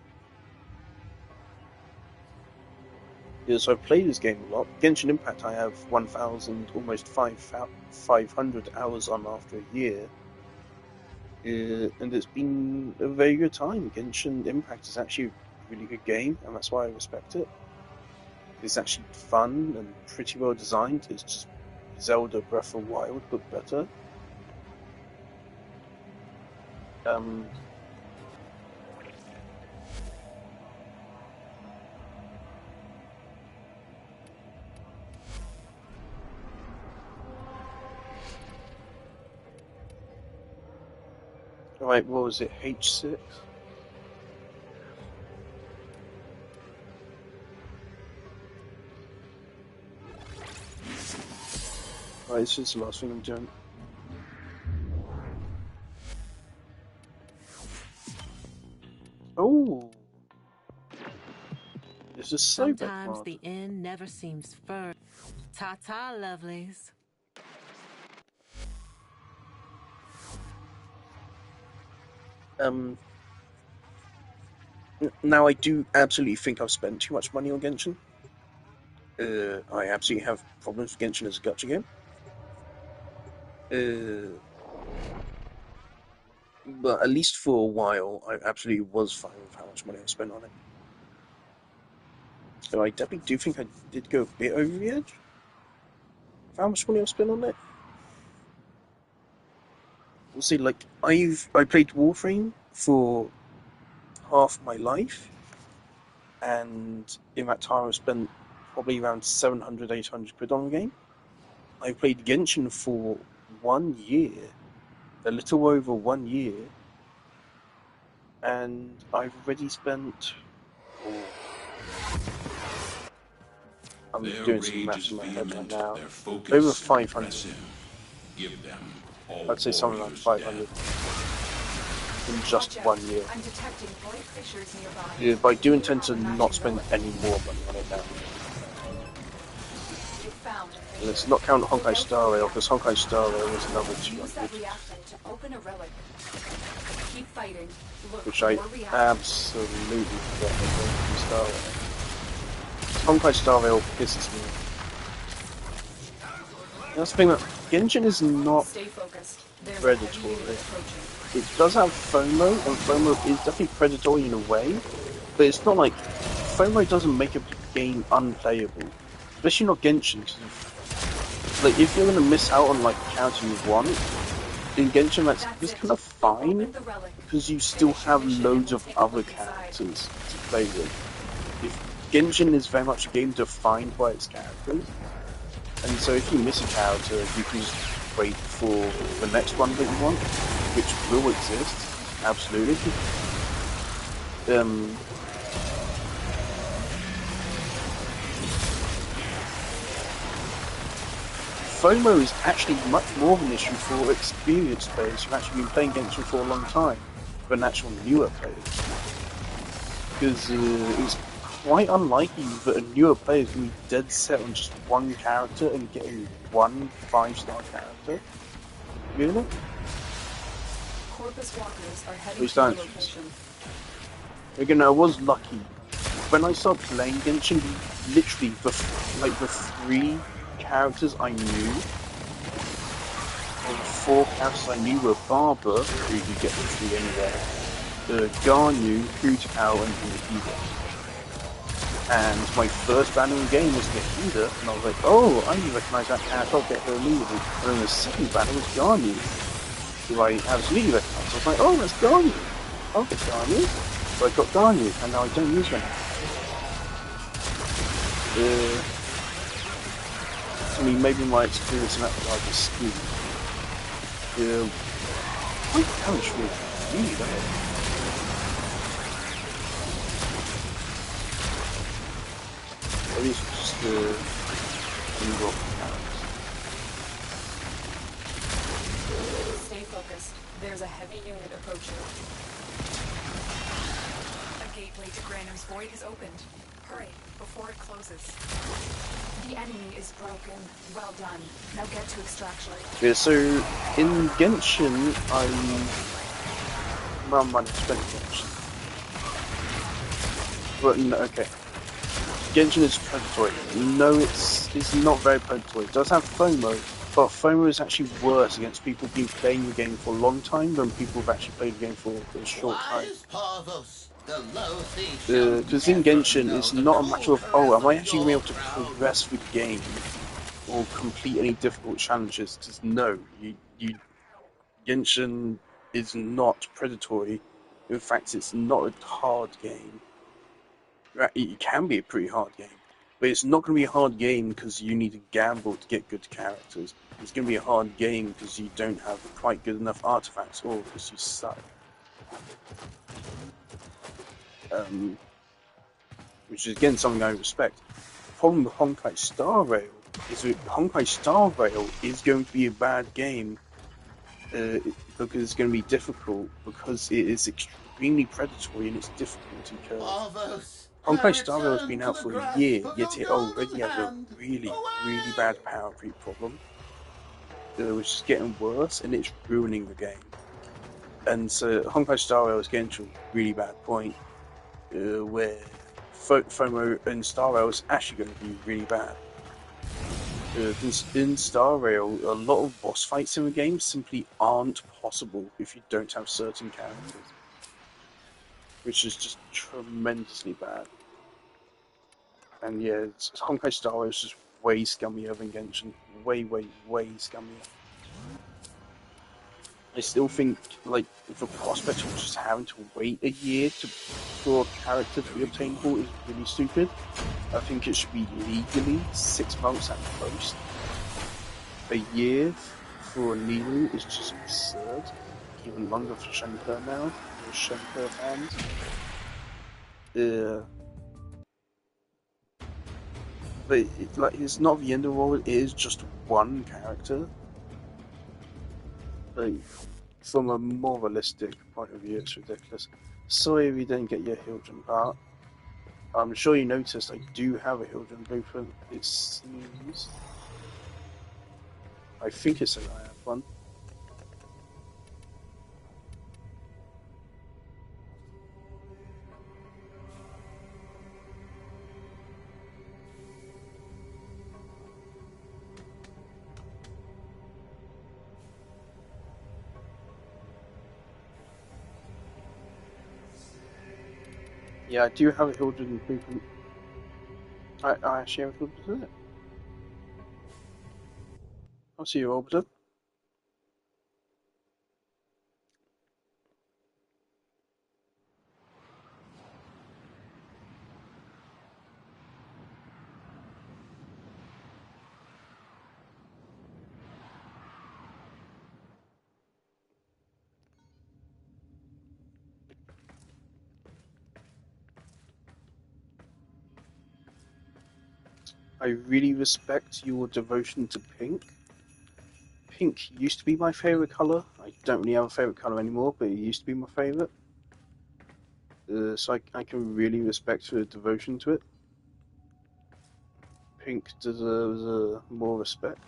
Yeah, so I've played this game a lot. Genshin Impact I have 1,000, almost 500 hours on after a year. And it's been a very good time. Genshin Impact is actually a really good game, and that's why I respect it. It's actually fun and pretty well designed. It's just Zelda Breath of the Wild, but better. Right, what was it, H6? Right, this is the last thing I'm doing. Oh! This is so Sometimes the end never seems fur. Ta-ta, lovelies. Now I do absolutely think I've spent too much money on Genshin. I absolutely have problems with Genshin as a gacha game. But at least for a while, I absolutely was fine with how much money I spent on it. So I definitely do think I did go a bit over the edge. For how much money I've spent on it. We'll see, like, I played Warframe for half my life, and in that time I've spent probably around 700, 800 quid on the game. I played Genshin for 1 year, a little over 1 year, and I've already spent... I'm doing some maths in my head right now. Over 500. Give them all I'd say something like 500 in just 1 year. I'm detecting void fissures nearby. Yeah, but I do intend to not spend any more money on it now. You found a fissure. Let's not count Honkai Star Rail, because Honkai Star Rail is another Use that 200, reactor to open a relic. Keep fighting. Look which for I more reactors. absolutely forgot about Honkai Star Rail. Honkai Star Rail pisses me off. That's the thing, that Genshin is not Stay focused. There's a predatory. heavy unit approaching. It does have FOMO, and FOMO is definitely predatory in a way, but it's not like... FOMO doesn't make a game unplayable. Especially not Genshin, because like, if you're going to miss out on like a character you want, in Genshin that's kind of fine, because you still have loads of other characters to play with. Genshin is very much a game defined by its characters, and so if you miss a character, you can just wait for the next one that you want, which will exist, absolutely. FOMO is actually much more of an issue for experienced players who've actually been playing Genshin for a long time than actual newer players. Because it's quite unlikely that a newer player is going to be dead set on just one character and getting one 5-star character. Really? Corpus walkers are heading Which to your don't. location. Again, I was lucky. When I started playing Genshin, literally the 3 characters I knew, or the 4 characters I knew were Barber, who you get the 3 anyway, Garnu, Hutao, and Nahida. And my first banner in game was Nahida, and I was like, oh, I recognise that character, I'll get her immediately. And then the second banner was Garnu, who I absolutely recognised. I was like, oh, that's Garnu. I'll get Garnu. So I got Garnu, and now I don't use her. I mean, maybe my experience in that regard is skewed. My damage really bad. At least just rock carrots. Stay focused. There's a heavy unit approaching. A gateway to Granum's Void has opened. Hurry, before it closes. The enemy is broken. Well done. Now get to extraction. Yeah, so in Genshin, I'm running spent Genshin. But no, okay. Genshin is predatory. No, it's not very predatory. It does have FOMO, but FOMO is actually worse against people who've been playing the game for a long time than people who've actually played the game for a short time. Because in Genshin, it's not a matter of, oh, am I actually going to be able to progress the game or complete any difficult challenges? Because no, Genshin is not predatory. In fact, it's not a hard game. It can be a pretty hard game, but it's not going to be a hard game because you need to gamble to get good characters. It's going to be a hard game because you don't have quite good enough artifacts or because you suck. Which is again something I respect. The problem with Honkai Star Rail is that Honkai Star Rail is going to be a bad game because it's going to be difficult because it is extremely predatory in its difficulty curve. Honkai Star Rail has been out for a year, yet it already has a really, really bad power creep problem, which is getting worse, and it's ruining the game. And so Honkai Star Rail is getting to a really bad point where FOMO and Star Rail is actually going to be really bad. In Star Rail, a lot of boss fights in the game simply aren't possible if you don't have certain characters, which is just tremendously bad. And yeah, Honkai Star Rail is just way scummier than Genshin. Way, way, way scummier. I still think, like, the prospect of just having to wait a year for a character to be obtainable is really stupid. I think it should be legally 6 months at most. A year for a Nilu is just absurd. Even longer for Shenpe now, for Shenpe fans. But it's not the end of the world, it is just one character. Like, from a more realistic point of view, it's ridiculous. Sorry if you didn't get your Hildren part. I'm sure you noticed I do have a Hildren blueprint, it seems. I think it said I have one. Yeah, I do have a Hildren blueprint. I actually have a Hildren blueprint. I'll see you, Orbiter. I really respect your devotion to pink. Pink used to be my favourite colour. I don't really have a favourite colour anymore, but it used to be my favourite. So I can really respect your devotion to it. Pink deserves more respect.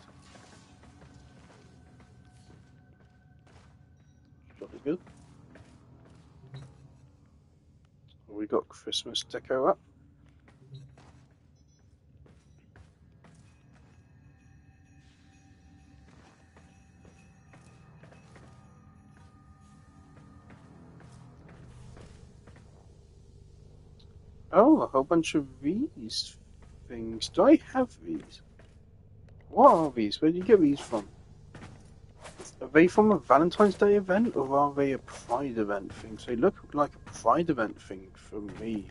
Jolly good. We got Christmas deco up. Oh, a whole bunch of these things. Do I have these? What are these? Where did you get these from? Are they from a Valentine's Day event, or are they a Pride event thing? So they look like a Pride event thing for me.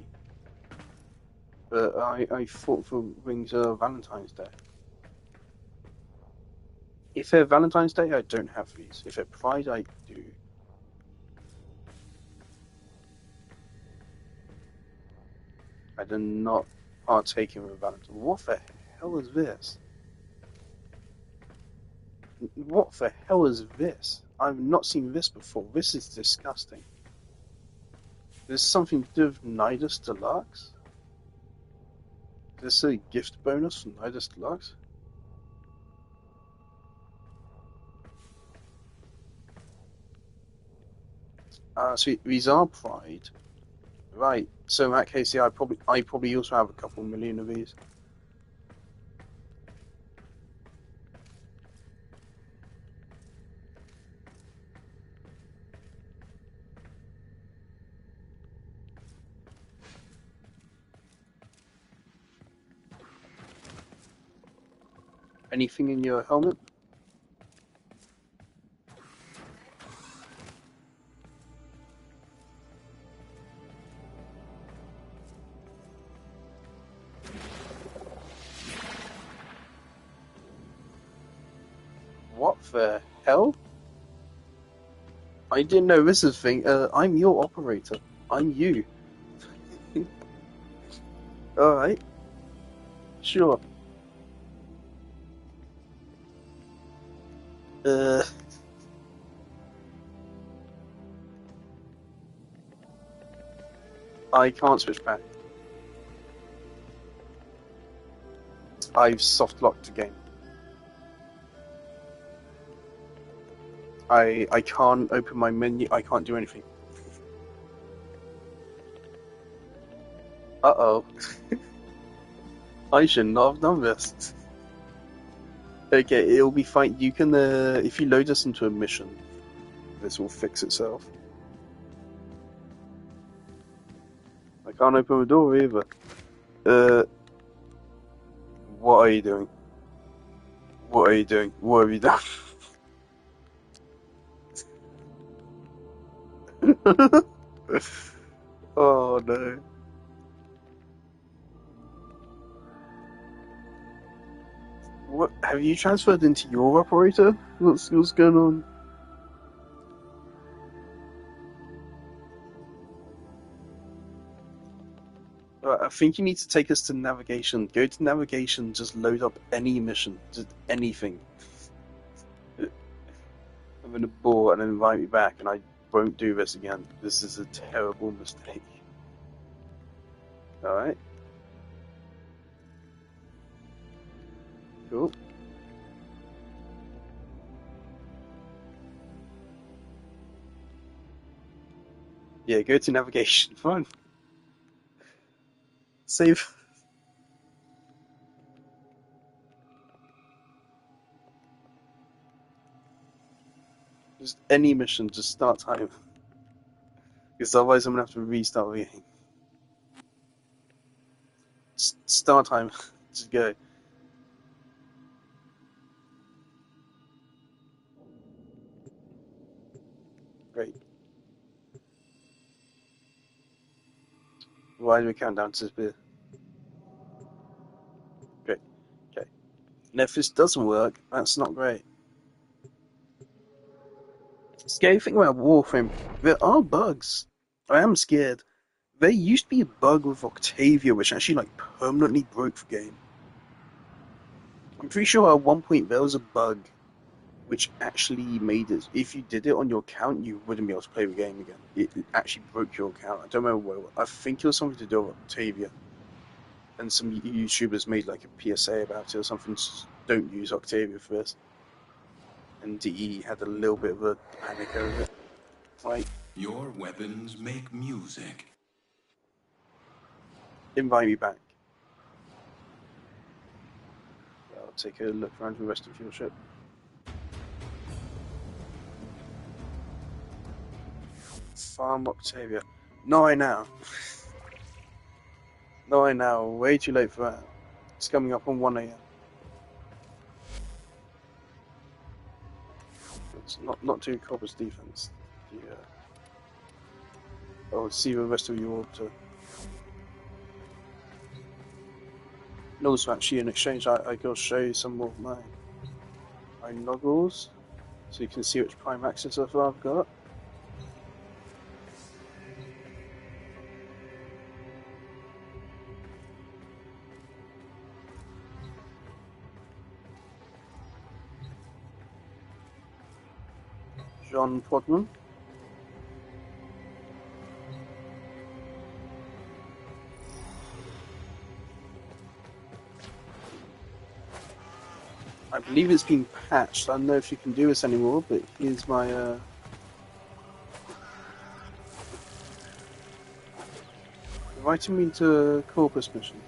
But I thought the rings are Valentine's Day. If they're Valentine's Day, I don't have these. If they're Pride, I do. I do not partake in the Valentine. What the hell is this? What the hell is this? I've not seen this before. This is disgusting. There's something to do with Nidus Deluxe? Is this a gift bonus from Nidus Deluxe? So these are Pride. Right. So in that case, yeah, I probably also have a couple million of these. Anything in your helmet? What the hell? I didn't know this is a thing. I'm your operator. I'm you. Alright. Sure. I can't switch back. I've soft locked the game. I can't open my menu. I can't do anything. Uh-oh. I should not have done this. Okay, it'll be fine. You can, if you load us into a mission, this will fix itself. I can't open the door either. What are you doing? What are you doing? What have you done? Oh no. What have you transferred into your operator? What's going on? I think you need to take us to navigation. Go to navigation, just load up any mission, just anything. I'm gonna bore and then invite me back, and I won't do this again. This is a terrible mistake. Alright. Cool. Yeah, go to navigation. Fine. Save. Just any mission, just start time. Because otherwise I'm gonna have to restart the game. Start time. Just go. Great. Why do we count down to disappear? Great. Okay. And if this doesn't work, that's not great. Scary thing about Warframe, there are bugs. I am scared. There used to be a bug with Octavia which actually like permanently broke the game. I'm pretty sure at one point there was a bug which actually made it. If you did it on your account, you wouldn't be able to play the game again. It actually broke your account. I don't remember what it was. I think it was something to do with Octavia. And some YouTubers made like a PSA about it or something. Just don't use Octavia for this. And DE had a little bit of a panic over it. Right, Your weapons make music. invite me back. I'll take a look around the rest of your ship. Farm Octavia. No, I now. No, I now. Way too late for that. It's coming up on 1 a.m. It's not too Cobra's defense. Yeah. I'll see the rest of your orbiter. And also, actually, in exchange, I can show you some more of my noggles, so you can see which prime axis I've got. John Podman. I believe it's been patched. I don't know if you can do this anymore, but here's my inviting me to a Corpus mission.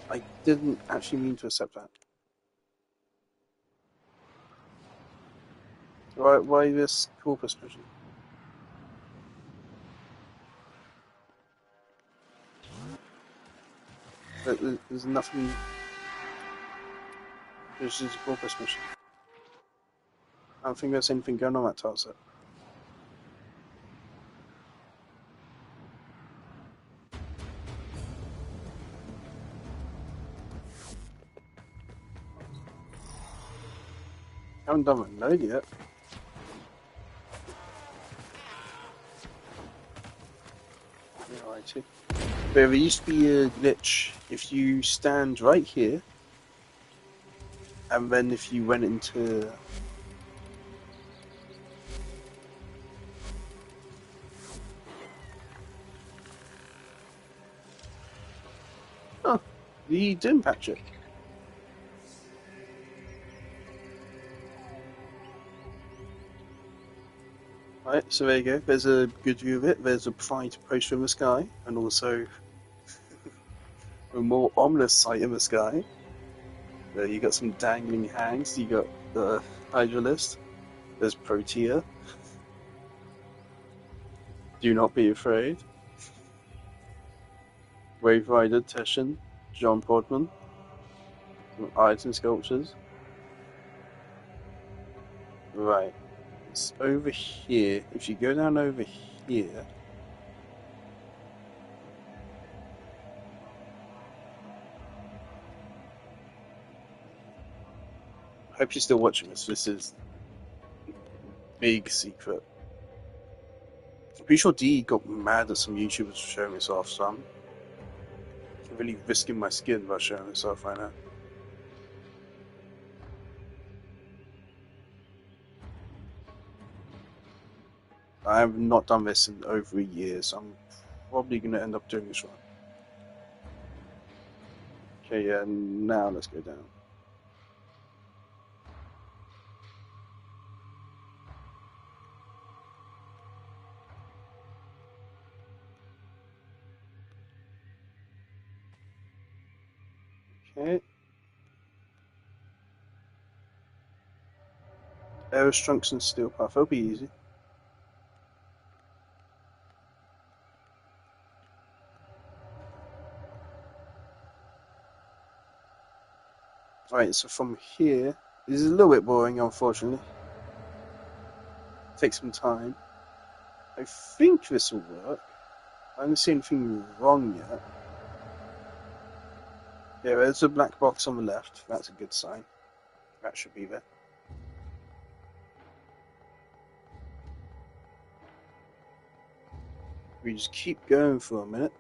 I didn't actually mean to accept that. Why this Corpus mission? There's nothing. There's just a Corpus mission. I don't think there's anything going on that tile set. I haven't done my load yet. Alrighty. There used to be a glitch if you stand right here, and then if you went into the didn't patch it. Right, so there you go. There's a good view of it. There's a bright post in the sky, and also a more ominous sight in the sky. You got some dangling hangs. You got the Hydralist. There's Protea. Do not be afraid. Wave Rider, Teshin, John Podman. Some item sculptures. Right. It's over here. If you go down over here. I hope you're still watching this. This is big secret. I'm pretty sure D got mad at some YouTubers for showing this off, so I'm really risking my skin by showing this off right now. I have not done this in over a year, so I'm probably going to end up doing this one. Okay, yeah, now let's go down. Okay. Aeros Trunks and Steel Path, that'll be easy. Right, so from here, this is a little bit boring, unfortunately. Take some time. I think this will work. I haven't seen anything wrong yet. Yeah, there's a black box on the left. That's a good sign. That should be there. We just keep going for a minute.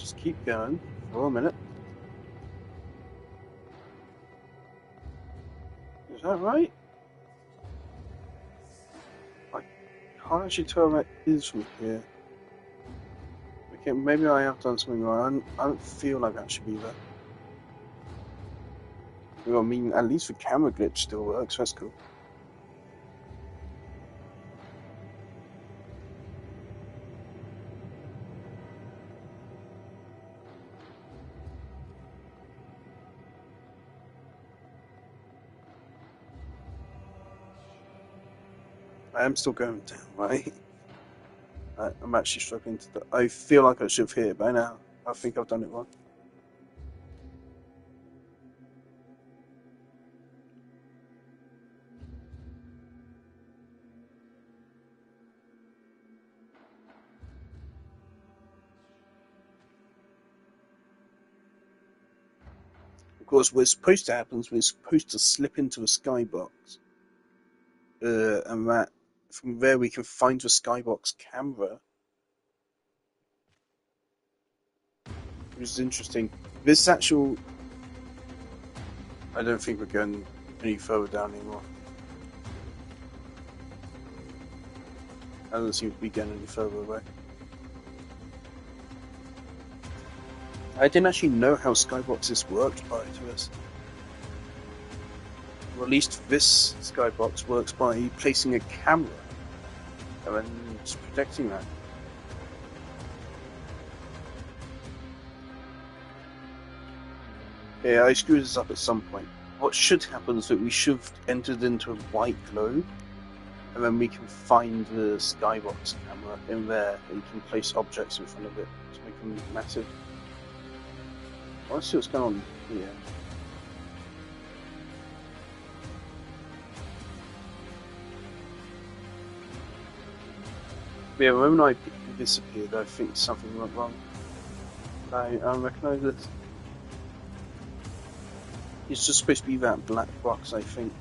just keep going for a minute. Is that right? I can't actually tell where it is from here. Okay, maybe I have done something wrong. I don't feel like that should be there. Well, I mean, at least the camera glitch still works. That's cool. I am still going down, right? I'm actually struggling to. I feel like I should have hit it by now. I think I've done it wrong. Of course, we're supposed to happen. We're supposed to slip into a skybox, and that from there we can find the skybox camera, which is interesting. This actual, I don't think we're going any further down anymore. I don't seem to be getting any further away. I didn't actually know how skyboxes worked prior to this. Or at least this skybox works by placing a camera and then just protecting that. Yeah, I screwed this up at some point. What should happen is that we should have entered into a white globe, and then we can find the skybox camera in there, and you can place objects in front of it to make them massive. Let's see what's going on here. Yeah, when I disappeared, I think something went wrong. I recognise this. It's just supposed to be that black box, I think.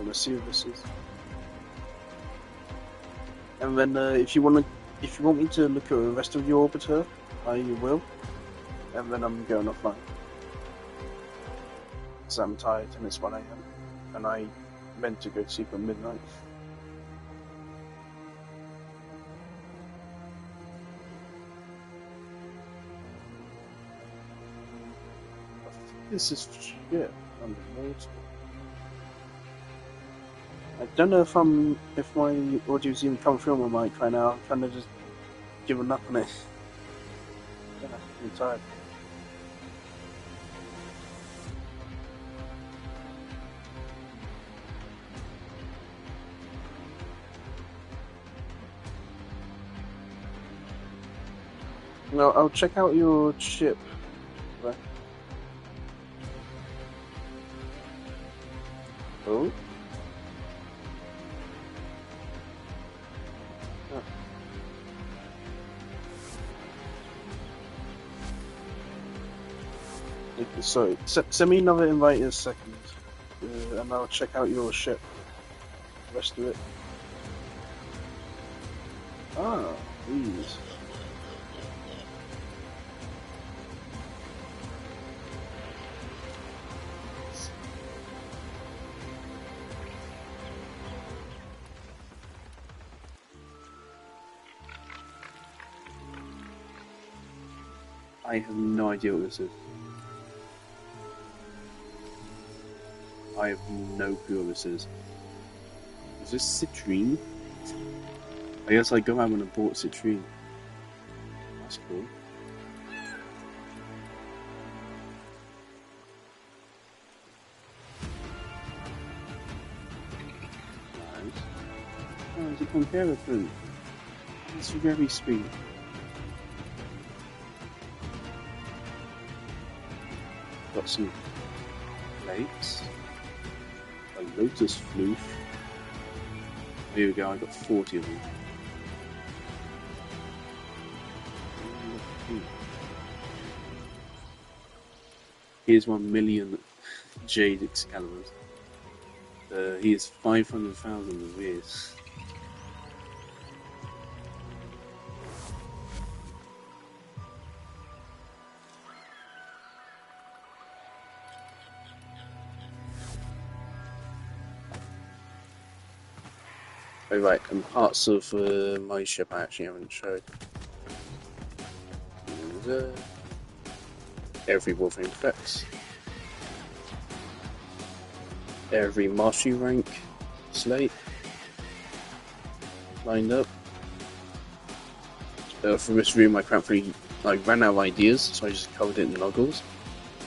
Let's see what this is. And then, if you want me to look at the rest of your orbiter, I will. And then I'm going offline. Because I'm tired and it's 1 AM. And I meant to go to sleep at midnight. I think this is shit underwater. I don't know if my audio's even coming through on my mic right now. I'm kind of just giving up on it. I'm tired. No, I'll check out your ship. Right. Oh. Sorry, send me another invite in a second, and I'll check out your ship. The rest of it. Ah, these. I have no idea what this is. I have no clue what this is. Is this citrine? I guess I go out when I bought citrine. That's cool. Nice. Oh, it's a compare fruit. It's very sweet. Got some plates. A Lotus Floof. Here we go, I got 40 of them. Here's 1 million Jade Excaliburs. Here's 500,000 of his. Oh, right, and parts of my ship I actually haven't showed. And, every Warframe effects. Every mastery rank slate lined up. For this room I ran out of ideas, so I just covered it in noggles.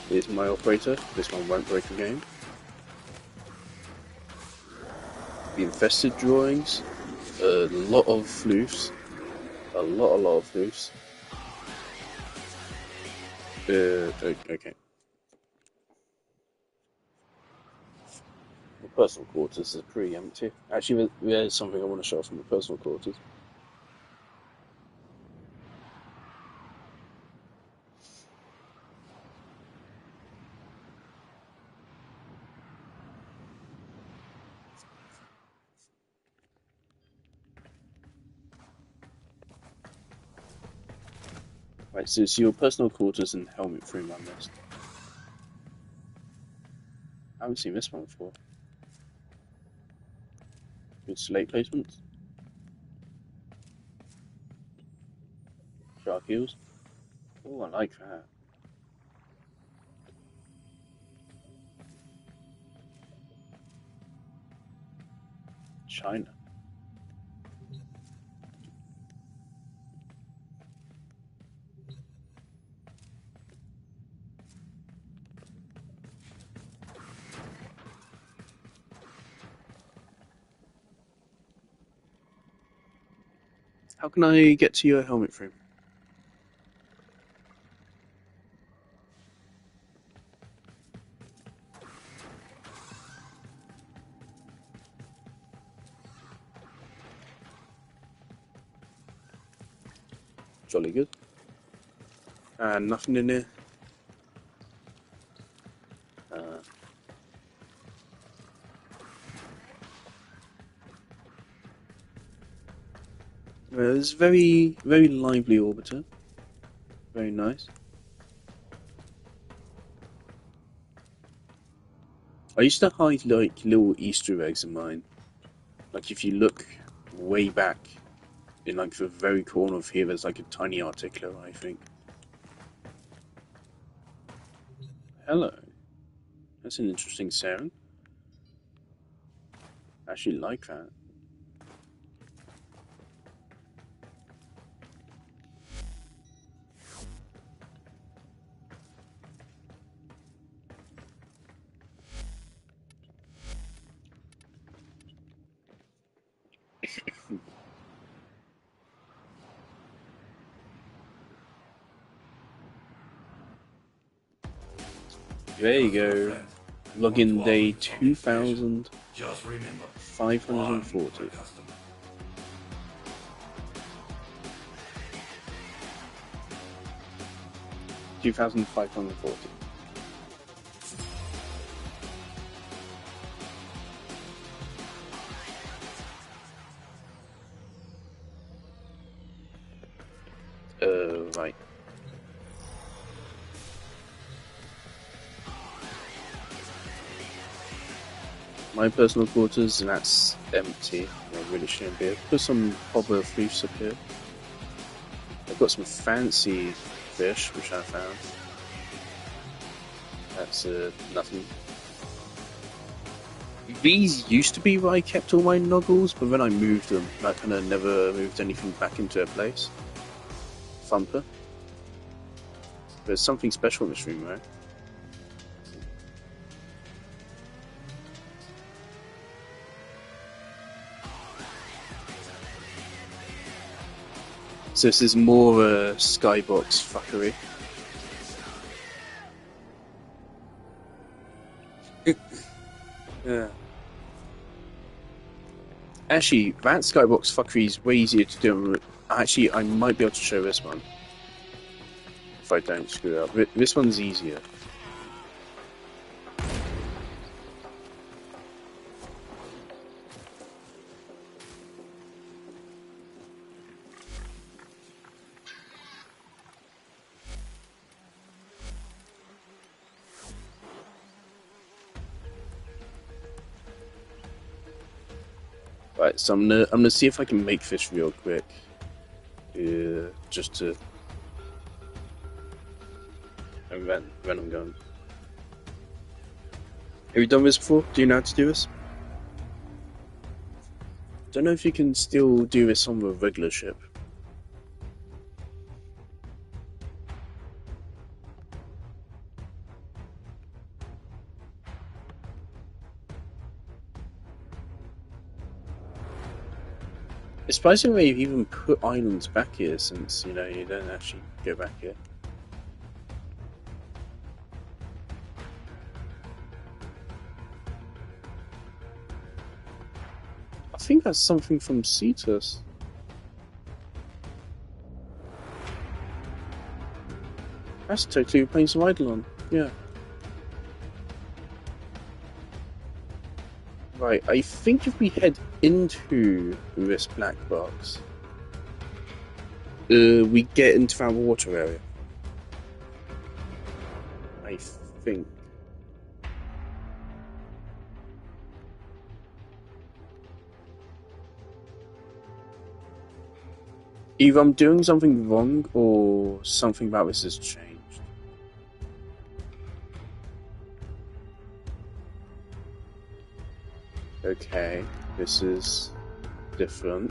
Here's my operator, this one won't break again. The infested drawings, a lot of floofs, a lot of floofs. Okay. The personal quarters is pretty empty. Actually, there's something I want to show off from the personal quarters. Right, so it's your personal quarters and helmet frame on this. I haven't seen this one before. Good slate placements. Shark heels. Oh, I like that. China. How can I get to your helmet frame? Jolly good. And nothing in there. It's very lively orbiter. Very nice. I used to hide like little Easter eggs in mine. Like if you look way back in like the very corner of here, there's like a tiny articular, I think. Hello. That's an interesting sound. I actually like that. There you go. Login day 2,540. 2,540. Right. My personal quarters, and that's empty. I really shouldn't be. Put some hopper floofs up here. I've got some fancy fish, which I found. That's nothing. These used to be where I kept all my noggles, but then I moved them. I kind of never moved anything back into their place. Thumper. There's something special in this room, right? So this is more skybox fuckery. Yeah. Actually, that skybox fuckery is way easier to do. Actually, I might be able to show this one. If I don't screw up. This one's easier. Right, so I'm gonna see if I can make this real quick. Just to, and then I'm going. Have you done this before? Do you know how to do this? Don't know if you can still do this on the regular ship. It's surprising they've even put islands back here, since, you know, you don't actually go back here. I think that's something from Cetus. That's totally Plains of Eidolon, yeah. Right, I think if we head into this black box, we get into that water area. I think. Either I'm doing something wrong, or something about this has changed. Okay, this is different.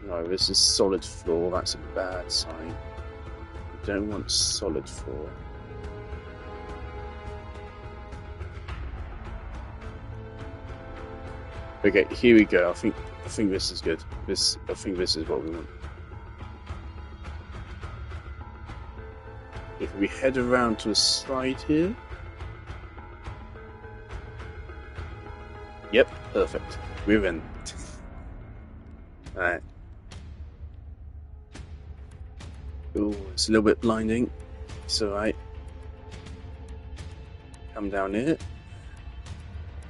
No, this is solid floor, that's a bad sign. We don't want solid floor. Okay, here we go. I think this is good. I think this is what we want. If we head around to the side here. Yep, perfect. We're in. Alright. Ooh, it's a little bit blinding. It's alright. Come down here.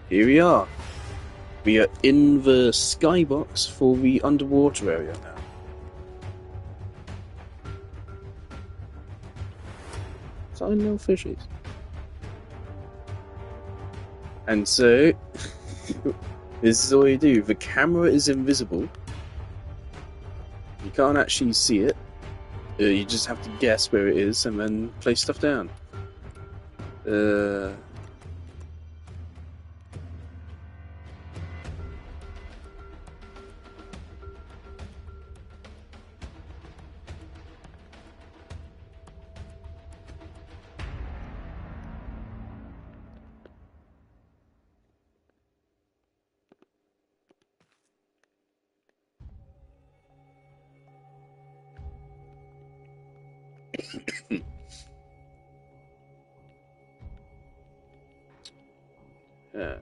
Here we are. We are in the skybox for the underwater area now. Tiny little fishies. And so, this is all you do. The camera is invisible. You can't actually see it. You just have to guess where it is and then place stuff down. Yeah.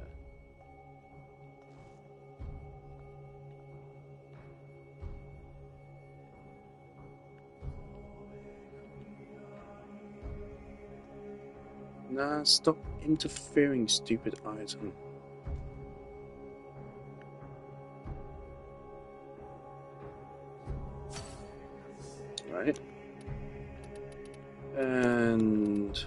Nah, stop interfering, stupid item. Right. And...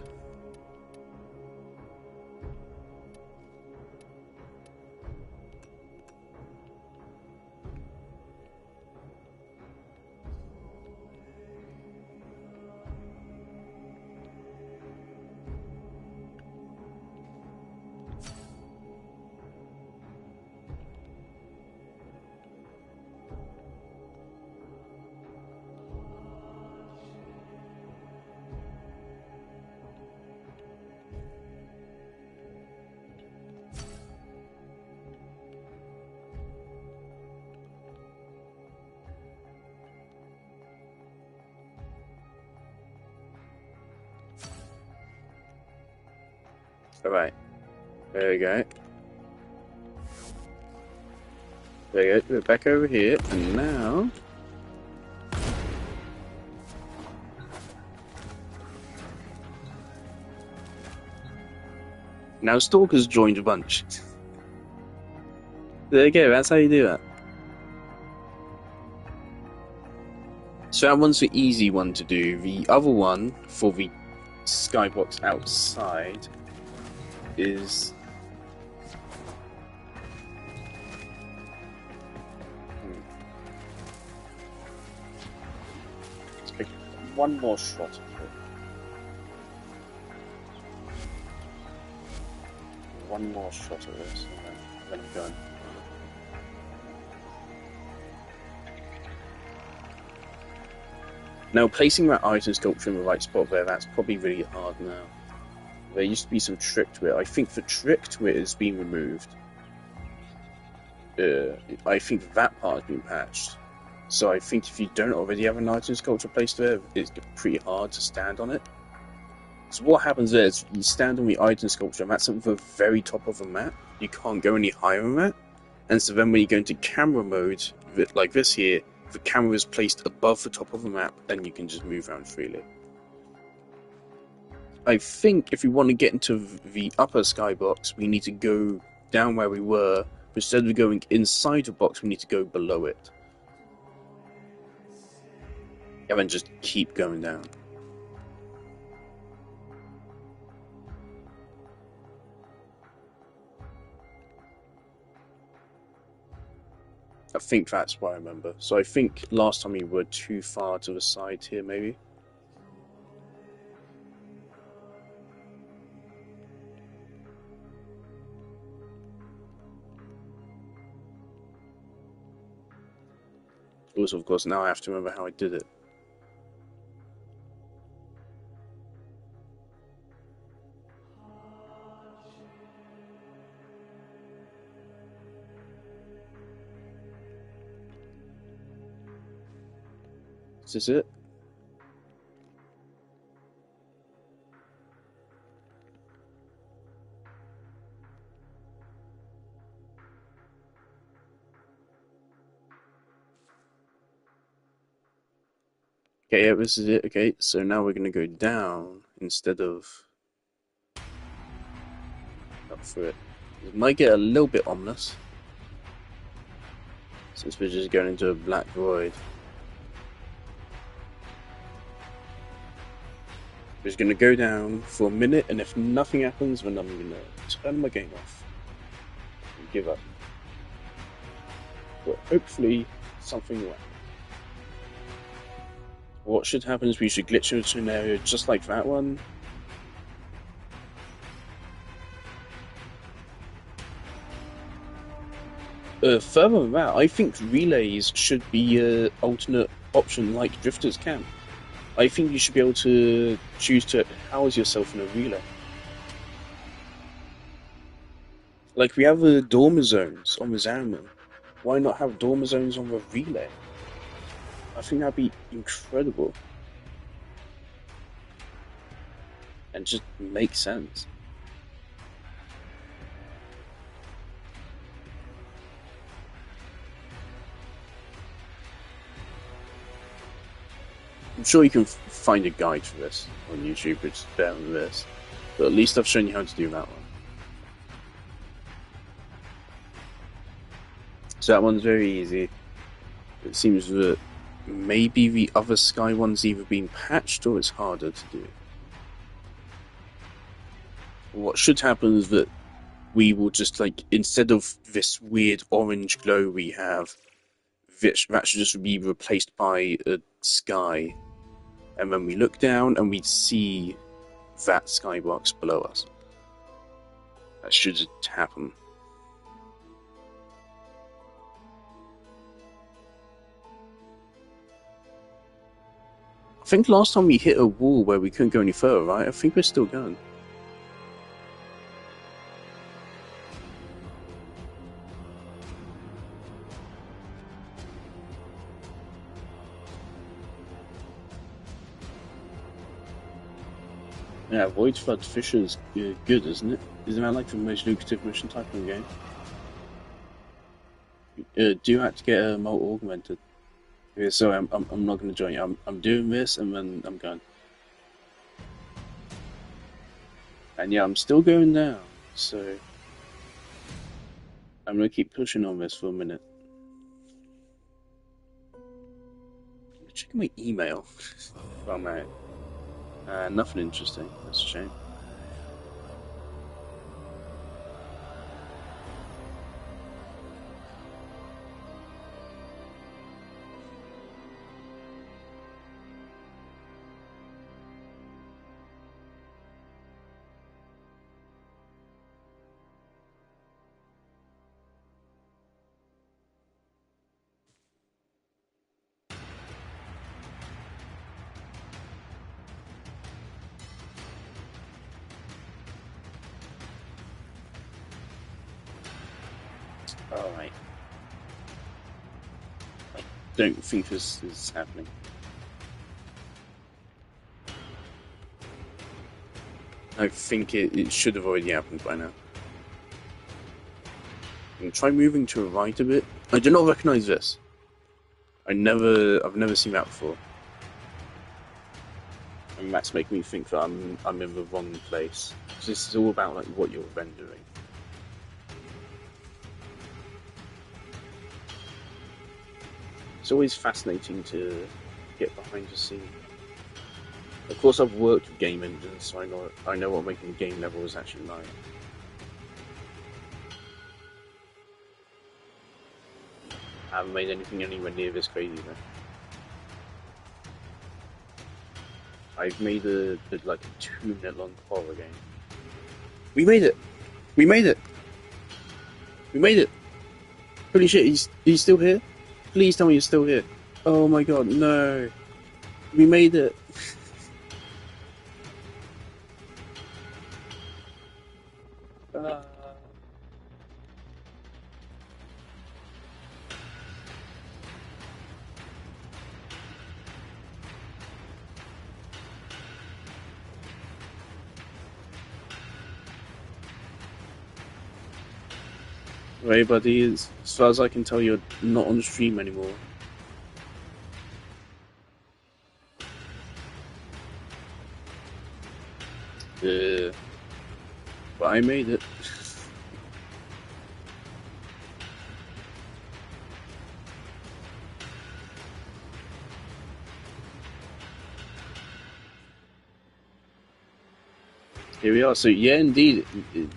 Alright. There we go. There we go. We're back over here, and now... Now Stalker's joined a bunch. There you go, that's how you do that. So that one's the easy one to do. The other one, for the skybox outside, is... Let's take one more shot at it. One more shot at this, and then I'm done. Now, placing that item sculpture in the right spot there, that's probably really hard now. There used to be some trick to it. I think the trick to it has been removed. I think that part has been patched. So I think if you don't already have an item sculpture placed there, it's pretty hard to stand on it. So what happens there is you stand on the item sculpture, and that's at the very top of the map. You can't go any higher than that. And so then when you go into camera mode, like this here, the camera is placed above the top of the map, and you can just move around freely. I think if we want to get into the upper skybox, we need to go down where we were. Instead of going inside the box, we need to go below it. And then just keep going down. I think that's what I remember. So I think last time we were too far to the side here, maybe. Also, of course, now I have to remember how I did it. Is this it? Okay, yeah, this is it. Okay, so now we're going to go down instead of up through it. It might get a little bit ominous, since we're just going into a black void. We're just going to go down for a minute, and if nothing happens, then I'm going to turn my game off and give up. But hopefully, something will happen. What should happen is we should glitch into an area just like that one. Further than that, I think relays should be an alternate option like Drifter's Camp. I think you should be able to choose to house yourself in a relay. Like we have the dormer zones on the Zariman. Why not have dormer zones on the relay? I think that'd be incredible. And just make sense. I'm sure you can find a guide for this on YouTube, which is better than this. But at least I've shown you how to do that one. So that one's very easy. It seems that maybe the other sky one's either been patched or it's harder to do. What should happen is that we will just, like, instead of this weird orange glow we have, that should just be replaced by a sky. And then we look down and we see that skybox below us. That should just happen. I think last time we hit a wall where we couldn't go any further, right? I think we're still going. Yeah, Void Flood Fisher's good, isn't it? Isn't that like the most lucrative mission type in the game? Do you have to get a molt augmented? Yeah, so I'm not going to join you. I'm doing this and then I'm going. And yeah, I'm still going now, so I'm going to keep pushing on this for a minute. Check my email. Oh man, nothing interesting. That's a shame. Alright. I don't think this is happening. I think it should have already happened by now. And try moving to the right a bit. I do not recognise this. I've never seen that before. And that's making me think that I'm in the wrong place. So this is all about like what you're rendering. It's always fascinating to get behind the scene. Of course, I've worked with game engines, so I know what making a game level is actually like. I haven't made anything anywhere near this crazy though. I've made like a 2-minute long horror game. We made it! We made it! We made it! Holy shit, he's still here? Please tell me you're still here. Oh my god, no. We made it. Right, buddy, as far as I can tell, you're not on the stream anymore. But I made it. Here we are. So yeah, indeed,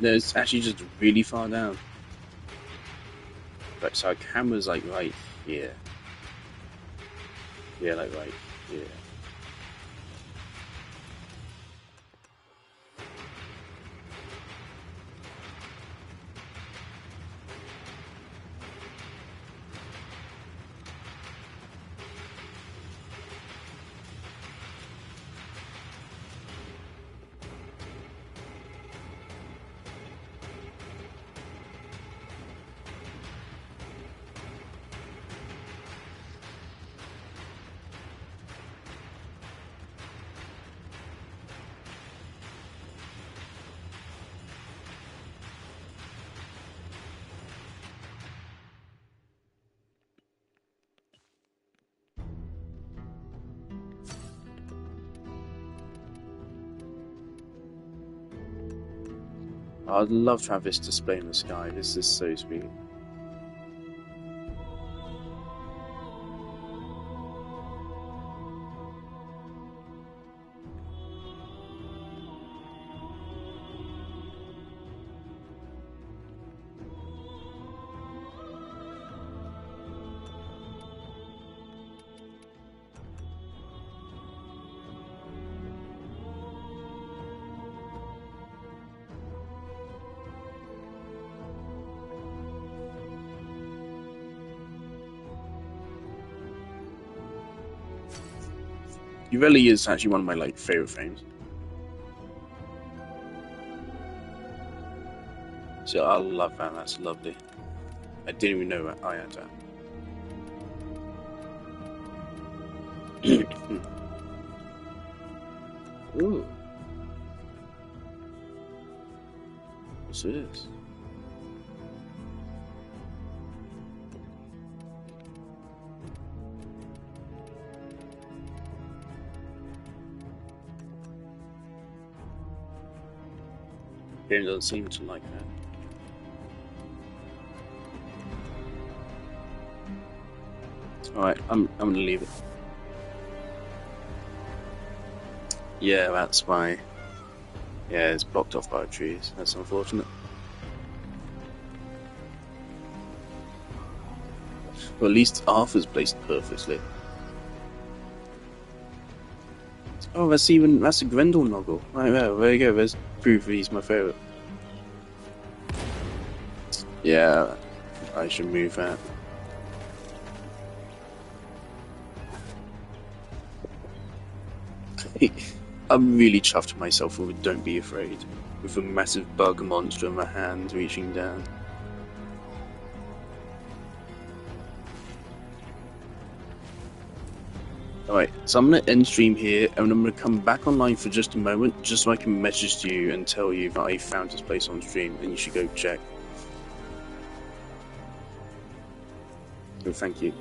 it's actually just really far down. Right, so our camera's like right here. Yeah, like right here. I'd love to have this display in the sky. This is so sweet. It really is actually one of my like favorite frames. So I love that. That's lovely. I didn't even know that I had that. Ooh. What's this? Game doesn't seem to like that. Alright, I'm gonna leave it. Yeah, that's why. Yeah, it's blocked off by trees. That's unfortunate. Well, at least Arthur's placed perfectly. Oh, that's a Grendel novel. Right there you go. There's proof that he's my favourite. Yeah, I should move that. I'm really chuffed with myself with Don't Be Afraid, with a massive bug monster in my hand reaching down. Alright, so I'm going to end stream here, and I'm going to come back online for just a moment, just so I can message to you and tell you that I found this place on stream, and you should go check. So thank you.